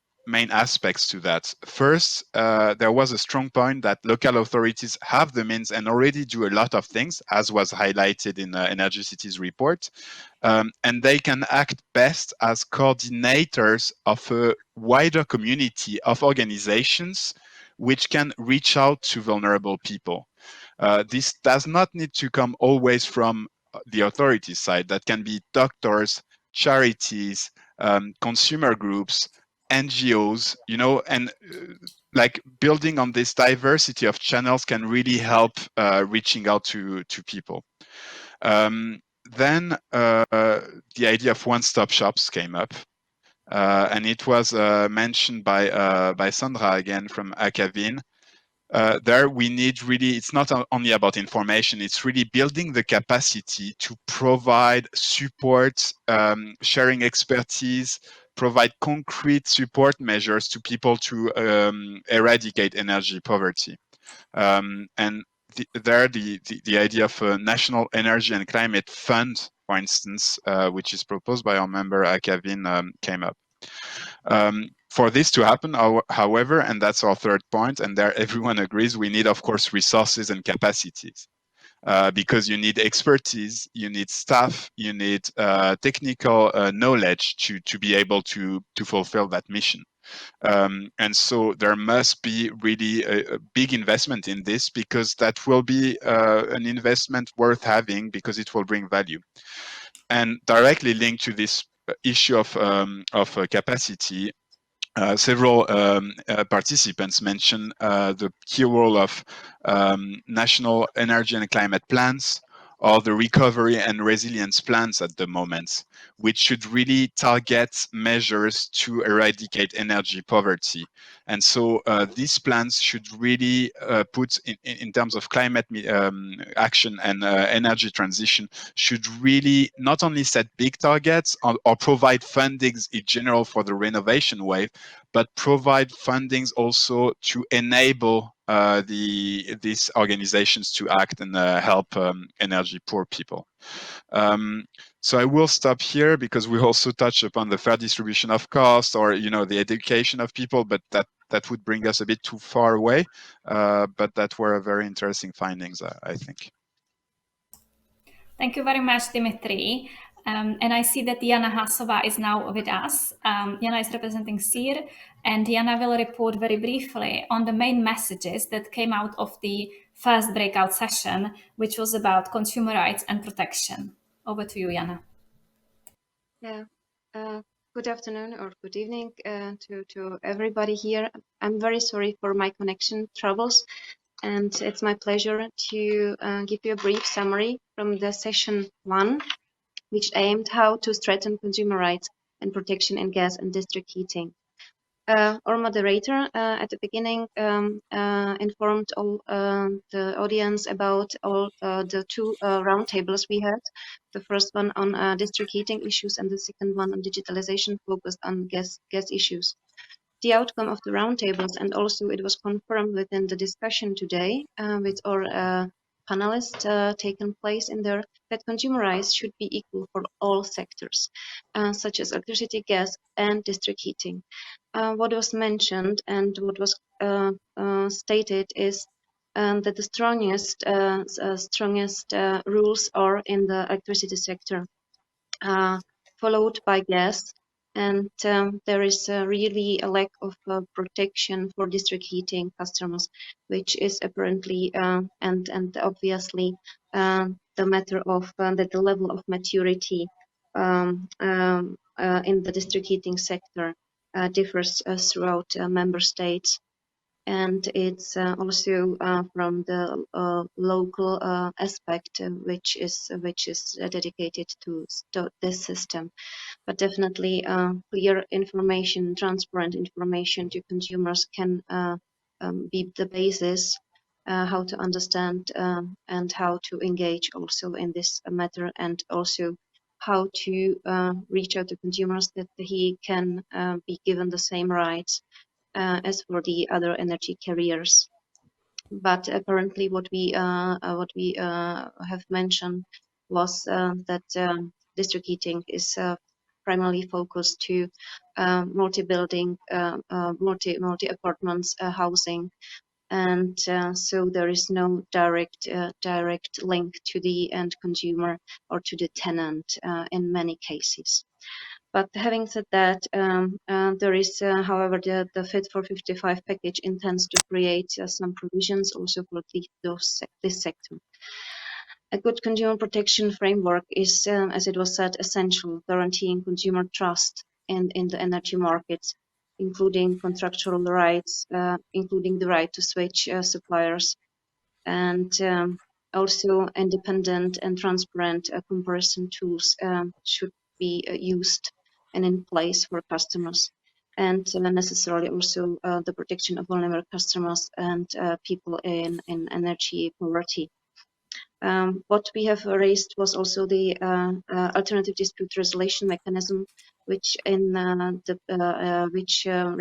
aspects to that. First, there was a strong point that local authorities have the means and already do a lot of things, as was highlighted in Energy Cities report. And they can act best as coordinators of a wider community of organizations which can reach out to vulnerable people. This does not need to come always from the authority side. That can be doctors, charities, consumer groups, NGOs, you know, and like building on this diversity of channels can really help reaching out to people. Then the idea of one-stop shops came up, and it was mentioned by Sandra again from Akavin. There we need really, it's not only about information, it's really building the capacity to provide support, sharing expertise, provide concrete support measures to people to eradicate energy poverty. And the idea of a National Energy and Climate Fund, for instance, which is proposed by our member Akavin, came up. For this to happen, however, and that's our third point, and there everyone agrees, we need, of course, resources and capacities. Because you need expertise, you need staff, you need technical knowledge to be able to fulfill that mission. And so there must be really a big investment in this, because that will be an investment worth having, because it will bring value. And directly linked to this issue of capacity, several participants mentioned the key role of national energy and climate plans, or the recovery and resilience plans at the moment, which should really target measures to eradicate energy poverty. And so these plans should really put in terms of climate action and energy transition, should really not only set big targets or provide fundings in general for the renovation wave, but provide fundings also to enable these organizations to act and help energy poor people. So I will stop here, because we also touch upon the fair distribution of costs, or the education of people, but that would bring us a bit too far away. But that were very interesting findings, I think.
Thank you very much, Dimitri. And I see that Jana Hasova is now with us. Jana is representing CIR, and Jana will report very briefly on the main messages that came out of the first breakout session, which was about consumer rights and protection. Over to you, Jana.
Yeah. Good afternoon or good evening to everybody here. I'm very sorry for my connection troubles, and it's my pleasure to give you a brief summary from the session 1, which aimed how to strengthen consumer rights and protection in gas and district heating. Our moderator at the beginning informed all the audience about all the 2 roundtables we had. The first one on district heating issues, and the second one on digitalization, focused on gas issues. The outcome of the roundtables, and also it was confirmed within the discussion today with our panelists taken place in there, that consumer rights should be equal for all sectors, such as electricity, gas, and district heating. What was mentioned and what was stated is that the strongest rules are in the electricity sector, followed by gas, and there is really a lack of protection for district heating customers, which is apparently and obviously the matter of that the level of maturity in the district heating sector differs throughout member states. And it's also from the local aspect, which is dedicated to this system. But definitely, clear information, transparent information to consumers can be the basis how to understand and how to engage also in this matter, and also how to reach out to consumers that he can be given the same rights as for the other energy carriers. But apparently, what we have mentioned was that district heating is primarily focused to multi-building, multi-apartments housing, and so there is no direct link to the end consumer or to the tenant in many cases. But having said that, there is, however, the Fit for 55 package intends to create some provisions also for this sector. A good consumer protection framework is, as it was said, essential, guaranteeing consumer trust in the energy markets, including contractual rights, including the right to switch suppliers, and also independent and transparent comparison tools should be used and in place for customers, and necessarily also the protection of vulnerable customers and people in energy poverty. What we have raised was also the alternative dispute resolution mechanism, which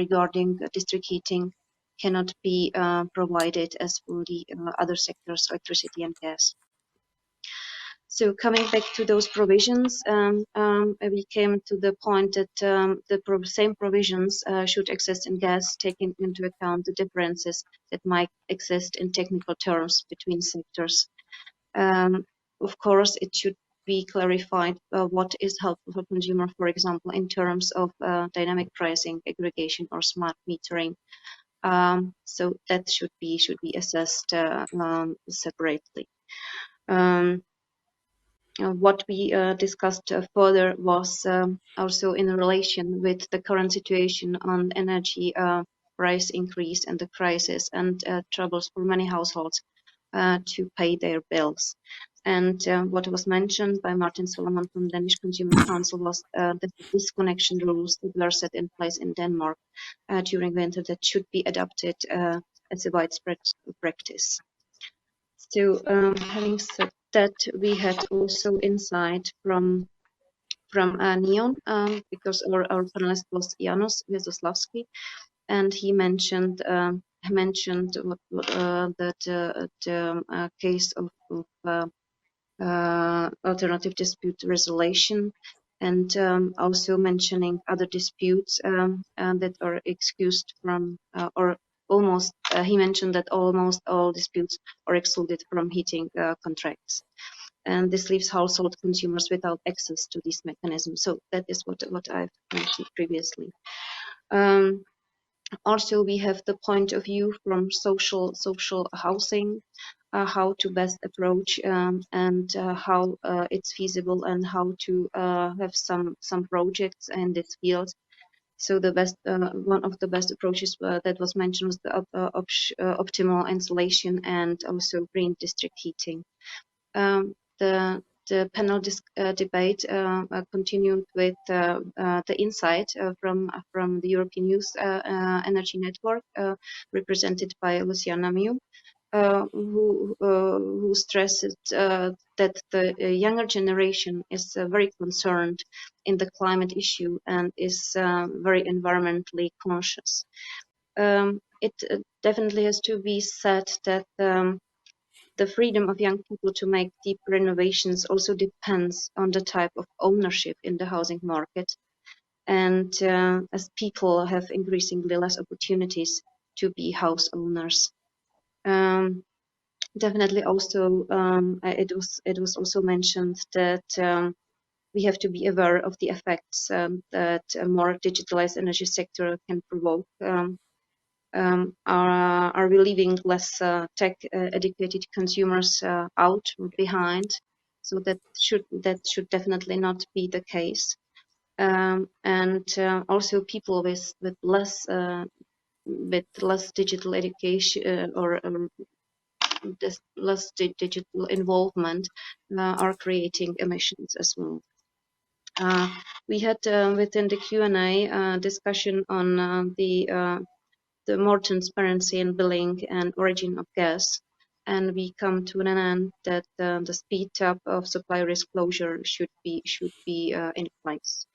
regarding district heating cannot be provided as for the other sectors, electricity and gas. So coming back to those provisions, we came to the point that the same provisions should exist in gas, taking into account the differences that might exist in technical terms between sectors. Of course, it should be clarified what is helpful for consumer, for example, in terms of dynamic pricing, aggregation, or smart metering. So that should be assessed separately. What we discussed further was also in relation with the current situation on energy price increase and the crisis and troubles for many households to pay their bills. And what was mentioned by Martin Solomon from Danish Consumer Council was the disconnection rules that were set in place in Denmark during winter that should be adopted as a widespread practice. So having said that, we had also insight from Neon, because our panelist was Janusz Wiesławski, and he mentioned the case of alternative dispute resolution, and also mentioning other disputes that are excused from or almost he mentioned that almost all disputes are excluded from heating contracts, and this leaves household consumers without access to this mechanism. So that is what I've mentioned previously. Also, we have the point of view from social housing, how to best approach and how it's feasible, and how to have some projects in this field. So the best one of the best approaches that was mentioned was the optimal insulation and also green district heating. The panel debate continued with the insight from the European Youth Energy Network, represented by Luciana Miu, who stressed that the younger generation is very concerned in the climate issue and is very environmentally conscious. It definitely has to be said that the freedom of young people to make deep renovations also depends on the type of ownership in the housing market. And as people have increasingly less opportunities to be house owners. Definitely also, it was also mentioned that we have to be aware of the effects that a more digitalized energy sector can provoke. Are we leaving less tech-educated consumers out or behind? So that should definitely not be the case. And also people with less digital education or less digital involvement are creating emissions as well. We had within the Q&A discussion on the more transparency in billing and origin of gas, and we come to an end that the speed up of supply disclosure should be in place.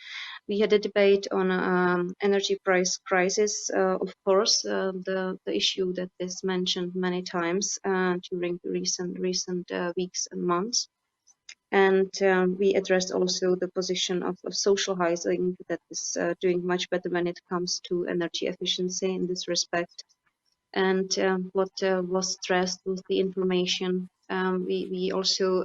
We had a debate on energy price crisis, of course, the issue that is mentioned many times during the recent weeks and months. And we addressed also the position of social housing that is doing much better when it comes to energy efficiency in this respect. And what was stressed was the information. We also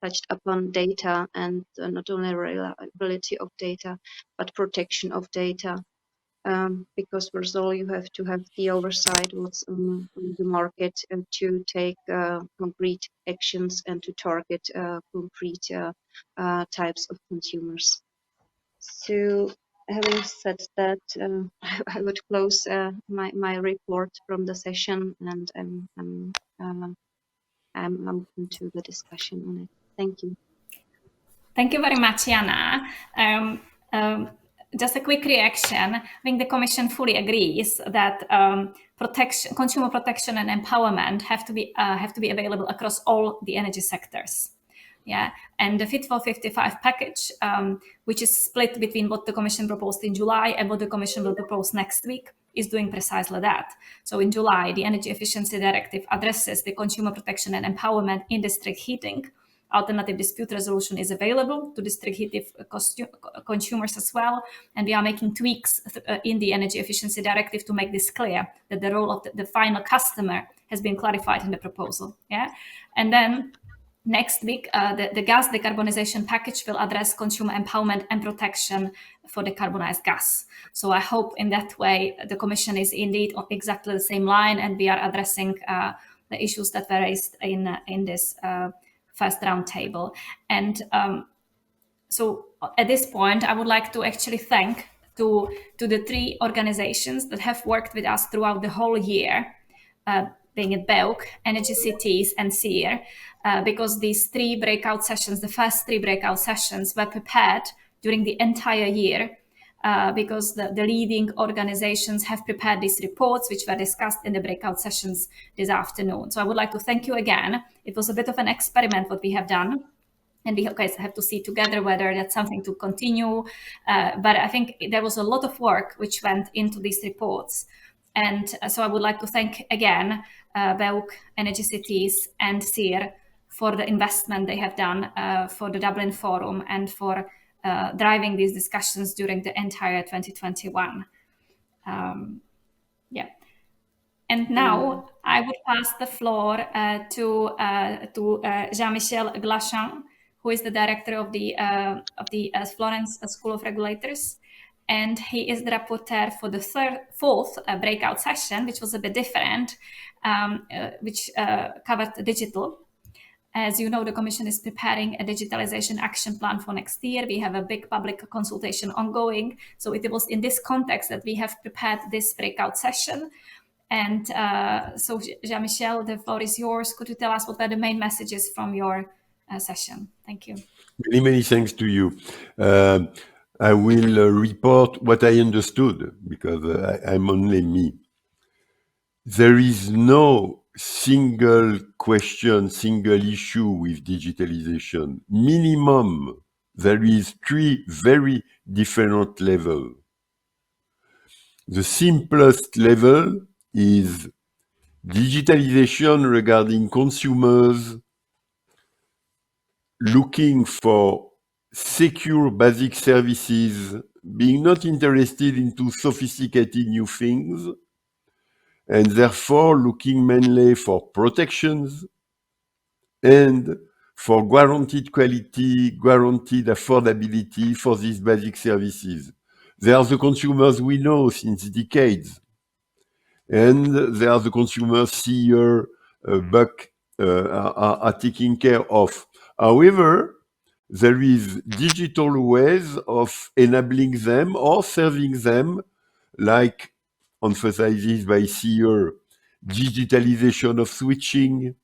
touched upon data and not only reliability of data, but protection of data. Because first of all, you have to have the oversight what's on the market and to take concrete actions and to target concrete types of consumers. So having said that, I would close my report from the session, and I'm open to the discussion on it. Thank you.
Thank you very much, Jana. Just a quick reaction. I think the Commission fully agrees that consumer protection and empowerment have to be available across all the energy sectors. Yeah, and the Fit for 55 package, which is split between what the Commission proposed in July and what the Commission will propose next week, is doing precisely that. So in July, the Energy Efficiency Directive addresses the consumer protection and empowerment in district heating. Alternative dispute resolution is available to district heating consumers as well. And we are making tweaks in the Energy Efficiency Directive to make this clear, that the role of the final customer has been clarified in the proposal. Yeah, and then next week, the gas decarbonisation package will address consumer empowerment and protection for decarbonised gas. So I hope in that way the Commission is indeed on exactly the same line, and we are addressing the issues that were raised in this first roundtable. And so at this point, I would like to actually thank to the three organizations that have worked with us throughout the whole year, being it BEUC, Energy Cities, and SEER, because these three breakout sessions, the first three breakout sessions, were prepared during the entire year, because the leading organizations have prepared these reports, which were discussed in the breakout sessions this afternoon. So I would like to thank you again. It was a bit of an experiment what we have done, and we guys have to see together whether that's something to continue. But I think there was a lot of work which went into these reports. And so I would like to thank again BEUC, Energy Cities, and SEER for the investment they have done for the Dublin Forum and for driving these discussions during the entire 2021. Yeah. And now I would pass the floor to Jean-Michel Glachan, who is the director of the Florence School of Regulators. And he is the rapporteur for the fourth breakout session, which was a bit different, which covered digital. As you know, the Commission is preparing a digitalization action plan for next year. We have a big public consultation ongoing. So it was in this context that we have prepared this breakout session. And so, Jean-Michel, the floor is yours. Could you tell us what were the main messages from your session? Thank you.
Many, many thanks to you. I will report what I understood, because I'm only me. There is no single question, single issue with digitalization. Minimum, there is 3 very different levels. The simplest level is digitalization regarding consumers looking for secure basic services, being not interested into sophisticated new things, and therefore looking mainly for protections and for guaranteed quality, guaranteed affordability for these basic services. They are the consumers we know since decades. And they are the consumers here, Buck, are taking care of. However, there is digital ways of enabling them or serving them, like emphasizes by Sear, digitalization of switching,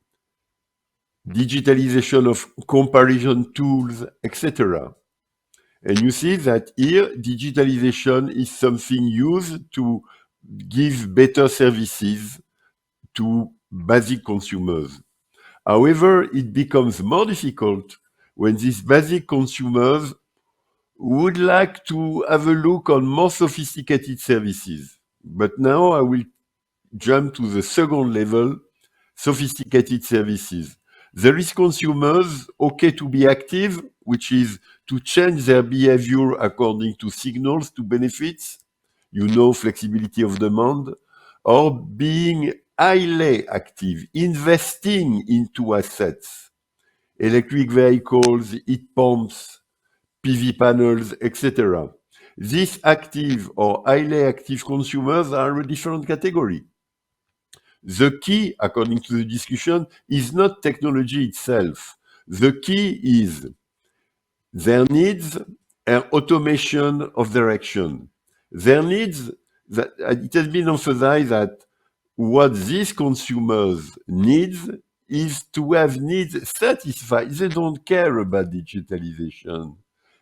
digitalization of comparison tools, etc. And you see that here, digitalization is something used to give better services to basic consumers. However, it becomes more difficult when these basic consumers would like to have a look on more sophisticated services. But now I will jump to the second level, sophisticated services. There is consumers okay to be active, which is to change their behavior according to signals to benefits, flexibility of demand, or being highly active, investing into assets, electric vehicles, heat pumps, PV panels, etc. These active or highly active consumers are a different category. The key, according to the discussion, is not technology itself. The key is their needs and automation of their action. Their needs, that it has been emphasized that what these consumers need is to have needs satisfied. They don't care about digitalization.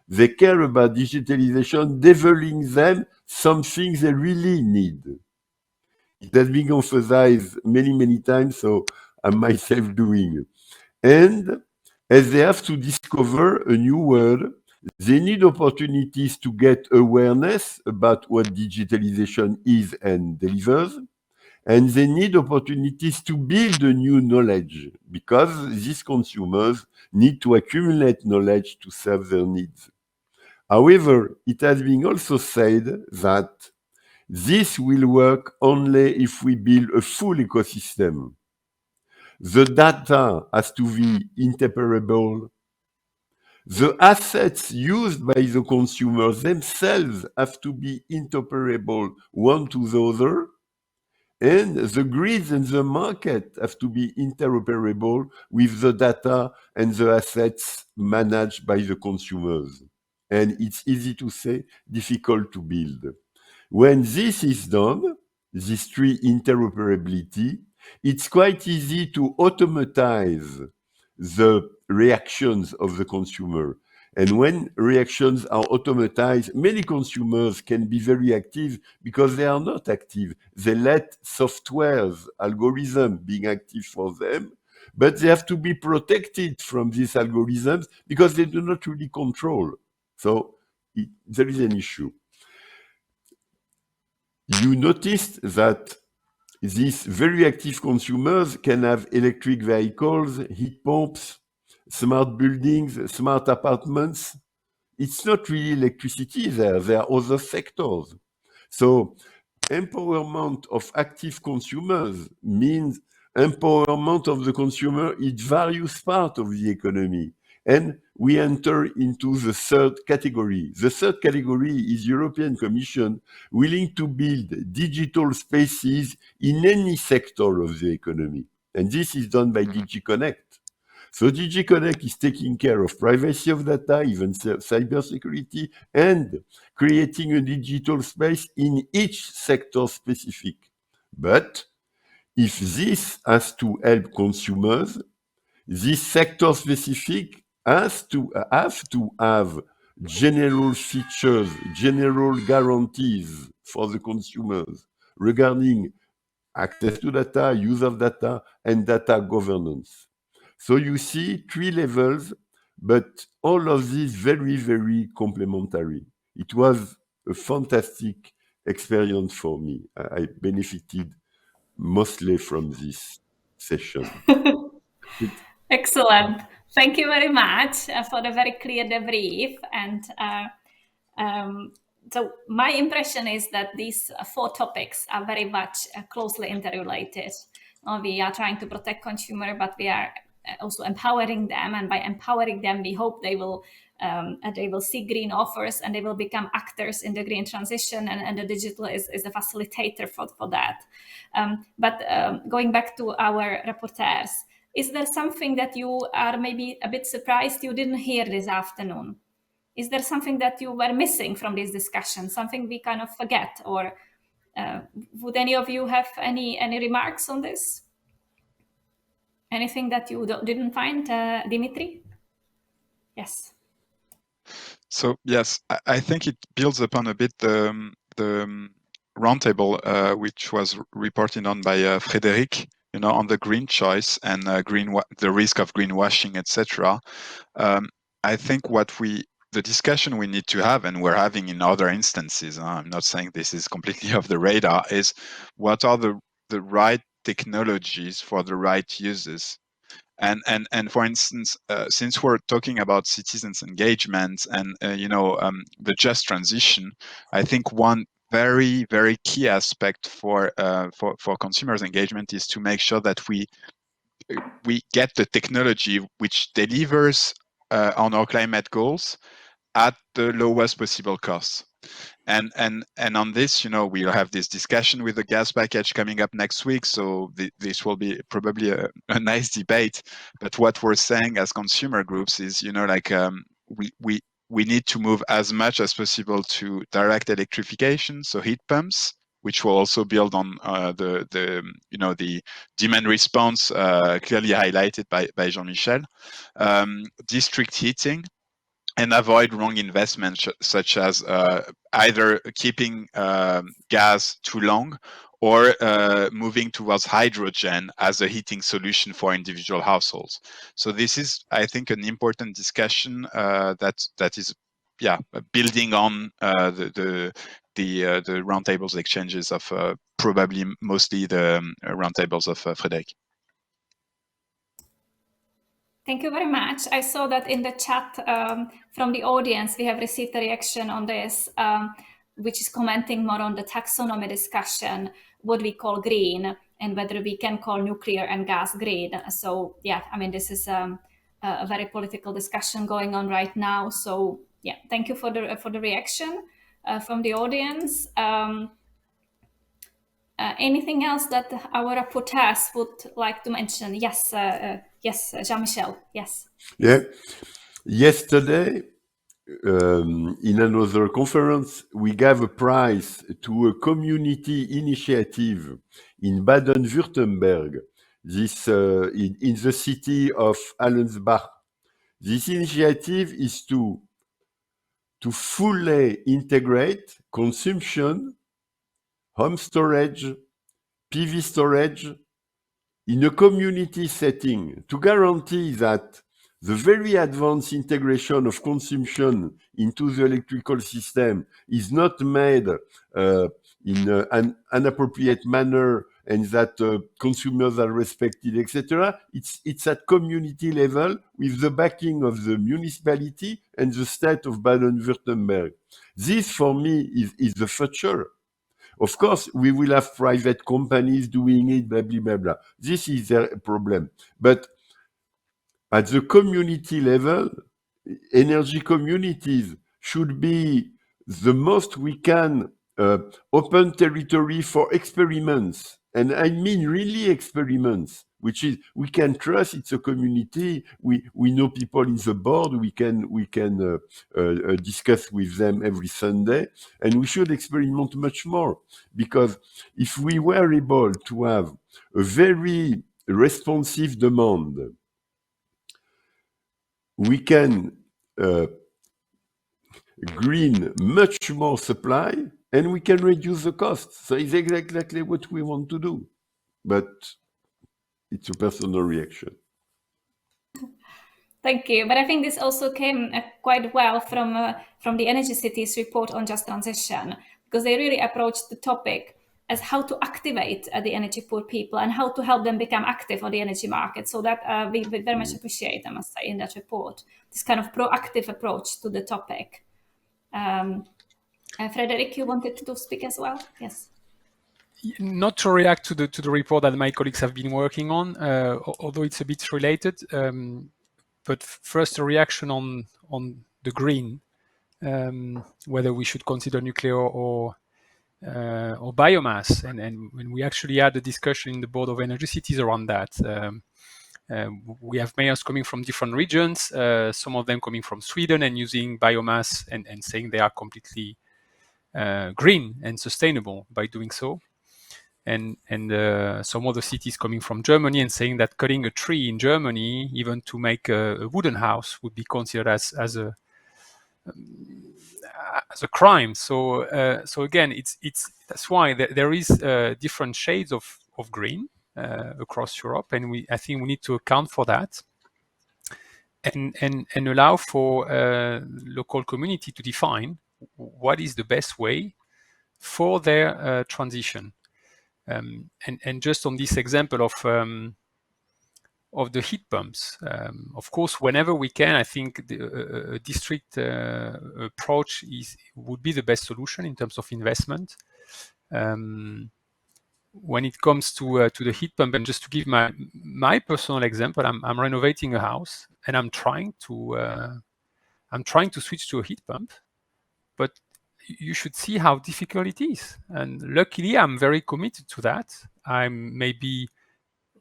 They care about digitalization, delivering them something they really need. It has been emphasized many, many times, so I'm myself doing. And as they have to discover a new world, they need opportunities to get awareness about what digitalization is and delivers. And they need opportunities to build a new knowledge because these consumers need to accumulate knowledge to serve their needs. However, it has been also said that this will work only if we build a full ecosystem. The data has to be interoperable. The assets used by the consumers themselves have to be interoperable one to the other. And the grids and the market have to be interoperable with the data and the assets managed by the consumers. And it's easy to say, difficult to build. When this is done, this three interoperability, it's quite easy to automatize the reactions of the consumer. And when reactions are automatized, many consumers can be very active because they are not active. They let softwares, algorithms being active for them, but they have to be protected from these algorithms because they do not really control. So there is an issue. You noticed that these very active consumers can have electric vehicles, heat pumps, smart buildings, smart apartments. It's not really electricity there. There are other sectors. So empowerment of active consumers means empowerment of the consumer in various parts of the economy. And we enter into the third category. The third category is European Commission willing to build digital spaces in any sector of the economy. And this is done by DG Connect. So DG Connect is taking care of privacy of data, even cybersecurity, and creating a digital space in each sector specific. But if this has to help consumers, this sector specific has to have general features, general guarantees for the consumers regarding access to data, use of data, and data governance. So you see three levels, but all of these very, very complementary. It was a fantastic experience for me. I benefited mostly from this session.
Excellent. Thank you very much for the very clear debrief. And so my impression is that these 4 topics are very much closely interrelated. We are trying to protect consumer, but we are also empowering them. And by empowering them, we hope they will see green offers and they will become actors in the green transition. And the digital is the facilitator for that. But going back to our rapporteurs, is there something that you are maybe a bit surprised you didn't hear this afternoon? Is there something that you were missing from this discussion, something we kind of forget? Or would any of you have any remarks on this? Anything that you didn't find, Dimitri? Yes.
So yes, I think it builds upon a bit the roundtable which was reported on by Frédéric, on the green choice and the risk of greenwashing, etc. I think the discussion we need to have, and we're having in other instances, I'm not saying this is completely off the radar, is what are the right technologies for the right uses. And for instance, since we're talking about citizens' engagement and the just transition, I think one very, very key aspect for consumers' engagement is to make sure that we get the technology which delivers on our climate goals at the lowest possible cost. And on this, we'll have this discussion with the gas package coming up next week. So this will be probably a nice debate. But what we're saying as consumer groups is, we need to move as much as possible to direct electrification, so heat pumps, which will also build on the demand response clearly highlighted by Jean-Michel, district heating, and avoid wrong investments such as either keeping gas too long or moving towards hydrogen as a heating solution for individual households. So this is, I think, an important discussion that is, building on the roundtables exchanges of probably mostly the roundtables of Frédéric.
Thank you very much. I saw that in the chat from the audience, we have received a reaction on this, which is commenting more on the taxonomy discussion, what we call green, and whether we can call nuclear and gas green. So this is a very political discussion going on right now. So thank you for the reaction from the audience. Anything else that our rapporteurs would like to mention? Yes, Jean-Michel. Yes.
Yeah. Yesterday, in another conference, we gave a prize to a community initiative in Baden-Württemberg, this in the city of Allensbach. This initiative is to fully integrate consumption, home storage, PV storage in a community setting to guarantee that the very advanced integration of consumption into the electrical system is not made in an inappropriate manner and that consumers are respected, etc. It's at community level with the backing of the municipality and the state of Baden-Württemberg. This, for me, is the future. Of course, we will have private companies doing it, blah, blah, blah, blah. This is their problem. But at the community level, energy communities should be the most we can open territory for experiments. And I mean really experiments, which is we can trust it's a community. We know people in the board. We can discuss with them every Sunday, and we should experiment much more, because if we were able to have a very responsive demand, we can green much more supply, and we can reduce the cost. So it's exactly what we want to do. But it's a personal reaction.
Thank you. But I think this also came quite well from the Energy Cities report on just transition, because they really approached the topic as how to activate the energy poor people and how to help them become active on the energy market. So that we very much appreciate, I must say, in that report, this kind of proactive approach to the topic. Frederick, you wanted to speak as well? Yes.
Not to react to the report that my colleagues have been working on, although it's a bit related. But first, a reaction on the green, whether we should consider nuclear or biomass, and when we actually had a discussion in the Board of Energy Cities around that. We have mayors coming from different regions, some of them coming from Sweden and using biomass and saying they are completely green and sustainable by doing so. And some other cities coming from Germany and saying that cutting a tree in Germany, even to make a wooden house, would be considered as a crime. So again, that's why there is different shades of green across Europe, and I think we need to account for that, and allow for local community to define what is the best way for their transition. And just on this example of the heat pumps, of course, whenever we can, I think a district approach would be the best solution in terms of investment. When it comes to the heat pump, and just to give my personal example, I'm renovating a house and I'm trying to switch to a heat pump, but you should see how difficult it is. And luckily, I'm very committed to that. I'm maybe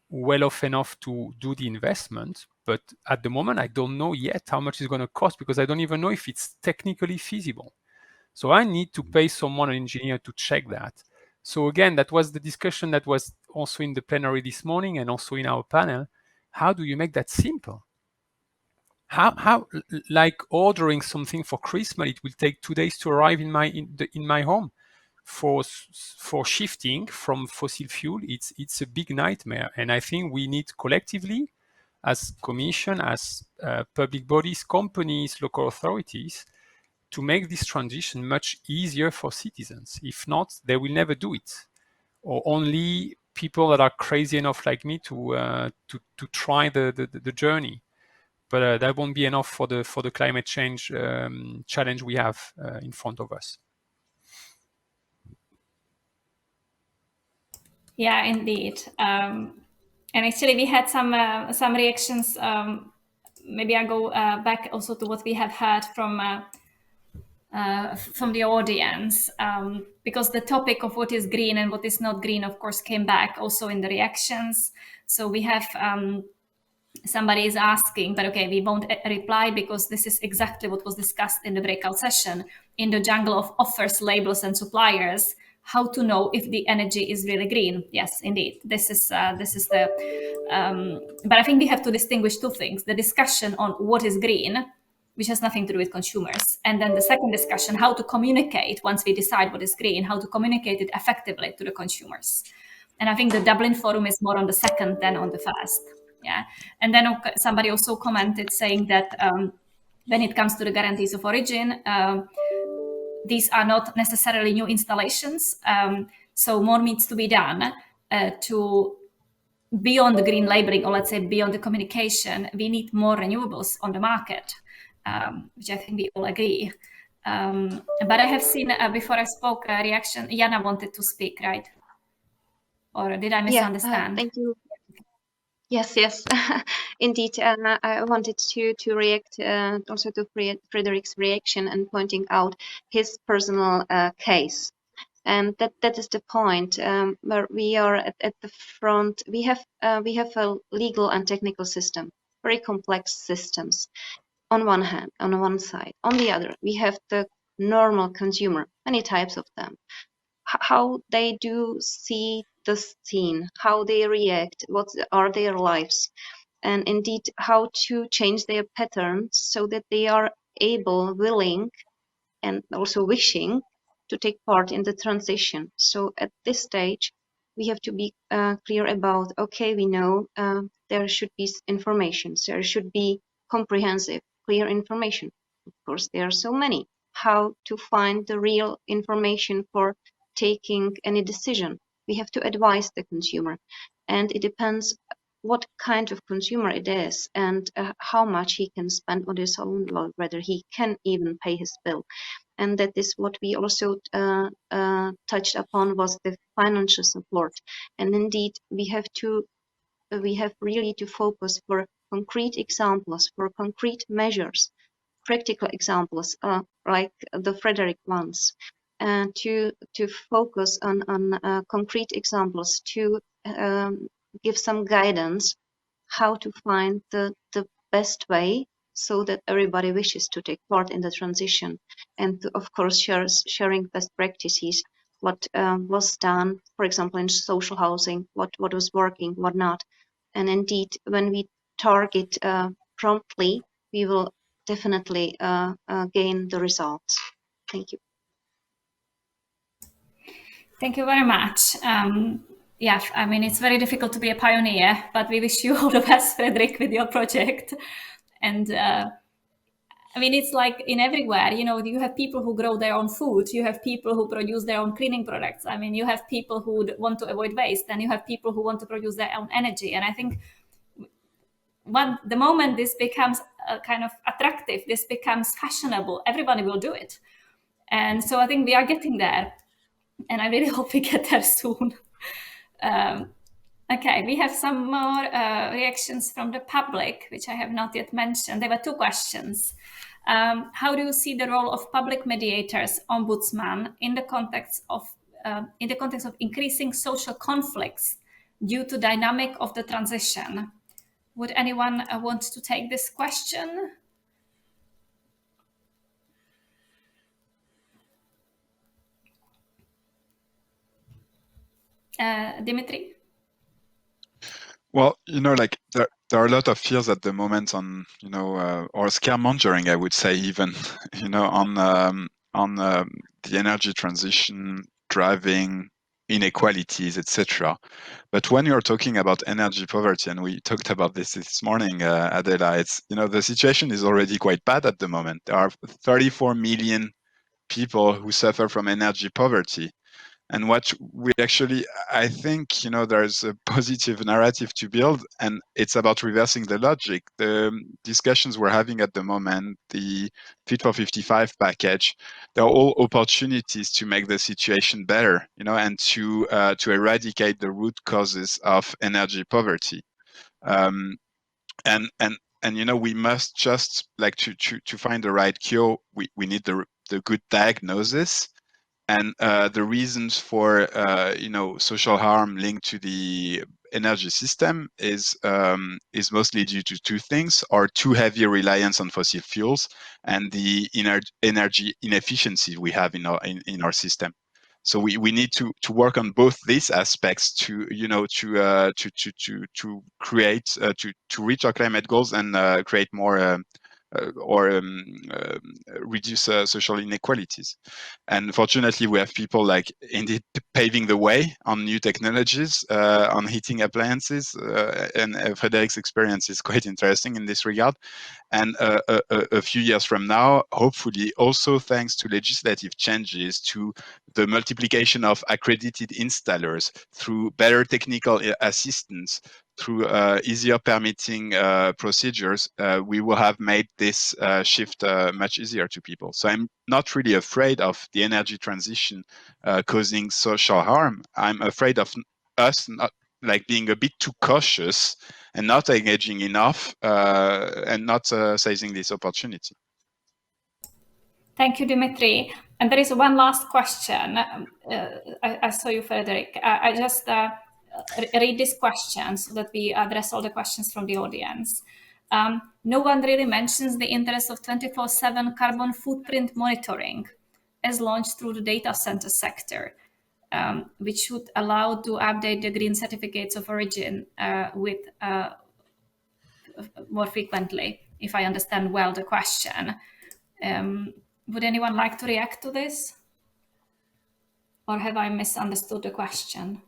well off enough to do the investment, but at the moment, I don't know yet how much it's going to cost, because I don't even know if it's technically feasible. So I need to pay someone, an engineer, to check that. So again, that was the discussion that was also in the plenary this morning and also in our panel. How do you make that simple? How like ordering something for Christmas, it will take 2 days to arrive in my home. For shifting from fossil fuel, it's a big nightmare, and I think we need collectively, as Commission, as public bodies, companies, local authorities, to make this transition much easier for citizens. If not, they will never do it, or only people that are crazy enough like me to try the journey. But that won't be enough for the climate change challenge we have in front of us.
Yeah, indeed. And actually, we had some reactions. Maybe I go back also to what we have heard from the audience, because the topic of what is green and what is not green, of course, came back also in the reactions. So we have somebody is asking, but okay, we won't reply because this is exactly what was discussed in the breakout session. In the jungle of offers, labels, and suppliers, how to know if the energy is really green? Yes, indeed, this is the. But I think we have to distinguish two things: the discussion on what is green, which has nothing to do with consumers, and then the second discussion, how to communicate once we decide what is green, how to communicate it effectively to the consumers. And I think the Dublin Forum is more on the second than on the first. Yeah, and then somebody also commented saying that when it comes to the guarantees of origin, these are not necessarily new installations, so more needs to be done to beyond the green labeling, or let's say beyond the communication. We need more renewables on the market, which I think we all agree. But I have seen before I spoke a reaction. Jana wanted to speak, right? Or did I misunderstand?
Thank you. Yes, indeed. I wanted to react also to Frederick's reaction and pointing out his personal case. And that is the point where we are at the front. We have a legal and technical system, very complex systems. On one hand, on one side, on the other, we have the normal consumer, many types of them. How they do see the scene, how they react, what are their lives, and indeed how to change their patterns so that they are able, willing, and also wishing to take part in the transition. So at this stage, we have to be clear about, okay, we know there should be information, there should be comprehensive, clear information. Of course, there are so many. How to find the real information for taking any decision. We have to advise the consumer, and it depends what kind of consumer it is and how much he can spend on his own, or whether he can even pay his bill. And that is what we also touched upon, was the financial support. And indeed, we have really to focus for concrete examples, for concrete measures, practical examples, like the Frederick ones, to focus on concrete examples, to give some guidance how to find the best way, so that everybody wishes to take part in the transition, and to, of course, sharing best practices, what was done, for example, in social housing, what was working, what not. And indeed, when we target promptly, we will definitely gain the results. Thank you.
Thank you very much. Yeah, I mean, it's very difficult to be a pioneer, but we wish you all the best, Frederick, with your project. And I mean, it's like in everywhere, you know, you have people who grow their own food, you have people who produce their own cleaning products. I mean, you have people who want to avoid waste, and you have people who want to produce their own energy. And I think the moment this becomes kind of attractive, this becomes fashionable, everybody will do it. And so I think we are getting there. And I really hope we get there soon. Okay, we have some more reactions from the public, which I have not yet mentioned. There were two questions. How do you see the role of public mediators, ombudsman, in the context of increasing social conflicts due to dynamic of the transition? Would anyone want to take this question? Dimitri?
Well, like there are a lot of fears at the moment on, or scaremongering, I would say, even, on the energy transition, driving inequalities, etc. But when you're talking about energy poverty, and we talked about this morning, Adela, it's, the situation is already quite bad at the moment. There are 34 million people who suffer from energy poverty. And what we actually, I think, there's a positive narrative to build, and it's about reversing the logic. The discussions we're having at the moment, the Fit for 55 package, they're all opportunities to make the situation better, and to eradicate the root causes of energy poverty. And we must just, like, to find the right cure, we need the good diagnosis. And the reasons for social harm linked to the energy system is mostly due to two things: or too heavy reliance on fossil fuels, and the energy inefficiency we have in our system. So we need to work on both these aspects to create to reach our climate goals and create more reduce social inequalities. And fortunately, we have people like indeed paving the way on new technologies, on heating appliances, and Frederick's experience is quite interesting in this regard. And a few years from now, hopefully, also thanks to legislative changes, to the multiplication of accredited installers, through better technical assistance, through easier permitting procedures, we will have made this shift much easier to people. So I'm not really afraid of the energy transition causing social harm. I'm afraid of us not being a bit too cautious and not engaging enough and not seizing this opportunity.
Thank you, Dimitri. And there is one last question. I saw you, Frederick. I just read this question so that we address all the questions from the audience. No one really mentions the interest of 24/7 carbon footprint monitoring as launched through the data center sector, which should allow to update the green certificates of origin with more frequently, if I understand well the question. Would anyone like to react to this? Or have I misunderstood the question?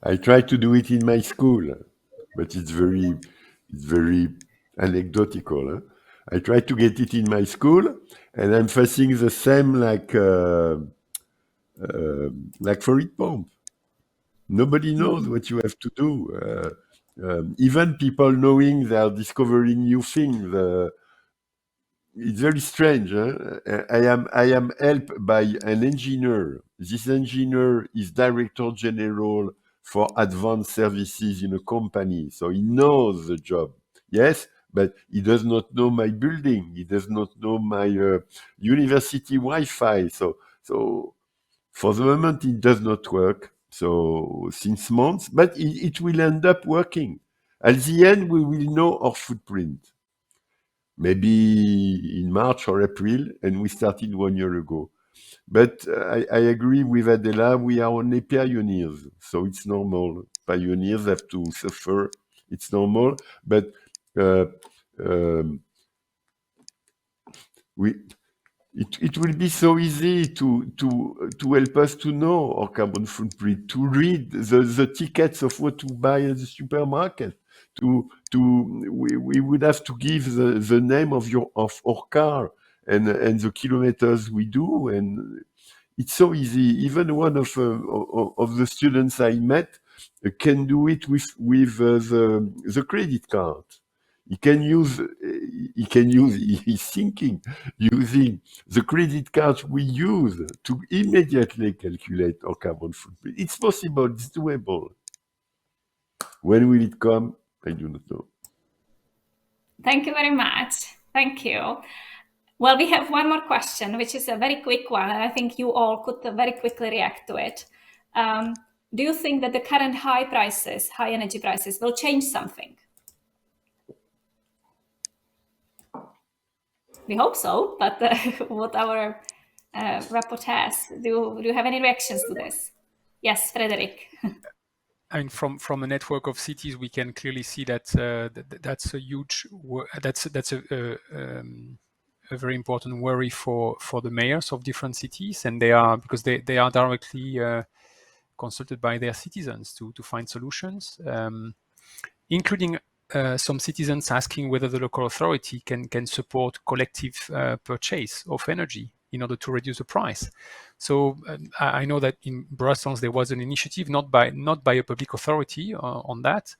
I try to do it in my school, but it's very anecdotal. I try to get it in my school, and I'm facing the same like for heat pump. Nobody knows what you have to do. Even people knowing they are discovering new things. It's very strange. I am helped by an engineer. This engineer is director general for advanced services in a company, so he knows the job. Yes, but he does not know my building. He does not know my university Wi-Fi. So for the moment, it does not work. So since months, but it will end up working. At the end, we will know our footprint. Maybe in March or April, and we started 1 year ago. But I agree with Adela, we are only pioneers, so it's normal. Pioneers have to suffer, it's normal, but it will be so easy to help us to know our carbon footprint, to read the tickets of what to buy at the supermarket. We would have to give the name of our car and the kilometers we do, and it's so easy. Even one of the students I met can do it with the credit card. He's thinking using the credit cards we use to immediately calculate our carbon footprint. It's possible, it's doable. When will it come? I do not know.
Thank you very much. Thank you. Well, we have one more question, which is a very quick one, and I think you all could very quickly react to it. Do you think that the current high energy prices, will change something? We hope so, but what our rapporteurs, do you have any reactions to this? Yes, Frederick.
I mean, from a network of cities, we can clearly see that that's a huge that's a very important worry for the mayors of different cities, and they are directly consulted by their citizens to find solutions, including some citizens asking whether the local authority can support collective purchase of energy in order to reduce the price. So I know that in Brussels there was an initiative, not by a public authority on that,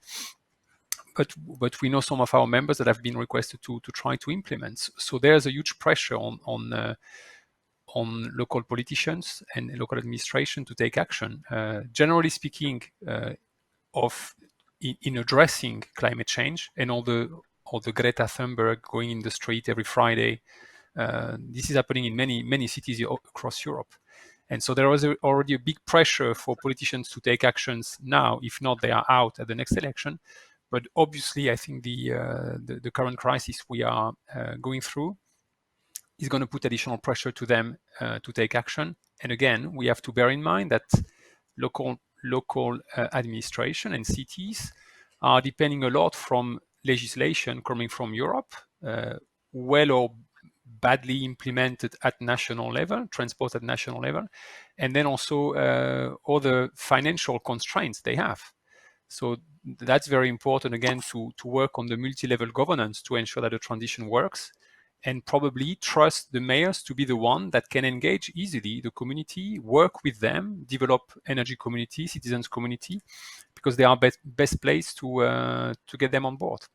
but we know some of our members that have been requested to try to implement. So there's a huge pressure on local politicians and local administration to take action. Generally speaking, in addressing climate change and all the Greta Thunberg going in the street every Friday. This is happening in many cities across Europe. And so there was already a big pressure for politicians to take actions now. If not, they are out at the next election. But obviously, I think the current crisis we are going through is going to put additional pressure to them to take action. And again, we have to bear in mind that local administration and cities are depending a lot from legislation coming from Europe, well or badly implemented at national level, transport at national level, and then also other financial constraints they have. So that's very important, again, to work on the multi-level governance to ensure that the transition works, and probably trust the mayors to be the one that can engage easily the community, work with them, develop energy community, citizens community, because they are best placed to get them on board.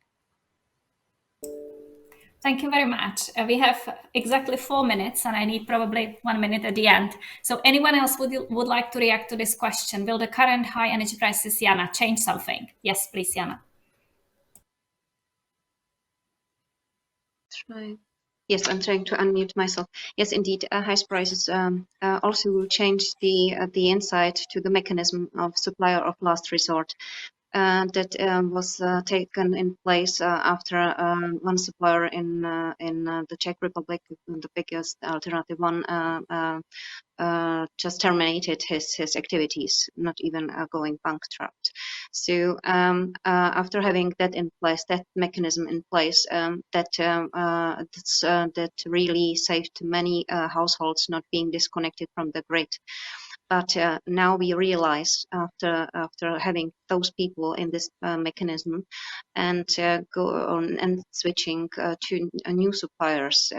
Thank you very much. We have exactly 4 minutes, and I need probably 1 minute at the end. So anyone else would like to react to this question? Will the current high energy prices, Jana, change something? Yes, please, Jana.
Yes, I'm trying to unmute myself. Yes, indeed, high prices also will change the insight to the mechanism of supplier of last resort. That was taken in place after one supplier in the Czech Republic, the biggest alternative one, just terminated his activities, not even going bankrupt. So after having that in place, that mechanism in place, that really saved many households not being disconnected from the grid. But now we realize after having those people in this mechanism and go on and switching to new suppliers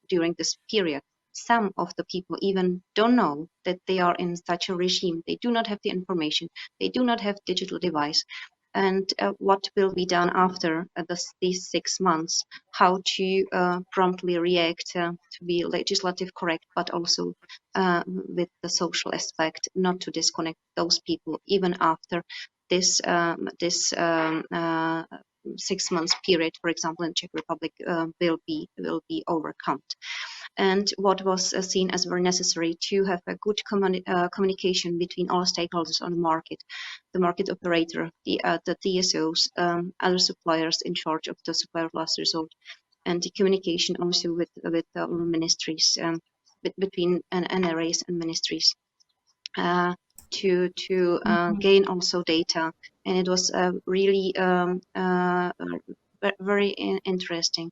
during this period, some of the people even don't know that they are in such a regime. They do not have the information. They do not have digital device. And what will be done after these 6 months? How to promptly react to be legislative correct, but also with the social aspect, not to disconnect those people even after this 6 months period, for example, in Czech Republic, will be overcome. And what was seen as very necessary to have a good communication between all stakeholders on the market operator, the TSOs, other suppliers in charge of the supplier of last resort, and the communication also with our ministries, between NRAs and ministries, to gain also data. And it was really very interesting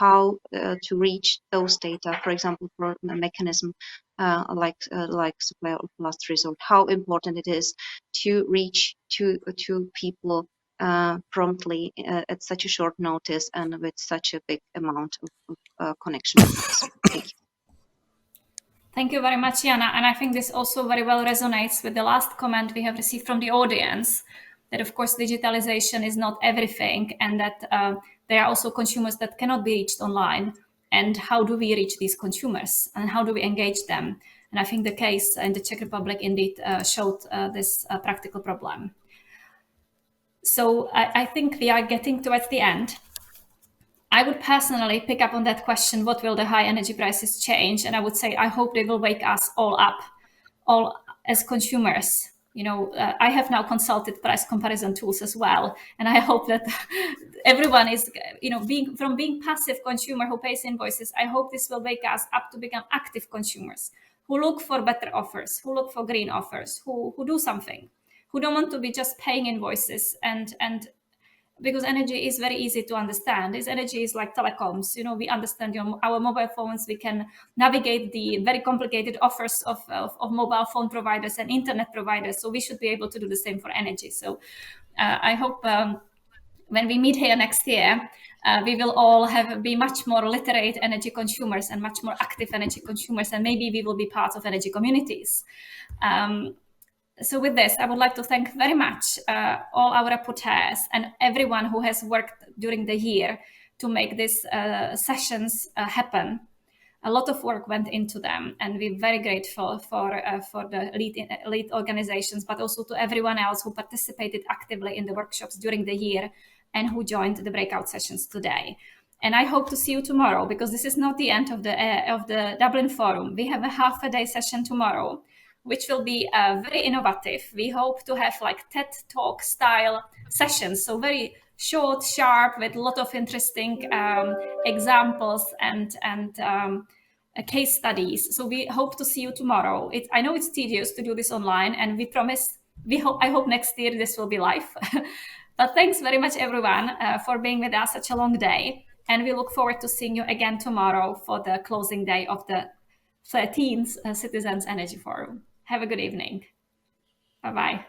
how to reach those data, for example, for a mechanism like supplier of last resort, how important it is to reach to people promptly at such a short notice and with such a big amount of connection requests. Thank you.
Thank you very much, Jana. And I think this also very well resonates with the last comment we have received from the audience, that of course digitalization is not everything, and that there are also consumers that cannot be reached online. And how do we reach these consumers, and how do we engage them? And I think the case in the Czech Republic indeed showed this practical problem. So I think we are getting towards the end. I would personally pick up on that question, what will the high energy prices change? And I would say, I hope they will wake us all up, all as consumers. I have now consulted price comparison tools as well. And I hope that everyone is, being passive consumer who pays invoices, I hope this will wake us up to become active consumers who look for better offers, who look for green offers, who do something, who don't want to be just paying invoices and because energy is very easy to understand. Energy is like telecoms. We understand our mobile phones. We can navigate the very complicated offers of mobile phone providers and internet providers. So we should be able to do the same for energy. So I hope when we meet here next year, we will all be much more literate energy consumers and much more active energy consumers, and maybe we will be part of energy communities. So with this, I would like to thank very much all our rapporteurs and everyone who has worked during the year to make these sessions happen. A lot of work went into them, and we're very grateful for the lead organizations, but also to everyone else who participated actively in the workshops during the year and who joined the breakout sessions today. And I hope to see you tomorrow, because this is not the end of the Dublin Forum. We have a half-a-day session tomorrow, which will be very innovative. We hope to have like TED Talk style sessions, so very short, sharp, with a lot of interesting examples and case studies. So we hope to see you tomorrow. I know it's tedious to do this online, and I hope next year this will be live. But thanks very much, everyone, for being with us such a long day. And we look forward to seeing you again tomorrow for the closing day of the 13th Citizens Energy Forum. Have a good evening. Bye-bye.